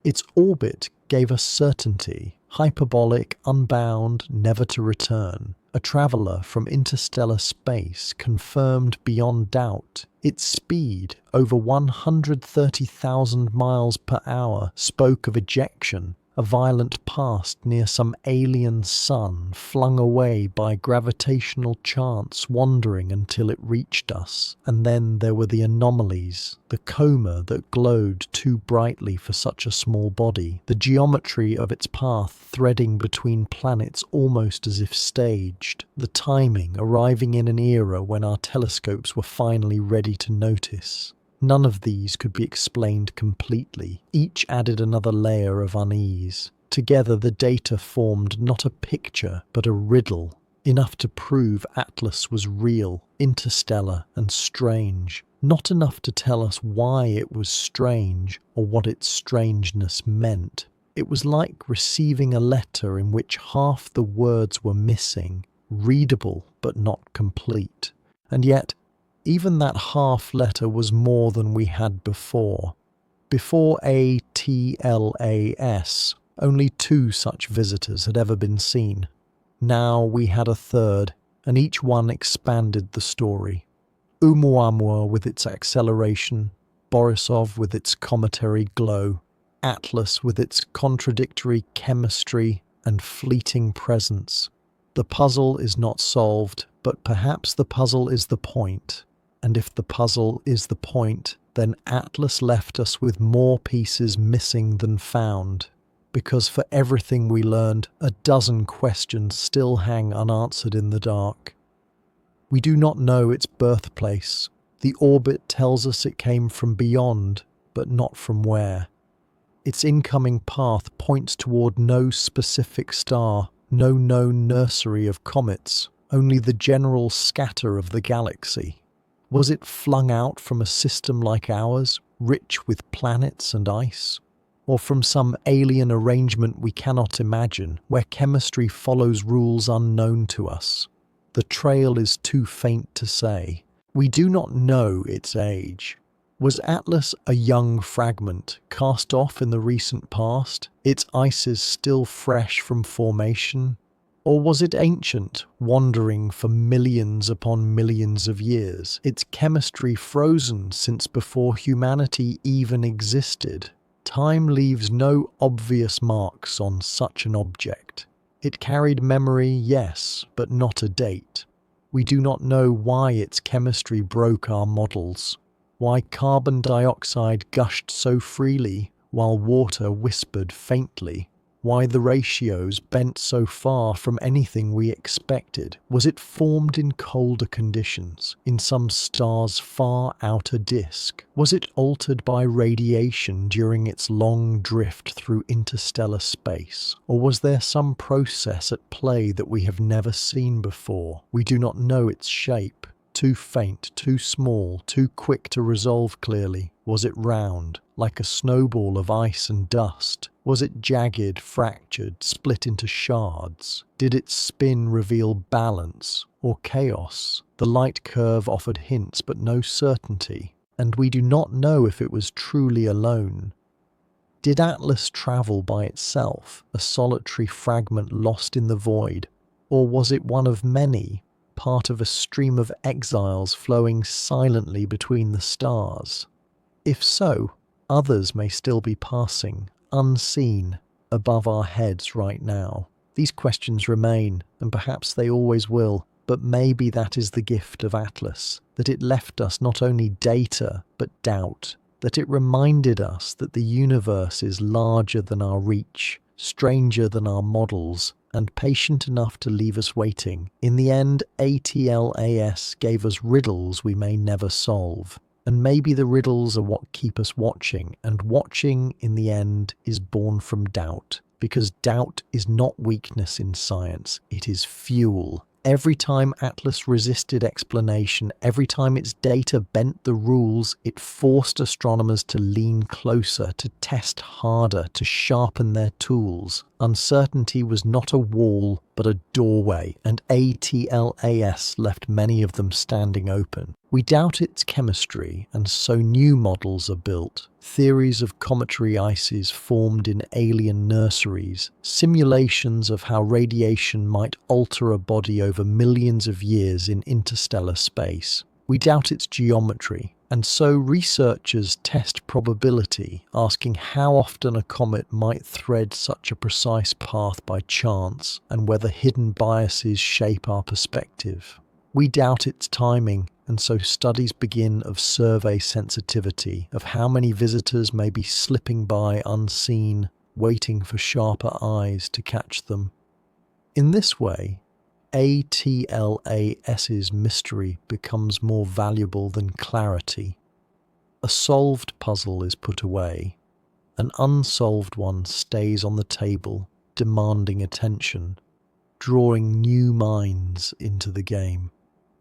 Its orbit gave us certainty, hyperbolic, unbound, never to return. A traveller from interstellar space confirmed beyond doubt. Its speed, over 130,000 miles per hour, spoke of ejection, a violent past near some alien sun flung away by gravitational chance wandering until it reached us. And then there were the anomalies, the coma that glowed too brightly for such a small body, the geometry of its path threading between planets almost as if staged, the timing arriving in an era when our telescopes were finally ready to notice. None of these could be explained completely. Each added another layer of unease. Together the data formed not a picture, but a riddle, enough to prove Atlas was real, interstellar, and strange. Not enough to tell us why it was strange, or what its strangeness meant. It was like receiving a letter in which half the words were missing, readable but not complete. And yet, even that half letter was more than we had before. Before ATLAS, only 2 such visitors had ever been seen. Now we had a third, and each one expanded the story. Oumuamua with its acceleration, Borisov with its cometary glow, Atlas with its contradictory chemistry and fleeting presence. The puzzle is not solved, but perhaps the puzzle is the point. And if the puzzle is the point, then Atlas left us with more pieces missing than found. Because for everything we learned, a dozen questions still hang unanswered in the dark. We do not know its birthplace. The orbit tells us it came from beyond, but not from where. Its incoming path points toward no specific star, no known nursery of comets, only the general scatter of the galaxy. Was it flung out from a system like ours, rich with planets and ice? Or from some alien arrangement we cannot imagine, where chemistry follows rules unknown to us? The trail is too faint to say. We do not know its age. Was Atlas a young fragment, cast off in the recent past, its ices still fresh from formation? Or was it ancient, wandering for millions upon millions of years, its chemistry frozen since before humanity even existed? Time leaves no obvious marks on such an object. It carried memory, yes, but not a date. We do not know why its chemistry broke our models, why carbon dioxide gushed so freely while water whispered faintly. Why the ratios bent so far from anything we expected? Was it formed in colder conditions, in some star's far outer disk? Was it altered by radiation during its long drift through interstellar space? Or was there some process at play that we have never seen before? We do not know its shape. Too faint, too small, too quick to resolve clearly. Was it round, like a snowball of ice and dust? Was it jagged, fractured, split into shards? Did its spin reveal balance or chaos? The light curve offered hints but no certainty, and we do not know if it was truly alone. Did Atlas travel by itself, a solitary fragment lost in the void, or was it one of many, part of a stream of exiles flowing silently between the stars? If so, others may still be passing, unseen, above our heads right now. These questions remain, and perhaps they always will, but maybe that is the gift of Atlas, that it left us not only data, but doubt, that it reminded us that the universe is larger than our reach, stranger than our models, and patient enough to leave us waiting. In the end, ATLAS gave us riddles we may never solve. And maybe the riddles are what keep us watching, and watching, in the end, is born from doubt. Because doubt is not weakness in science, it is fuel. Every time Atlas resisted explanation, every time its data bent the rules, it forced astronomers to lean closer, to test harder, to sharpen their tools. Uncertainty was not a wall, but a doorway, and ATLAS left many of them standing open. We doubt its chemistry, and so new models are built. Theories of cometary ices formed in alien nurseries, simulations of how radiation might alter a body over millions of years in interstellar space. We doubt its geometry, and so researchers test probability, asking how often a comet might thread such a precise path by chance, and whether hidden biases shape our perspective. We doubt its timing, and so studies begin of survey sensitivity, of how many visitors may be slipping by unseen, waiting for sharper eyes to catch them. In this way, ATLAS's mystery becomes more valuable than clarity. A solved puzzle is put away. An unsolved one stays on the table, demanding attention, drawing new minds into the game.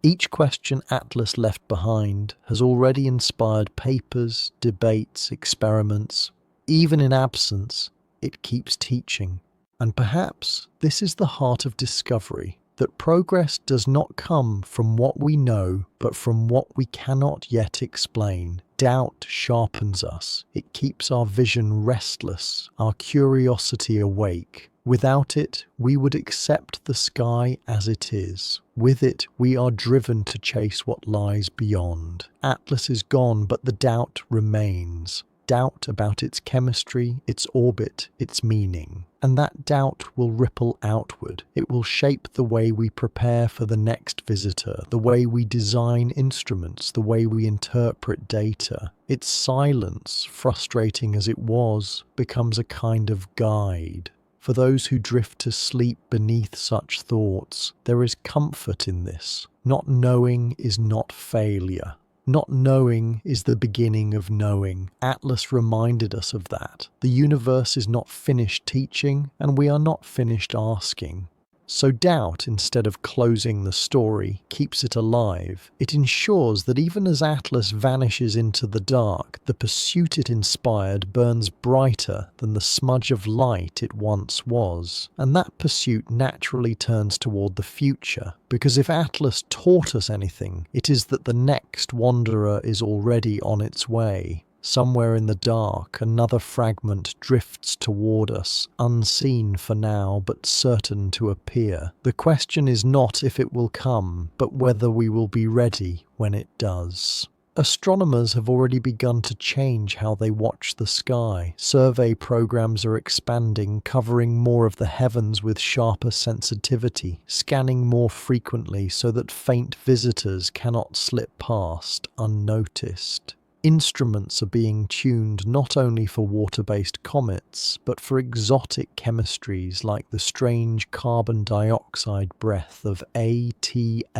Each question Atlas left behind has already inspired papers, debates, experiments. Even in absence, it keeps teaching. And perhaps this is the heart of discovery, that progress does not come from what we know, but from what we cannot yet explain. Doubt sharpens us. It keeps our vision restless, our curiosity awake. Without it, we would accept the sky as it is. With it, we are driven to chase what lies beyond. Atlas is gone, but the doubt remains. Doubt about its chemistry, its orbit, its meaning. And that doubt will ripple outward. It will shape the way we prepare for the next visitor, the way we design instruments, the way we interpret data. Its silence, frustrating as it was, becomes a kind of guide. For those who drift to sleep beneath such thoughts, there is comfort in this. Not knowing is not failure. Not knowing is the beginning of knowing. Atlas reminded us of that. The universe is not finished teaching, and we are not finished asking. So doubt, instead of closing the story, keeps it alive. It ensures that even as Atlas vanishes into the dark, the pursuit it inspired burns brighter than the smudge of light it once was. And that pursuit naturally turns toward the future, because if Atlas taught us anything, it is that the next wanderer is already on its way. Somewhere in the dark, another fragment drifts toward us, unseen for now, but certain to appear. The question is not if it will come, but whether we will be ready when it does. Astronomers have already begun to change how they watch the sky. Survey programs are expanding, covering more of the heavens with sharper sensitivity, scanning more frequently so that faint visitors cannot slip past unnoticed. Instruments are being tuned not only for water-based comets, but for exotic chemistries like the strange carbon dioxide breath of ATLAS.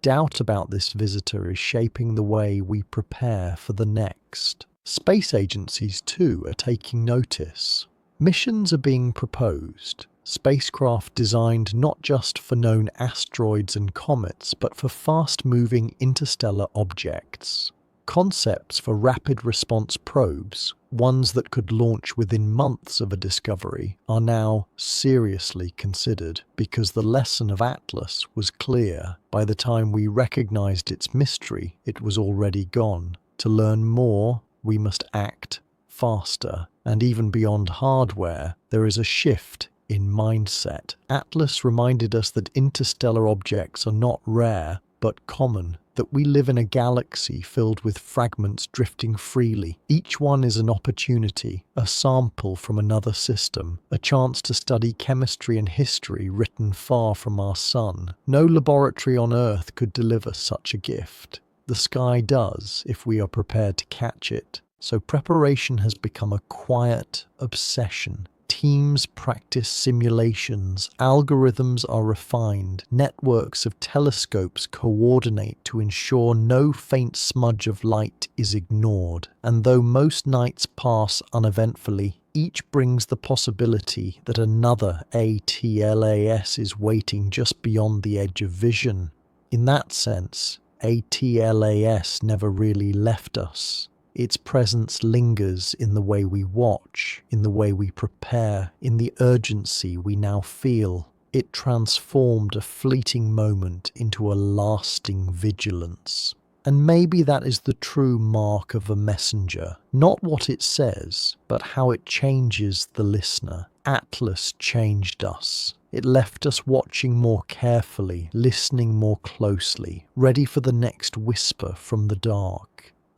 Doubt about this visitor is shaping the way we prepare for the next. Space agencies, too, are taking notice. Missions are being proposed. Spacecraft designed not just for known asteroids and comets, but for fast-moving interstellar objects. Concepts for rapid response probes, ones that could launch within months of a discovery, are now seriously considered, because the lesson of Atlas was clear. By the time we recognized its mystery, it was already gone. To learn more, we must act faster. And even beyond hardware, there is a shift in mindset. Atlas reminded us that interstellar objects are not rare, but common, that we live in a galaxy filled with fragments drifting freely. Each one is an opportunity, a sample from another system, a chance to study chemistry and history written far from our sun. No laboratory on Earth could deliver such a gift. The sky does, if we are prepared to catch it. So preparation has become a quiet obsession. Teams practice simulations, algorithms are refined, networks of telescopes coordinate to ensure no faint smudge of light is ignored. And though most nights pass uneventfully, each brings the possibility that another ATLAS is waiting just beyond the edge of vision. In that sense, ATLAS never really left us. Its presence lingers in the way we watch, in the way we prepare, in the urgency we now feel. It transformed a fleeting moment into a lasting vigilance. And maybe that is the true mark of a messenger. Not what it says, but how it changes the listener. Atlas changed us. It left us watching more carefully, listening more closely, ready for the next whisper from the dark.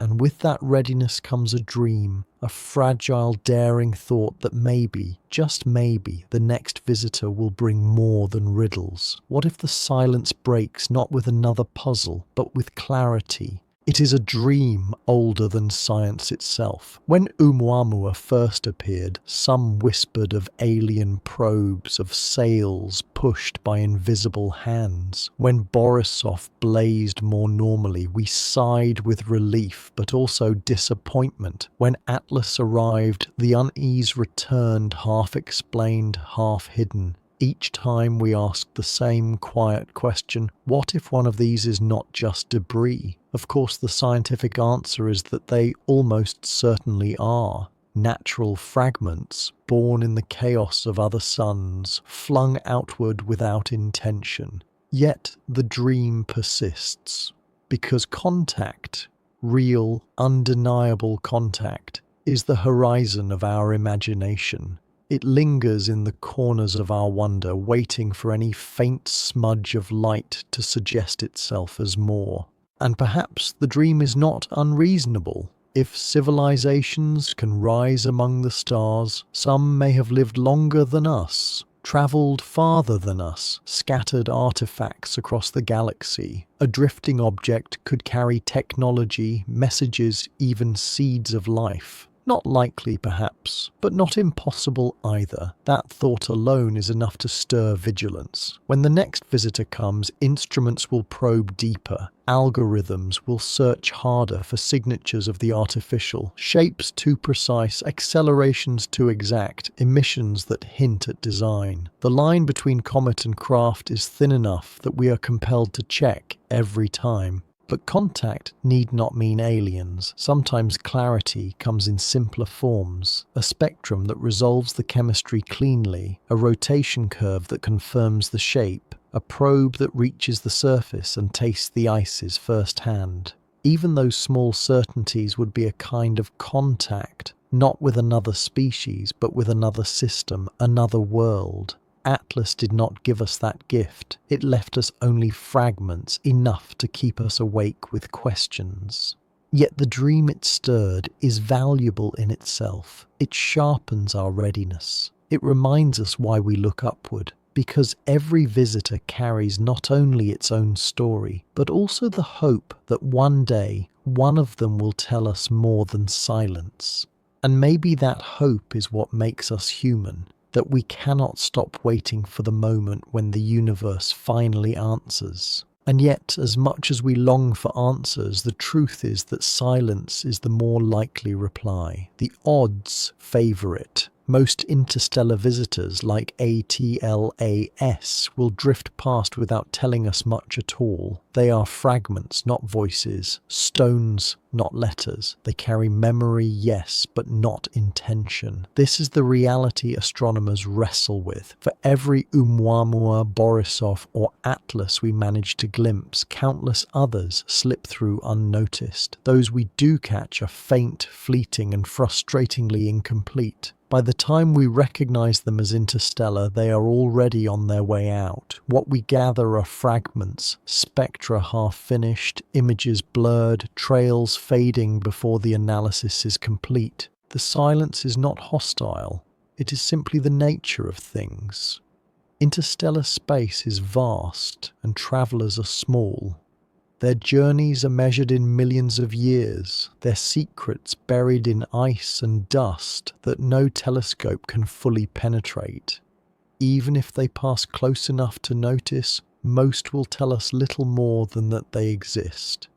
And with that readiness comes a dream, a fragile, daring thought that maybe, just maybe, the next visitor will bring more than riddles. What if the silence breaks not with another puzzle, but with clarity? It is a dream older than science itself. When Oumuamua first appeared, some whispered of alien probes, of sails pushed by invisible hands. When Borisov blazed more normally, we sighed with relief, but also disappointment. When Atlas arrived, the unease returned, half explained, half hidden. Each time we asked the same quiet question, what if one of these is not just debris? Of course, the scientific answer is that they almost certainly are. Natural fragments, born in the chaos of other suns, flung outward without intention. Yet the dream persists, because contact, real, undeniable contact, is the horizon of our imagination. It lingers in the corners of our wonder, waiting for any faint smudge of light to suggest itself as more. And perhaps the dream is not unreasonable. If civilizations can rise among the stars, some may have lived longer than us, travelled farther than us, scattered artifacts across the galaxy. A drifting object could carry technology, messages, even seeds of life. Not likely, perhaps, but not impossible either. That thought alone is enough to stir vigilance. When the next visitor comes, instruments will probe deeper. Algorithms will search harder for signatures of the artificial, shapes too precise, accelerations too exact, emissions that hint at design. The line between comet and craft is thin enough that we are compelled to check every time. But contact need not mean aliens. Sometimes clarity comes in simpler forms. A spectrum that resolves the chemistry cleanly, a rotation curve that confirms the shape, a probe that reaches the surface and tastes the ices firsthand. Even those small certainties would be a kind of contact, not with another species, but with another system, another world. Atlas did not give us that gift. It left us only fragments, enough to keep us awake with questions. Yet the dream it stirred is valuable in itself. It sharpens our readiness. It reminds us why we look upward, because every visitor carries not only its own story, but also the hope that one day one of them will tell us more than silence. And maybe that hope is what makes us human. That we cannot stop waiting for the moment when the universe finally answers. And yet, as much as we long for answers, the truth is that silence is the more likely reply. The odds favour it. Most interstellar visitors, like ATLAS, will drift past without telling us much at all. They are fragments, not voices, stones, not letters. They carry memory, yes, but not intention. This is the reality astronomers wrestle with. For every Oumuamua, Borisov, or Atlas we manage to glimpse, countless others slip through unnoticed. Those we do catch are faint, fleeting, and frustratingly incomplete. By the time we recognize them as interstellar, they are already on their way out. What we gather are fragments, spectra half-finished, images blurred, trails fading before the analysis is complete. The silence is not hostile. It is simply the nature of things. Interstellar space is vast, and travelers are small. Their journeys are measured in millions of years, their secrets buried in ice and dust that no telescope can fully penetrate. Even if they pass close enough to notice, most will tell us little more than that they exist.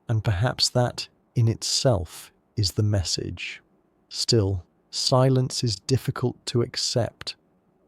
And perhaps that, in itself, is the message. Still, silence is difficult to accept.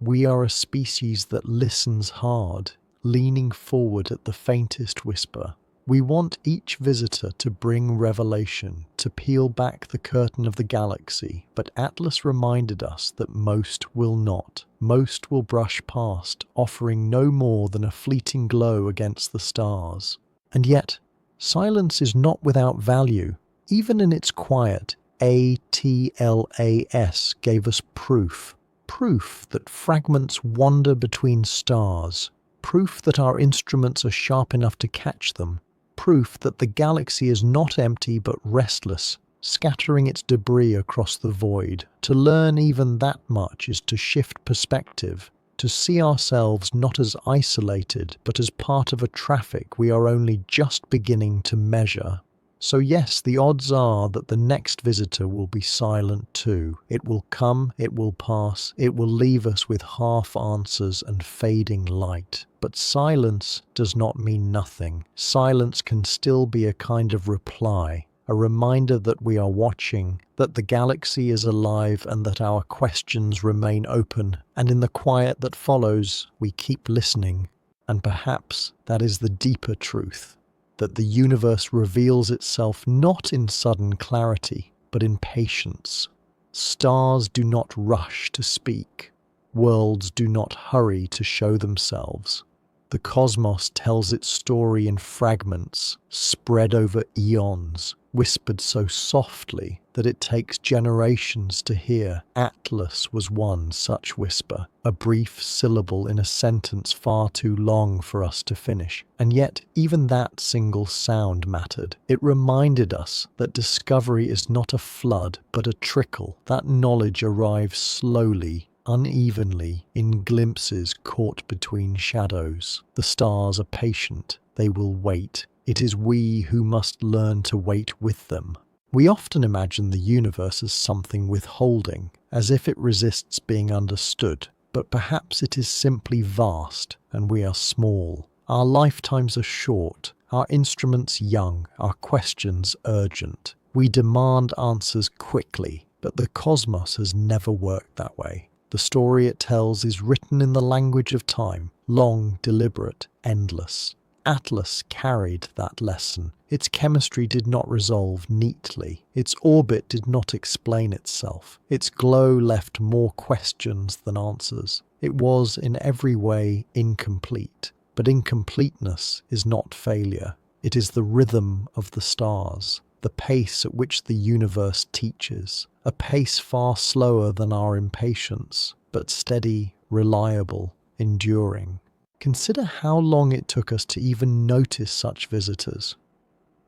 We are a species that listens hard, leaning forward at the faintest whisper. We want each visitor to bring revelation, to peel back the curtain of the galaxy, but Atlas reminded us that most will not. Most will brush past, offering no more than a fleeting glow against the stars. And yet, silence is not without value. Even in its quiet, ATLAS gave us proof. Proof that fragments wander between stars. Proof that our instruments are sharp enough to catch them. Proof that the galaxy is not empty but restless, scattering its debris across the void. To learn even that much is to shift perspective, to see ourselves not as isolated but as part of a traffic we are only just beginning to measure. So yes, the odds are that the next visitor will be silent too. It will come, it will pass, it will leave us with half answers and fading light. But silence does not mean nothing. Silence can still be a kind of reply, a reminder that we are watching, that the galaxy is alive and that our questions remain open. And in the quiet that follows, we keep listening. And perhaps that is the deeper truth. That the universe reveals itself not in sudden clarity, but in patience. Stars do not rush to speak. Worlds do not hurry to show themselves. The cosmos tells its story in fragments, spread over eons, whispered so softly that it takes generations to hear. Atlas was one such whisper, a brief syllable in a sentence far too long for us to finish. And yet, even that single sound mattered. It reminded us that discovery is not a flood, but a trickle. That knowledge arrives slowly, unevenly, in glimpses caught between shadows. The stars are patient. They will wait. It is we who must learn to wait with them. We often imagine the universe as something withholding, as if it resists being understood. But perhaps it is simply vast, and we are small. Our lifetimes are short, our instruments young, our questions urgent. We demand answers quickly, but the cosmos has never worked that way. The story it tells is written in the language of time, long, deliberate, endless. Atlas carried that lesson. Its chemistry did not resolve neatly. Its orbit did not explain itself. Its glow left more questions than answers. It was in every way incomplete. But incompleteness is not failure. It is the rhythm of the stars, the pace at which the universe teaches, a pace far slower than our impatience, but steady, reliable, enduring. Consider how long it took us to even notice such visitors.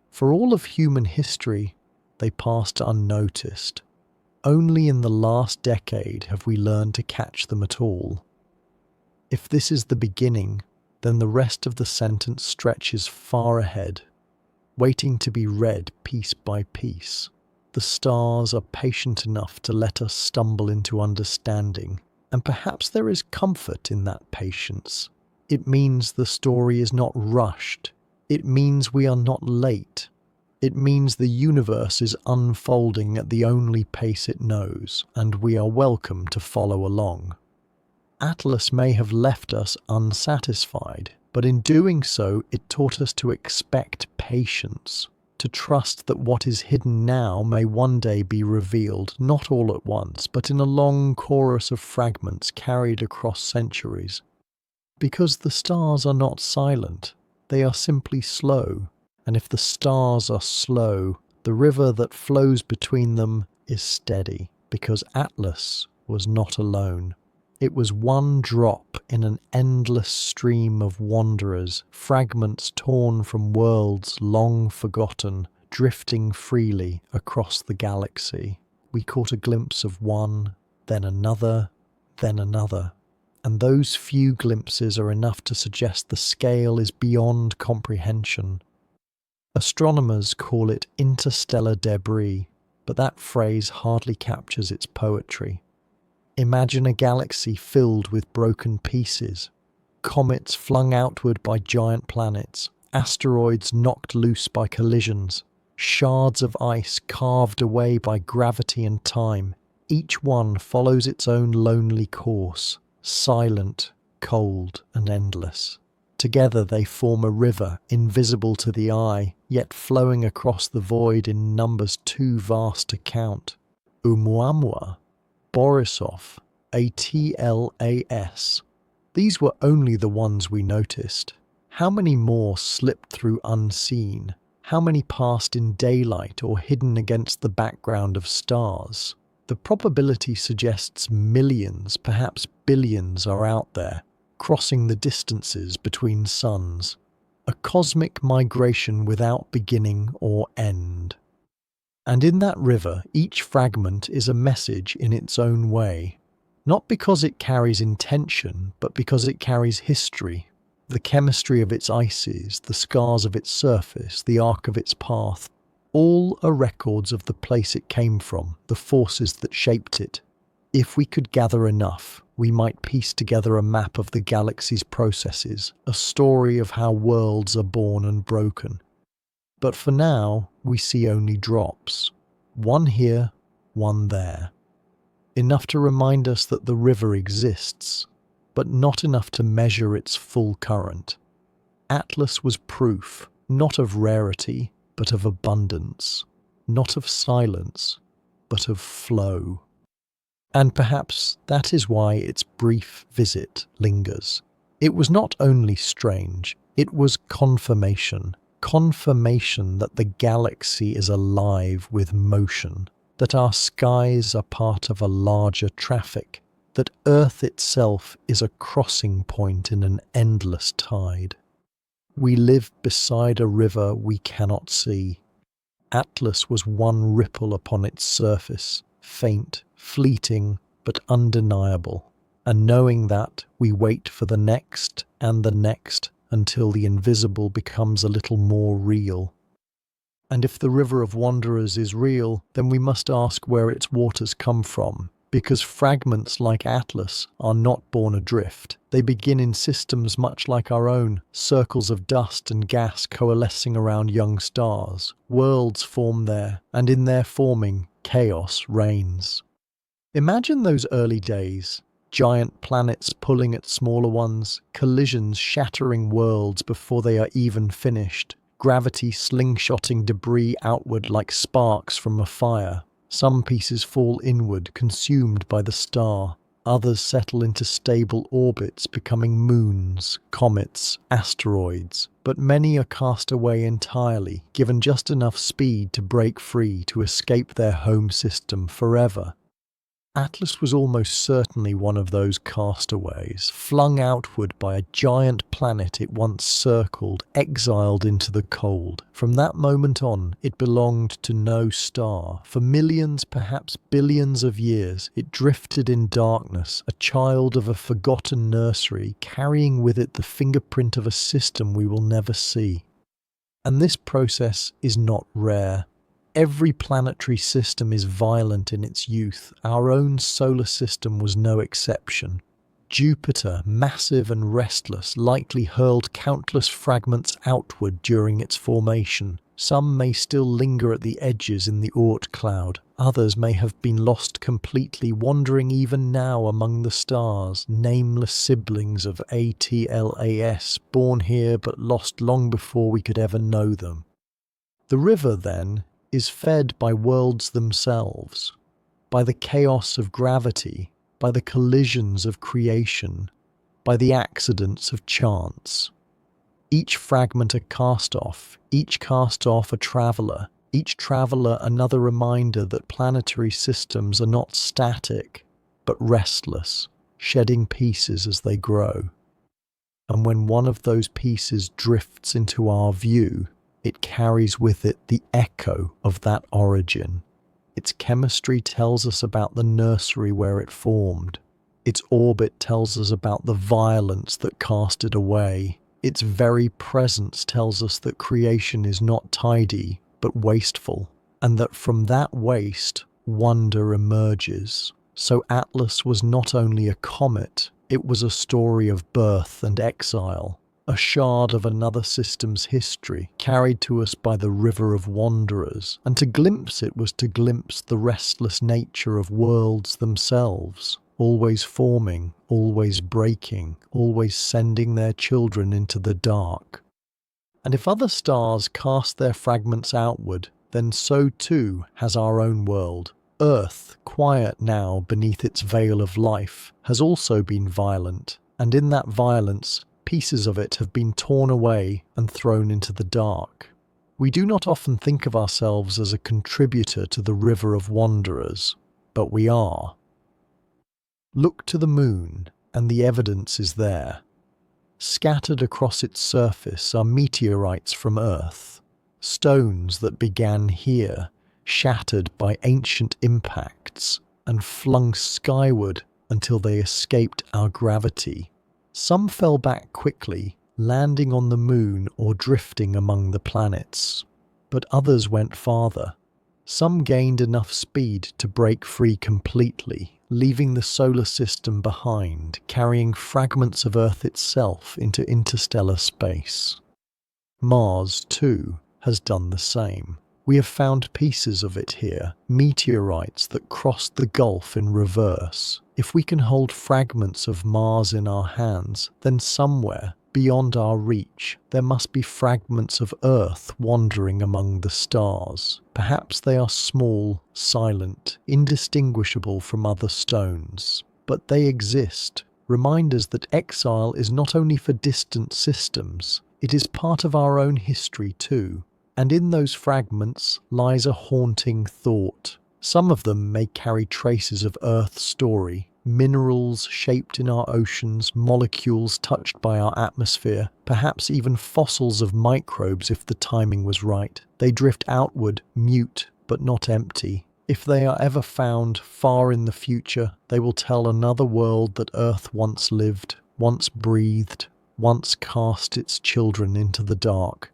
For all of human history, they passed unnoticed. Only in the last decade have we learned to catch them at all. If this is the beginning, then the rest of the sentence stretches far ahead, waiting to be read piece by piece. The stars are patient enough to let us stumble into understanding, and perhaps there is comfort in that patience. It means the story is not rushed. It means we are not late. It means the universe is unfolding at the only pace it knows, and we are welcome to follow along. Atlas may have left us unsatisfied, but in doing so, it taught us to expect patience, to trust that what is hidden now may one day be revealed, not all at once, but in a long chorus of fragments carried across centuries. Because the stars are not silent, they are simply slow, and if the stars are slow, the river that flows between them is steady, because Atlas was not alone. It was one drop in an endless stream of wanderers, fragments torn from worlds long forgotten, drifting freely across the galaxy. We caught a glimpse of one, then another, then another. And those few glimpses are enough to suggest the scale is beyond comprehension. Astronomers call it interstellar debris, but that phrase hardly captures its poetry. Imagine a galaxy filled with broken pieces, comets flung outward by giant planets, asteroids knocked loose by collisions, shards of ice carved away by gravity and time. Each one follows its own lonely course, silent, cold, and endless. Together they form a river, invisible to the eye, yet flowing across the void in numbers too vast to count. Oumuamua, Borisov, ATLAS. These were only the ones we noticed. How many more slipped through unseen? How many passed in daylight or hidden against the background of stars? The probability suggests millions, perhaps billions, are out there, crossing the distances between suns. A cosmic migration without beginning or end. And in that river, each fragment is a message in its own way. Not because it carries intention, but because it carries history. The chemistry of its ices, the scars of its surface, the arc of its path, all are records of the place it came from, the forces that shaped it. If we could gather enough, we might piece together a map of the galaxy's processes, a story of how worlds are born and broken. But for now, we see only drops. One here, one there. Enough to remind us that the river exists, but not enough to measure its full current. Atlas was proof, not of rarity, but of abundance, not of silence, but of flow. And perhaps that is why its brief visit lingers. It was not only strange, it was confirmation. Confirmation that the galaxy is alive with motion, that our skies are part of a larger traffic, that Earth itself is a crossing point in an endless tide. We live beside a river we cannot see. Atlas was one ripple upon its surface, faint, fleeting, but undeniable. And knowing that, we wait for the next and the next until the invisible becomes a little more real. And if the river of wanderers is real, then we must ask where its waters come from, because fragments like Atlas are not born adrift. They begin in systems much like our own, circles of dust and gas coalescing around young stars. Worlds form there, and in their forming, chaos reigns. Imagine those early days, giant planets pulling at smaller ones, collisions shattering worlds before they are even finished, gravity slingshotting debris outward like sparks from a fire. Some pieces fall inward, consumed by the star. Others settle into stable orbits, becoming moons, comets, asteroids. But many are cast away entirely, given just enough speed to break free to escape their home system forever. Atlas was almost certainly one of those castaways, flung outward by a giant planet it once circled, exiled into the cold. From that moment on, it belonged to no star. For millions, perhaps billions of years, it drifted in darkness, a child of a forgotten nursery, carrying with it the fingerprint of a system we will never see. And this process is not rare. Every planetary system is violent in its youth. Our own solar system was no exception. Jupiter, massive and restless, likely hurled countless fragments outward during its formation. Some may still linger at the edges in the Oort cloud. Others may have been lost completely, wandering even now among the stars, nameless siblings of ATLAS, born here but lost long before we could ever know them. The river, then, is fed by worlds themselves, by the chaos of gravity, by the collisions of creation, by the accidents of chance. Each fragment a cast-off, each cast-off a traveller, each traveller another reminder that planetary systems are not static, but restless, shedding pieces as they grow. And when one of those pieces drifts into our view, it carries with it the echo of that origin. Its chemistry tells us about the nursery where it formed. Its orbit tells us about the violence that cast it away. Its very presence tells us that creation is not tidy, but wasteful, and that from that waste, wonder emerges. So Atlas was not only a comet, it was a story of birth and exile, a shard of another system's history, carried to us by the river of wanderers, and to glimpse it was to glimpse the restless nature of worlds themselves, always forming, always breaking, always sending their children into the dark. And if other stars cast their fragments outward, then so too has our own world. Earth, quiet now beneath its veil of life, has also been violent, and in that violence, pieces of it have been torn away and thrown into the dark. We do not often think of ourselves as a contributor to the river of wanderers, but we are. Look to the moon, and the evidence is there. Scattered across its surface are meteorites from Earth, stones that began here, shattered by ancient impacts, and flung skyward until they escaped our gravity. Some fell back quickly, landing on the moon or drifting among the planets, but others went farther. Some gained enough speed to break free completely, leaving the solar system behind, carrying fragments of Earth itself into interstellar space. Mars, too, has done the same. We have found pieces of it here, meteorites that crossed the gulf in reverse. If we can hold fragments of Mars in our hands, then somewhere, beyond our reach, there must be fragments of Earth wandering among the stars. Perhaps they are small, silent, indistinguishable from other stones. But they exist. Reminders that exile is not only for distant systems, it is part of our own history too. And in those fragments lies a haunting thought. Some of them may carry traces of Earth's story, minerals shaped in our oceans, molecules touched by our atmosphere, perhaps even fossils of microbes if the timing was right. They drift outward, mute but not empty. If they are ever found far in the future, they will tell another world that Earth once lived, once breathed, once cast its children into the dark.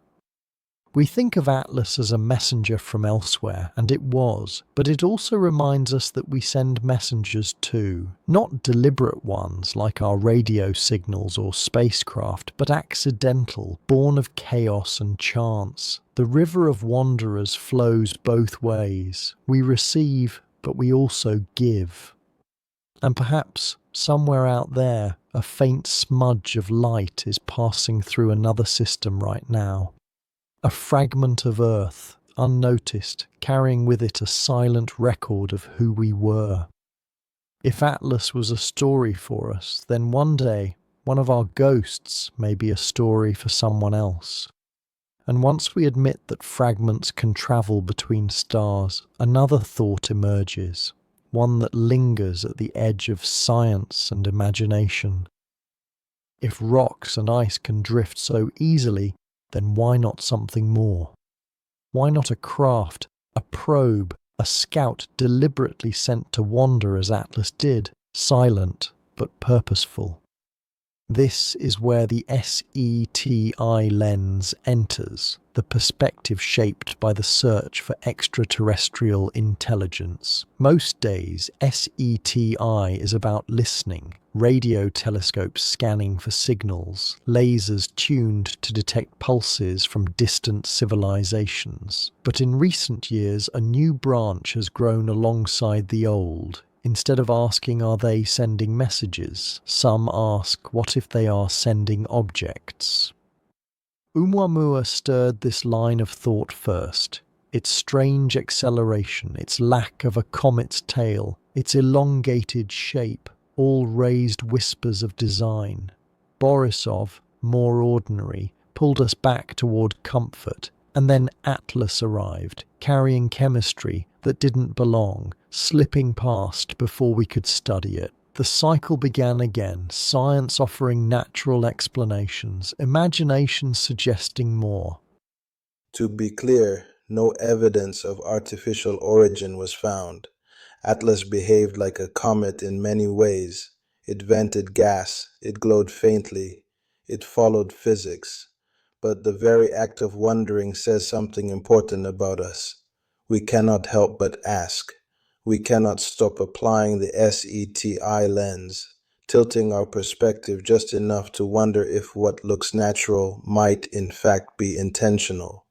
We think of Atlas as a messenger from elsewhere, and it was, but it also reminds us that we send messengers too. Not deliberate ones like our radio signals or spacecraft, but accidental, born of chaos and chance. The river of wanderers flows both ways. We receive, but we also give. And perhaps, somewhere out there, a faint smudge of light is passing through another system right now. A fragment of Earth, unnoticed, carrying with it a silent record of who we were. If Atlas was a story for us, then one day, one of our ghosts may be a story for someone else. And once we admit that fragments can travel between stars, another thought emerges, one that lingers at the edge of science and imagination. If rocks and ice can drift so easily, then why not something more? Why not a craft, a probe, a scout deliberately sent to wander as Atlas did, silent but purposeful? This is where the SETI lens enters, the perspective shaped by the search for extraterrestrial intelligence. Most days, SETI is about listening, radio telescopes scanning for signals, lasers tuned to detect pulses from distant civilizations. But in recent years, a new branch has grown alongside the old. Instead of asking, are they sending messages? Some ask, what if they are sending objects? Oumuamua stirred this line of thought first. Its strange acceleration, its lack of a comet's tail, its elongated shape, all raised whispers of design. Borisov, more ordinary, pulled us back toward comfort, and then Atlas arrived, carrying chemistry that didn't belong, slipping past before we could study it. The cycle began again, science offering natural explanations, imagination suggesting more. To be clear, no evidence of artificial origin was found. Atlas behaved like a comet in many ways. It vented gas, it glowed faintly, It followed physics. But the very act of wondering says something important about us. We cannot help but ask. We cannot stop applying the SETI lens, tilting our perspective just enough to wonder if what looks natural might in fact be intentional.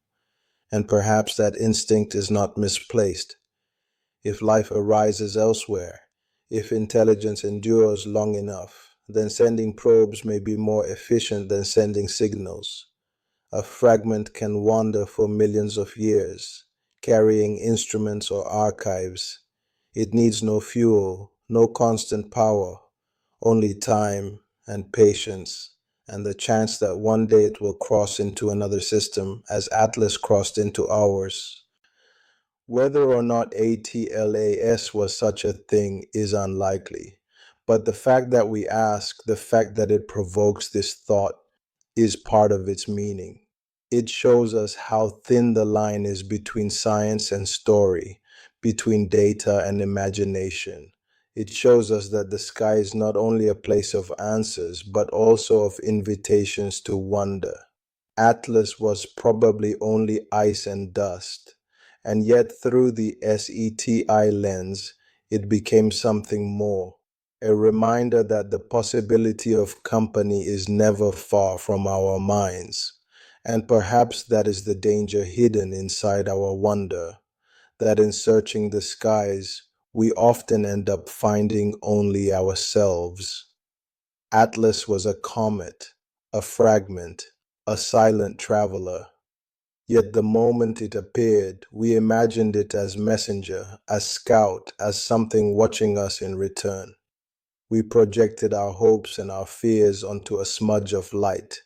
And perhaps that instinct is not misplaced. If life arises elsewhere, if intelligence endures long enough, then sending probes may be more efficient than sending signals. A fragment can wander for millions of years, carrying instruments or archives. It needs no fuel, no constant power, only time and patience, and the chance that one day it will cross into another system as Atlas crossed into ours. Whether or not ATLAS was such a thing is unlikely, but the fact that we ask, the fact that it provokes this thought, is part of its meaning. It shows us how thin the line is between science and story, between data and imagination. It shows us that the sky is not only a place of answers, but also of invitations to wonder. Atlas was probably only ice and dust, and yet through the SETI lens, it became something more. A reminder that the possibility of company is never far from our minds. And perhaps that is the danger hidden inside our wonder, that in searching the skies, we often end up finding only ourselves. Atlas was a comet, a fragment, a silent traveler. Yet the moment it appeared, we imagined it as messenger, as scout, as something watching us in return. We projected our hopes and our fears onto a smudge of light,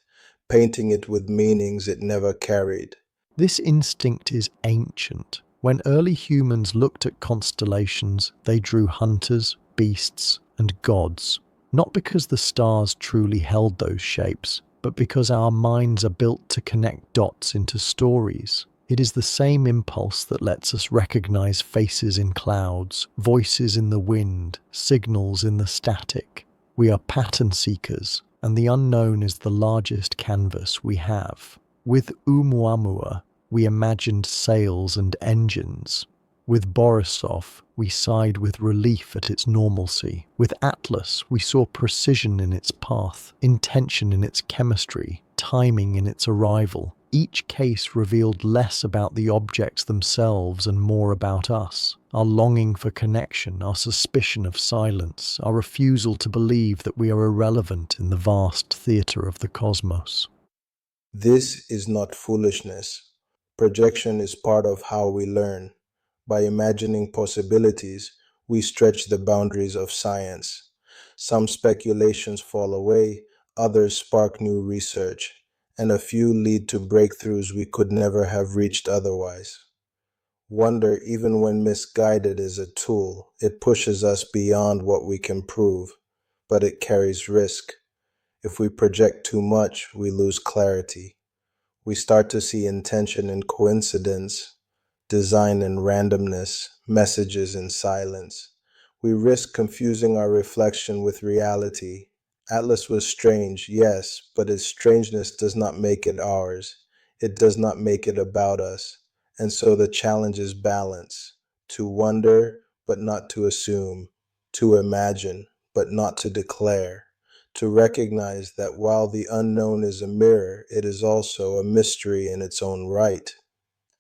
painting it with meanings it never carried. This instinct is ancient. When early humans looked at constellations, they drew hunters, beasts, and gods. Not because the stars truly held those shapes, but because our minds are built to connect dots into stories. It is the same impulse that lets us recognize faces in clouds, voices in the wind, signals in the static. We are pattern seekers, and the unknown is the largest canvas we have. With Oumuamua, we imagined sails and engines. With Borisov, we sighed with relief at its normalcy. With Atlas, we saw precision in its path, intention in its chemistry, timing in its arrival. Each case revealed less about the objects themselves and more about us. Our longing for connection, our suspicion of silence, our refusal to believe that we are irrelevant in the vast theatre of the cosmos. This is not foolishness. Projection is part of how we learn. By imagining possibilities, we stretch the boundaries of science. Some speculations fall away, others spark new research, and a few lead to breakthroughs we could never have reached otherwise. Wonder, even when misguided, is a tool. It pushes us beyond what we can prove, but it carries risk. If we project too much, we lose clarity. We start to see intention in coincidence, design in randomness, messages in silence. We risk confusing our reflection with reality. Atlas was strange, yes, but its strangeness does not make it ours. It does not make it about us. And so the challenge is balance. To wonder, but not to assume. To imagine, but not to declare. To recognize that while the unknown is a mirror, it is also a mystery in its own right.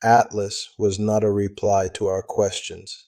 Atlas was not a reply to our questions.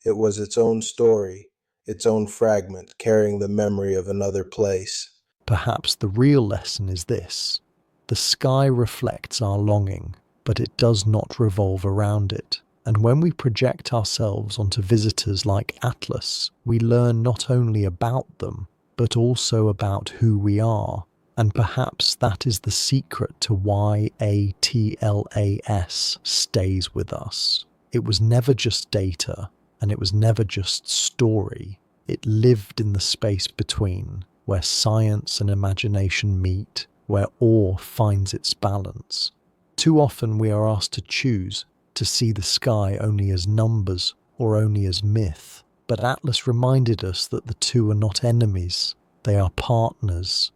It was its own story, its own fragment carrying the memory of another place. Perhaps the real lesson is this: the sky reflects our longing, but it does not revolve around it. And when we project ourselves onto visitors like Atlas, we learn not only about them, but also about who we are. And perhaps that is the secret to why ATLAS stays with us. It was never just data, and it was never just story. It lived in the space between, where science and imagination meet, where awe finds its balance. Too often we are asked to choose, to see the sky only as numbers or only as myth. But Atlas reminded us that the two are not enemies, they are partners.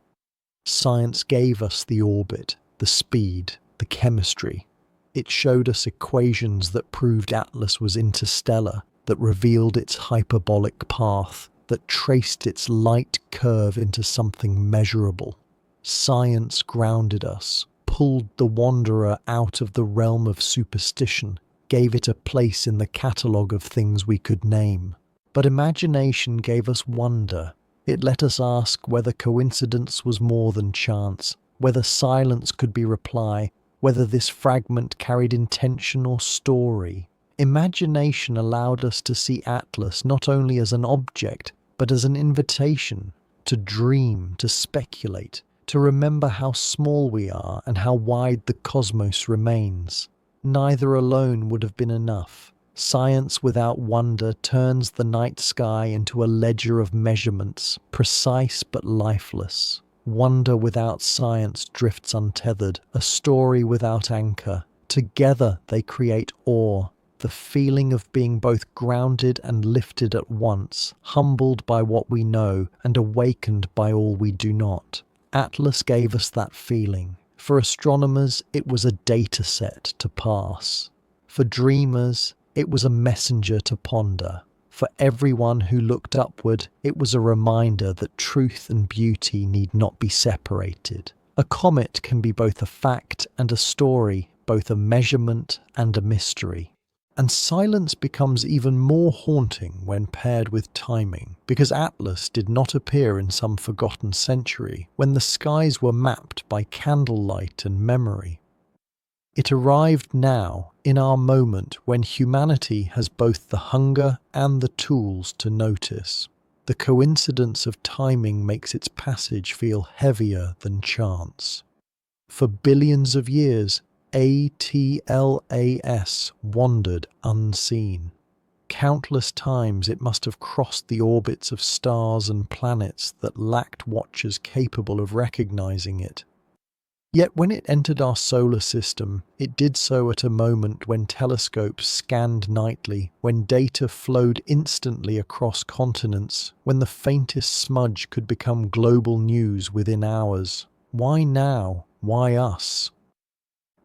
Science gave us the orbit, the speed, the chemistry. It showed us equations that proved Atlas was interstellar, that revealed its hyperbolic path, that traced its light curve into something measurable. Science grounded us, pulled the wanderer out of the realm of superstition, gave it a place in the catalogue of things we could name. But imagination gave us wonder. It let us ask whether coincidence was more than chance, whether silence could be reply, whether this fragment carried intention or story. Imagination allowed us to see Atlas not only as an object, but as an invitation to dream, to speculate, to remember how small we are and how wide the cosmos remains. Neither alone would have been enough. Science without wonder turns the night sky into a ledger of measurements, precise but lifeless. Wonder without science drifts untethered, a story without anchor. Together they create awe, the feeling of being both grounded and lifted at once, humbled by what we know and awakened by all we do not. Atlas gave us that feeling. For astronomers, it was a data set to pass. For dreamers, it was a messenger to ponder. For everyone who looked upward, it was a reminder that truth and beauty need not be separated. A comet can be both a fact and a story, both a measurement and a mystery. And silence becomes even more haunting when paired with timing, because Atlas did not appear in some forgotten century when the skies were mapped by candlelight and memory. It arrived now, in our moment, when humanity has both the hunger and the tools to notice. The coincidence of timing makes its passage feel heavier than chance. For billions of years, ATLAS wandered unseen. Countless times it must have crossed the orbits of stars and planets that lacked watchers capable of recognizing it. Yet when it entered our solar system, it did so at a moment when telescopes scanned nightly, when data flowed instantly across continents, when the faintest smudge could become global news within hours. Why now? Why us?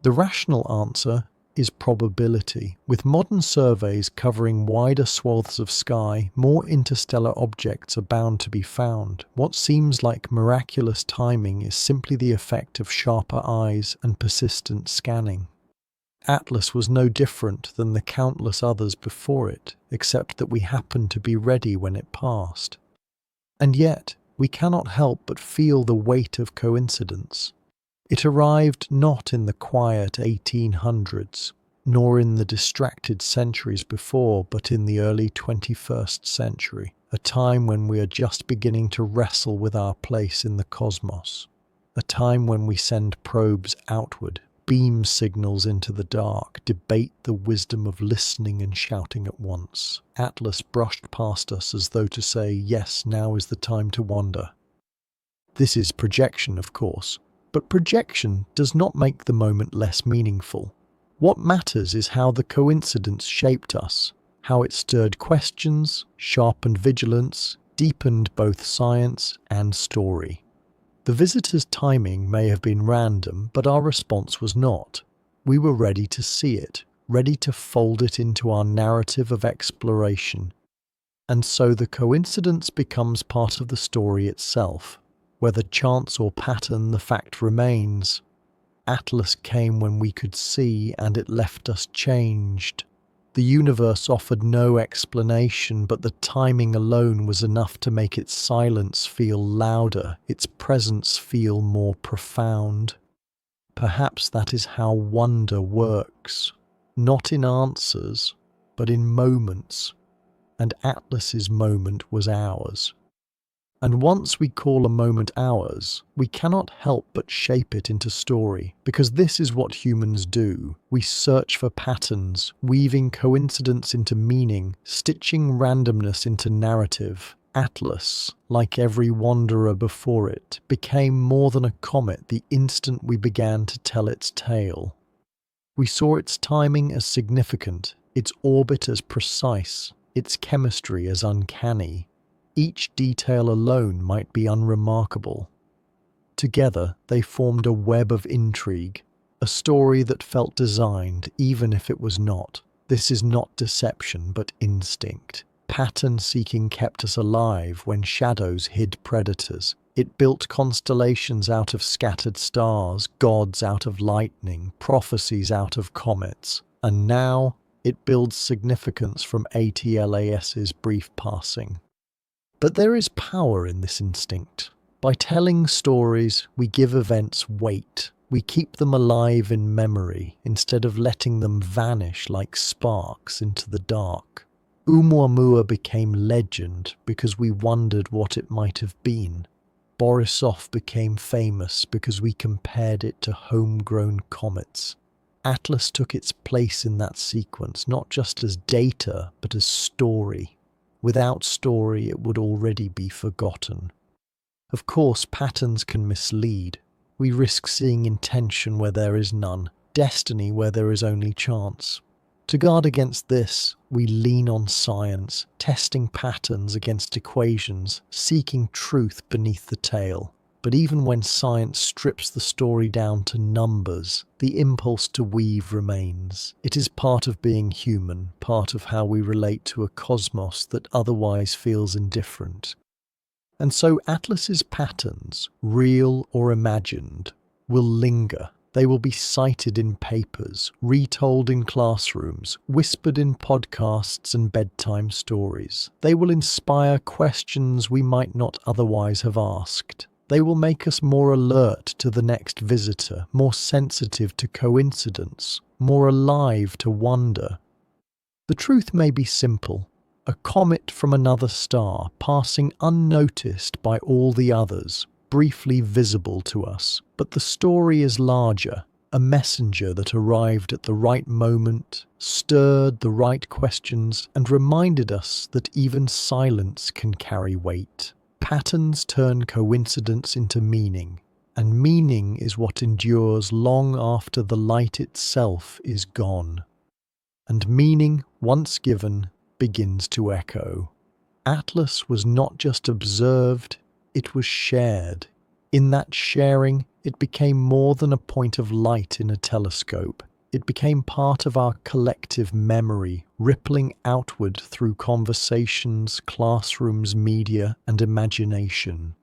The rational answer is probability. With modern surveys covering wider swaths of sky, more interstellar objects are bound to be found. What seems like miraculous timing is simply the effect of sharper eyes and persistent scanning. Atlas was no different than the countless others before it, except that we happened to be ready when it passed. And yet, we cannot help but feel the weight of coincidence. It arrived not in the quiet 1800s, nor in the distracted centuries before, but in the early 21st century, a time when we are just beginning to wrestle with our place in the cosmos, a time when we send probes outward, beam signals into the dark, debate the wisdom of listening and shouting at once. Atlas brushed past us as though to say, yes, now is the time to wander. This is projection, of course. But projection does not make the moment less meaningful. What matters is how the coincidence shaped us, how it stirred questions, sharpened vigilance, deepened both science and story. The visitor's timing may have been random, but our response was not. We were ready to see it, ready to fold it into our narrative of exploration. And so the coincidence becomes part of the story itself. Whether chance or pattern, the fact remains. Atlas came when we could see, and it left us changed. The universe offered no explanation, but the timing alone was enough to make its silence feel louder, its presence feel more profound. Perhaps that is how wonder works, not in answers, but in moments. And Atlas's moment was ours. And once we call a moment ours, we cannot help but shape it into story, because this is what humans do. We search for patterns, weaving coincidence into meaning, stitching randomness into narrative. Atlas, like every wanderer before it, became more than a comet the instant we began to tell its tale. We saw its timing as significant, its orbit as precise, its chemistry as uncanny. Each detail alone might be unremarkable. Together, they formed a web of intrigue, a story that felt designed even if it was not. This is not deception, but instinct. Pattern seeking kept us alive when shadows hid predators. It built constellations out of scattered stars, gods out of lightning, prophecies out of comets. And now it builds significance from ATLAS's brief passing. But there is power in this instinct. By telling stories, we give events weight. We keep them alive in memory instead of letting them vanish like sparks into the dark. Oumuamua became legend because we wondered what it might have been. Borisov became famous because we compared it to homegrown comets. Atlas took its place in that sequence, not just as data, but as story. Without story, it would already be forgotten. Of course, patterns can mislead. We risk seeing intention where there is none, destiny where there is only chance. To guard against this, we lean on science, testing patterns against equations, seeking truth beneath the tale. But even when science strips the story down to numbers, the impulse to weave remains. It is part of being human, part of how we relate to a cosmos that otherwise feels indifferent. And so Atlas's patterns, real or imagined, will linger. They will be cited in papers, retold in classrooms, whispered in podcasts and bedtime stories. They will inspire questions we might not otherwise have asked. They will make us more alert to the next visitor, more sensitive to coincidence, more alive to wonder. The truth may be simple. A comet from another star, passing unnoticed by all the others, briefly visible to us. But the story is larger, a messenger that arrived at the right moment, stirred the right questions, and reminded us that even silence can carry weight. Patterns turn coincidence into meaning, and meaning is what endures long after the light itself is gone. And meaning, once given, begins to echo. Atlas was not just observed, it was shared. In that sharing, it became more than a point of light in a telescope. It became part of our collective memory, rippling outward through conversations, classrooms, media, and imagination.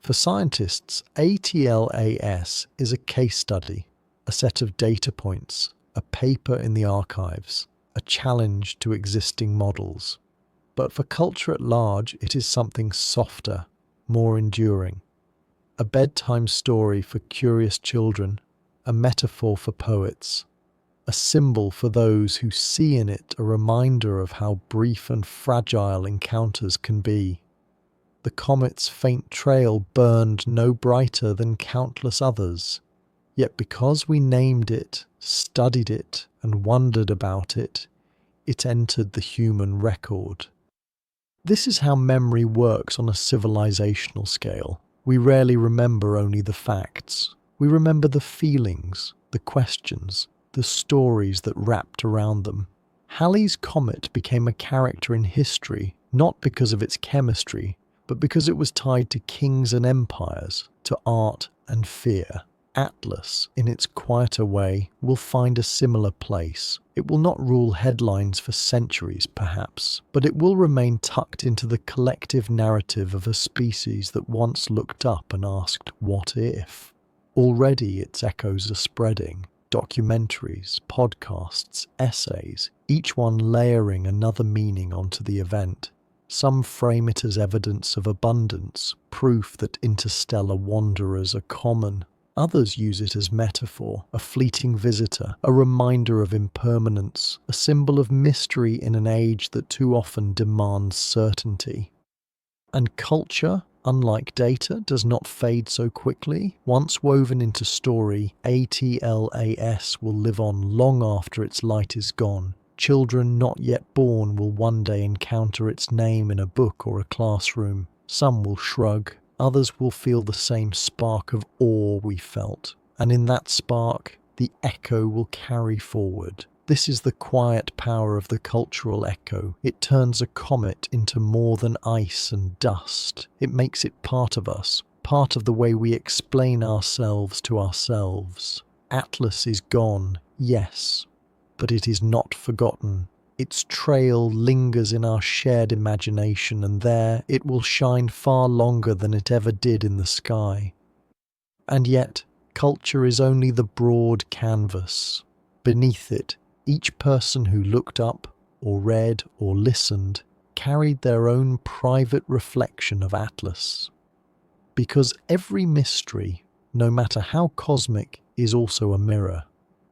For scientists, ATLAS is a case study, a set of data points, a paper in the archives, a challenge to existing models. But for culture at large, it is something softer, more enduring. A bedtime story for curious children, a metaphor for poets, a symbol for those who see in it a reminder of how brief and fragile encounters can be. The comet's faint trail burned no brighter than countless others. Yet because we named it, studied it, and wondered about it, it entered the human record. This is how memory works on a civilizational scale. We rarely remember only the facts. We remember the feelings, the questions, the stories that wrapped around them. Halley's Comet became a character in history, not because of its chemistry, but because it was tied to kings and empires, to art and fear. Atlas, in its quieter way, will find a similar place. It will not rule headlines for centuries, perhaps, but it will remain tucked into the collective narrative of a species that once looked up and asked, "What if?" Already its echoes are spreading. Documentaries, podcasts, essays, each one layering another meaning onto the event. Some frame it as evidence of abundance, proof that interstellar wanderers are common. Others use it as metaphor, a fleeting visitor, a reminder of impermanence, a symbol of mystery in an age that too often demands certainty. And culture, unlike data, does not fade so quickly. Once woven into story, ATLAS will live on long after its light is gone. Children not yet born will one day encounter its name in a book or a classroom. Some will shrug. Others will feel the same spark of awe we felt, and in that spark, the echo will carry forward. This is the quiet power of the cultural echo. It turns a comet into more than ice and dust. It makes it part of us, part of the way we explain ourselves to ourselves. Atlas is gone, yes, but it is not forgotten. Its trail lingers in our shared imagination, and there it will shine far longer than it ever did in the sky. And yet, culture is only the broad canvas. Beneath it, each person who looked up, or read, or listened, carried their own private reflection of Atlas. Because every mystery, no matter how cosmic, is also a mirror,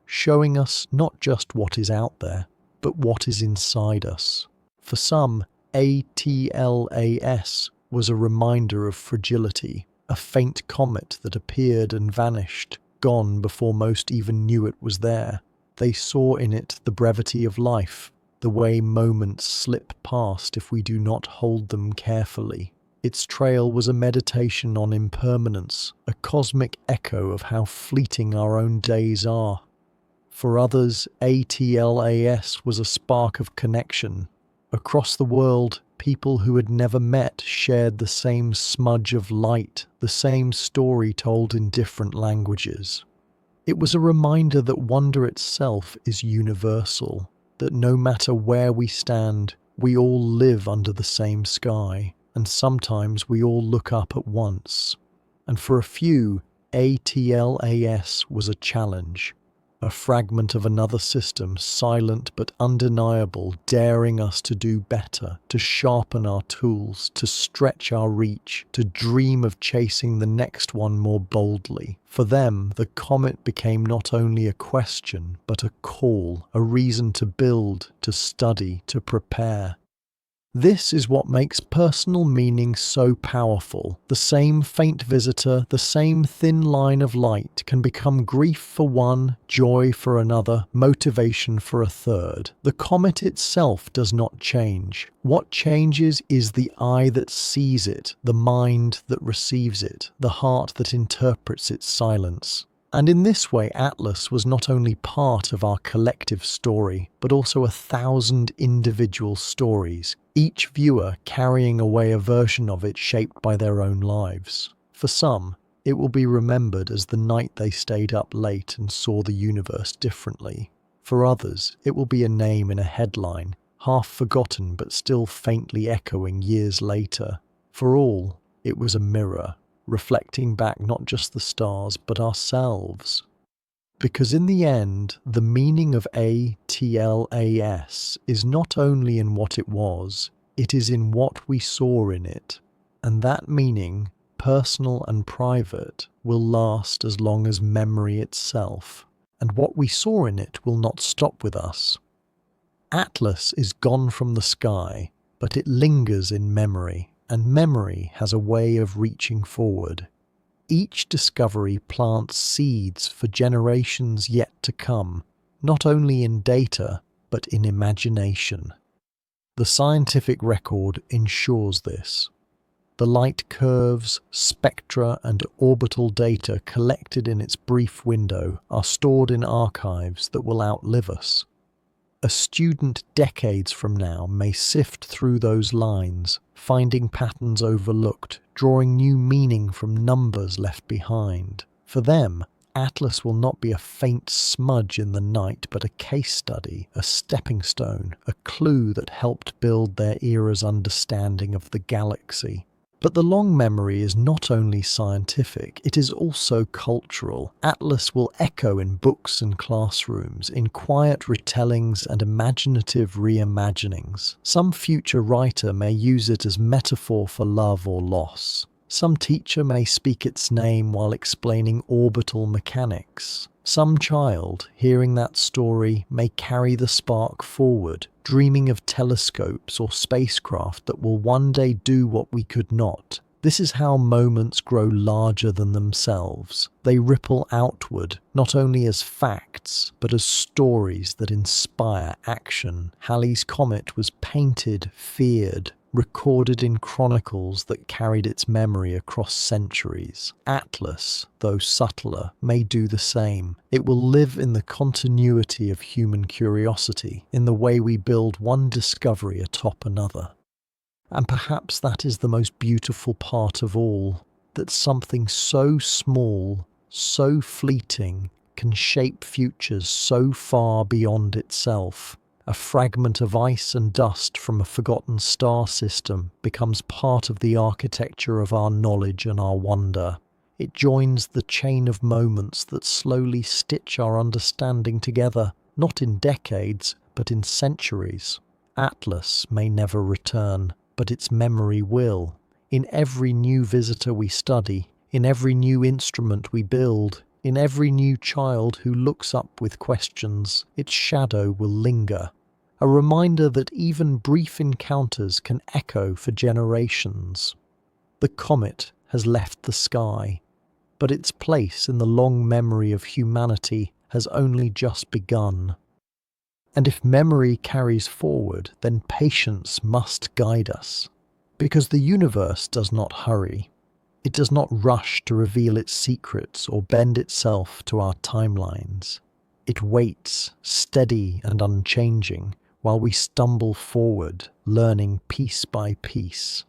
showing us not just what is out there, but what is inside us. For some, ATLAS was a reminder of fragility, a faint comet that appeared and vanished, gone before most even knew it was there. They saw in it the brevity of life, the way moments slip past if we do not hold them carefully. Its trail was a meditation on impermanence, a cosmic echo of how fleeting our own days are. For others, ATLAS was a spark of connection. Across the world, people who had never met shared the same smudge of light, the same story told in different languages. It was a reminder that wonder itself is universal, that no matter where we stand, we all live under the same sky, and sometimes we all look up at once. And for a few, ATLAS was a challenge, a fragment of another system, silent but undeniable, daring us to do better, to sharpen our tools, to stretch our reach, to dream of chasing the next one more boldly. For them, the comet became not only a question, but a call, a reason to build, to study, to prepare. This is what makes personal meaning so powerful. The same faint visitor, the same thin line of light can become grief for one, joy for another, motivation for a third. The comet itself does not change. What changes is the eye that sees it, the mind that receives it, the heart that interprets its silence. And in this way, Atlas was not only part of our collective story, but also 1,000 individual stories, each viewer carrying away a version of it shaped by their own lives. For some, it will be remembered as the night they stayed up late and saw the universe differently. For others, it will be a name in a headline, half forgotten but still faintly echoing years later. For all, it was a mirror, reflecting back not just the stars, but ourselves. Because in the end, the meaning of ATLAS is not only in what it was, it is in what we saw in it. And that meaning, personal and private, will last as long as memory itself. And what we saw in it will not stop with us. Atlas is gone from the sky, but it lingers in memory. And memory has a way of reaching forward. Each discovery plants seeds for generations yet to come, not only in data, but in imagination. The scientific record ensures this. The light curves, spectra, and orbital data collected in its brief window are stored in archives that will outlive us. A student decades from now may sift through those lines, finding patterns overlooked, drawing new meaning from numbers left behind. For them, Atlas will not be a faint smudge in the night, but a case study, a stepping stone, a clue that helped build their era's understanding of the galaxy. But the long memory is not only scientific, it is also cultural. Atlas will echo in books and classrooms, in quiet retellings and imaginative reimaginings. Some future writer may use it as metaphor for love or loss. Some teacher may speak its name while explaining orbital mechanics. Some child, hearing that story, may carry the spark forward, dreaming of telescopes or spacecraft that will one day do what we could not. This is how moments grow larger than themselves. They ripple outward, not only as facts, but as stories that inspire action. Halley's Comet was painted, feared, recorded in chronicles that carried its memory across centuries. Atlas, though subtler, may do the same. It will live in the continuity of human curiosity, in the way we build one discovery atop another. And perhaps that is the most beautiful part of all, that something so small, so fleeting, can shape futures so far beyond itself. A fragment of ice and dust from a forgotten star system becomes part of the architecture of our knowledge and our wonder. It joins the chain of moments that slowly stitch our understanding together, not in decades, but in centuries. Atlas may never return, but its memory will. In every new visitor we study, in every new instrument we build, in every new child who looks up with questions, its shadow will linger. A reminder that even brief encounters can echo for generations. The comet has left the sky, but its place in the long memory of humanity has only just begun. And if memory carries forward, then patience must guide us. Because the universe does not hurry. It does not rush to reveal its secrets or bend itself to our timelines. It waits, steady and unchanging, while we stumble forward, learning piece by piece.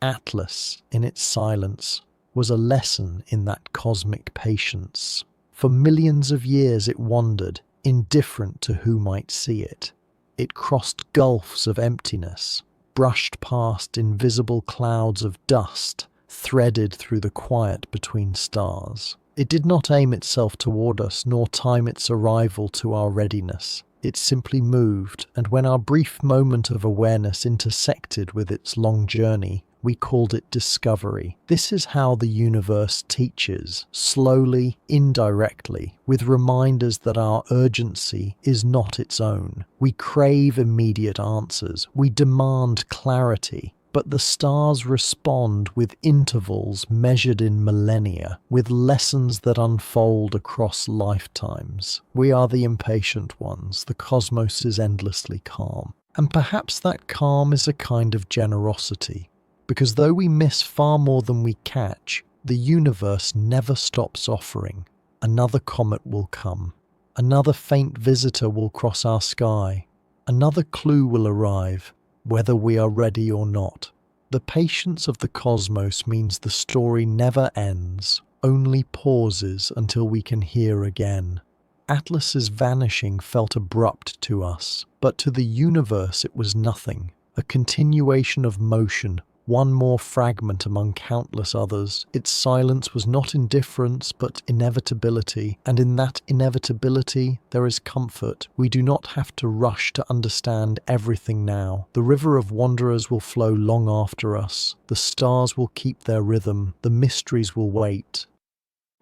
Atlas, in its silence, was a lesson in that cosmic patience. For millions of years it wandered, indifferent to who might see it. It crossed gulfs of emptiness, brushed past invisible clouds of dust, threaded through the quiet between stars. It did not aim itself toward us, nor time its arrival to our readiness. It simply moved, and when our brief moment of awareness intersected with its long journey, we called it discovery. This is how the universe teaches, slowly, indirectly, with reminders that our urgency is not its own. We crave immediate answers. We demand clarity. But the stars respond with intervals measured in millennia, with lessons that unfold across lifetimes. We are the impatient ones. The cosmos is endlessly calm. And perhaps that calm is a kind of generosity. Because though we miss far more than we catch, the universe never stops offering. Another comet will come. Another faint visitor will cross our sky. Another clue will arrive, whether we are ready or not. The patience of the cosmos means the story never ends, only pauses until we can hear again. Atlas's vanishing felt abrupt to us, but to the universe it was nothing, a continuation of motion, one more fragment among countless others. Its silence was not indifference, but inevitability, and in that inevitability there is comfort. We do not have to rush to understand everything now. The river of wanderers will flow long after us. The stars will keep their rhythm. The mysteries will wait.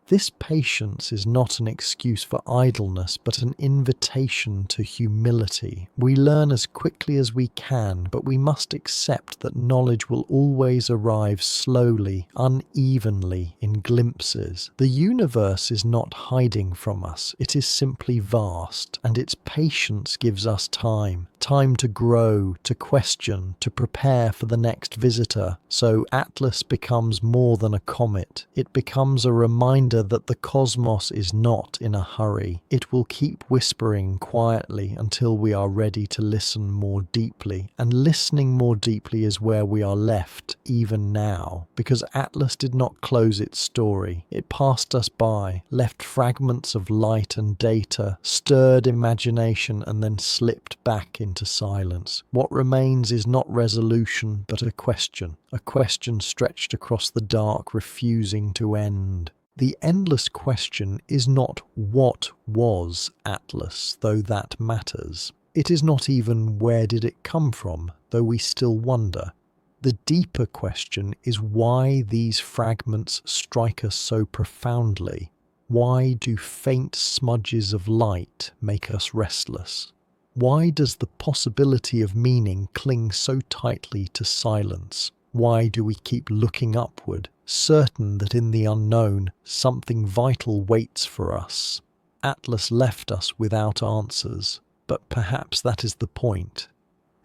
This patience is not an excuse for idleness, but an invitation to humility. We learn as quickly as we can, but we must accept that knowledge will always arrive slowly, unevenly, in glimpses. The universe is not hiding from us. It is simply vast, and its patience gives us time. Time to grow, to question, to prepare for the next visitor. So Atlas becomes more than a comet. It becomes a reminder that the cosmos is not in a hurry. It will keep whispering quietly until we are ready to listen more deeply. And listening more deeply is where we are left, even now. Because Atlas did not close its story. It passed us by, left fragments of light and data, stirred imagination, and then slipped back into silence. What remains is not resolution, but a question stretched across the dark, refusing to end. The endless question is not what was Atlas, though that matters. It is not even where did it come from, though we still wonder. The deeper question is why these fragments strike us so profoundly. Why do faint smudges of light make us restless? Why does the possibility of meaning cling so tightly to silence? Why do we keep looking upward, certain that in the unknown something vital waits for us? Atlas left us without answers, but perhaps that is the point.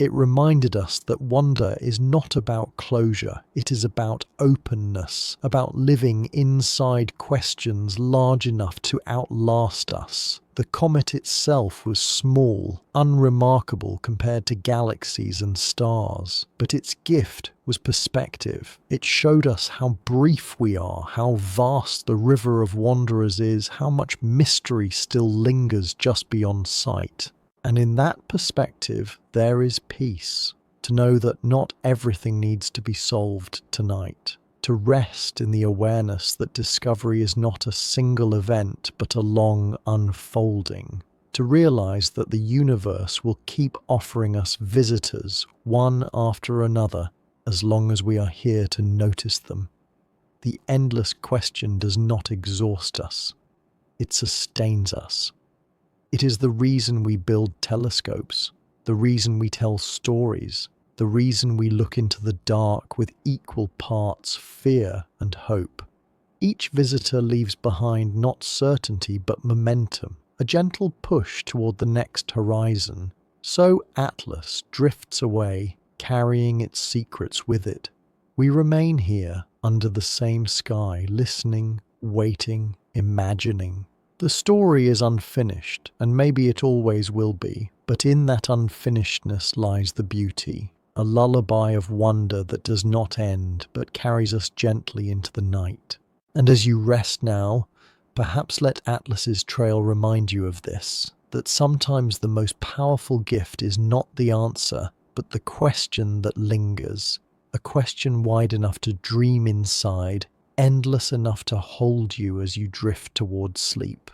It reminded us that wonder is not about closure, it is about openness, about living inside questions large enough to outlast us. The comet itself was small, unremarkable compared to galaxies and stars, but its gift was perspective. It showed us how brief we are, how vast the river of wanderers is, how much mystery still lingers just beyond sight. And in that perspective, there is peace, to know that not everything needs to be solved tonight, to rest in the awareness that discovery is not a single event but a long unfolding, to realize that the universe will keep offering us visitors one after another as long as we are here to notice them. The endless question does not exhaust us, it sustains us. It is the reason we build telescopes, the reason we tell stories, the reason we look into the dark with equal parts fear and hope. Each visitor leaves behind not certainty but momentum, a gentle push toward the next horizon. So Atlas drifts away, carrying its secrets with it. We remain here, under the same sky, listening, waiting, imagining. The story is unfinished, and maybe it always will be, but in that unfinishedness lies the beauty, a lullaby of wonder that does not end, but carries us gently into the night. And as you rest now, perhaps let Atlas's trail remind you of this, that sometimes the most powerful gift is not the answer, but the question that lingers, a question wide enough to dream inside, endless enough to hold you as you drift towards sleep.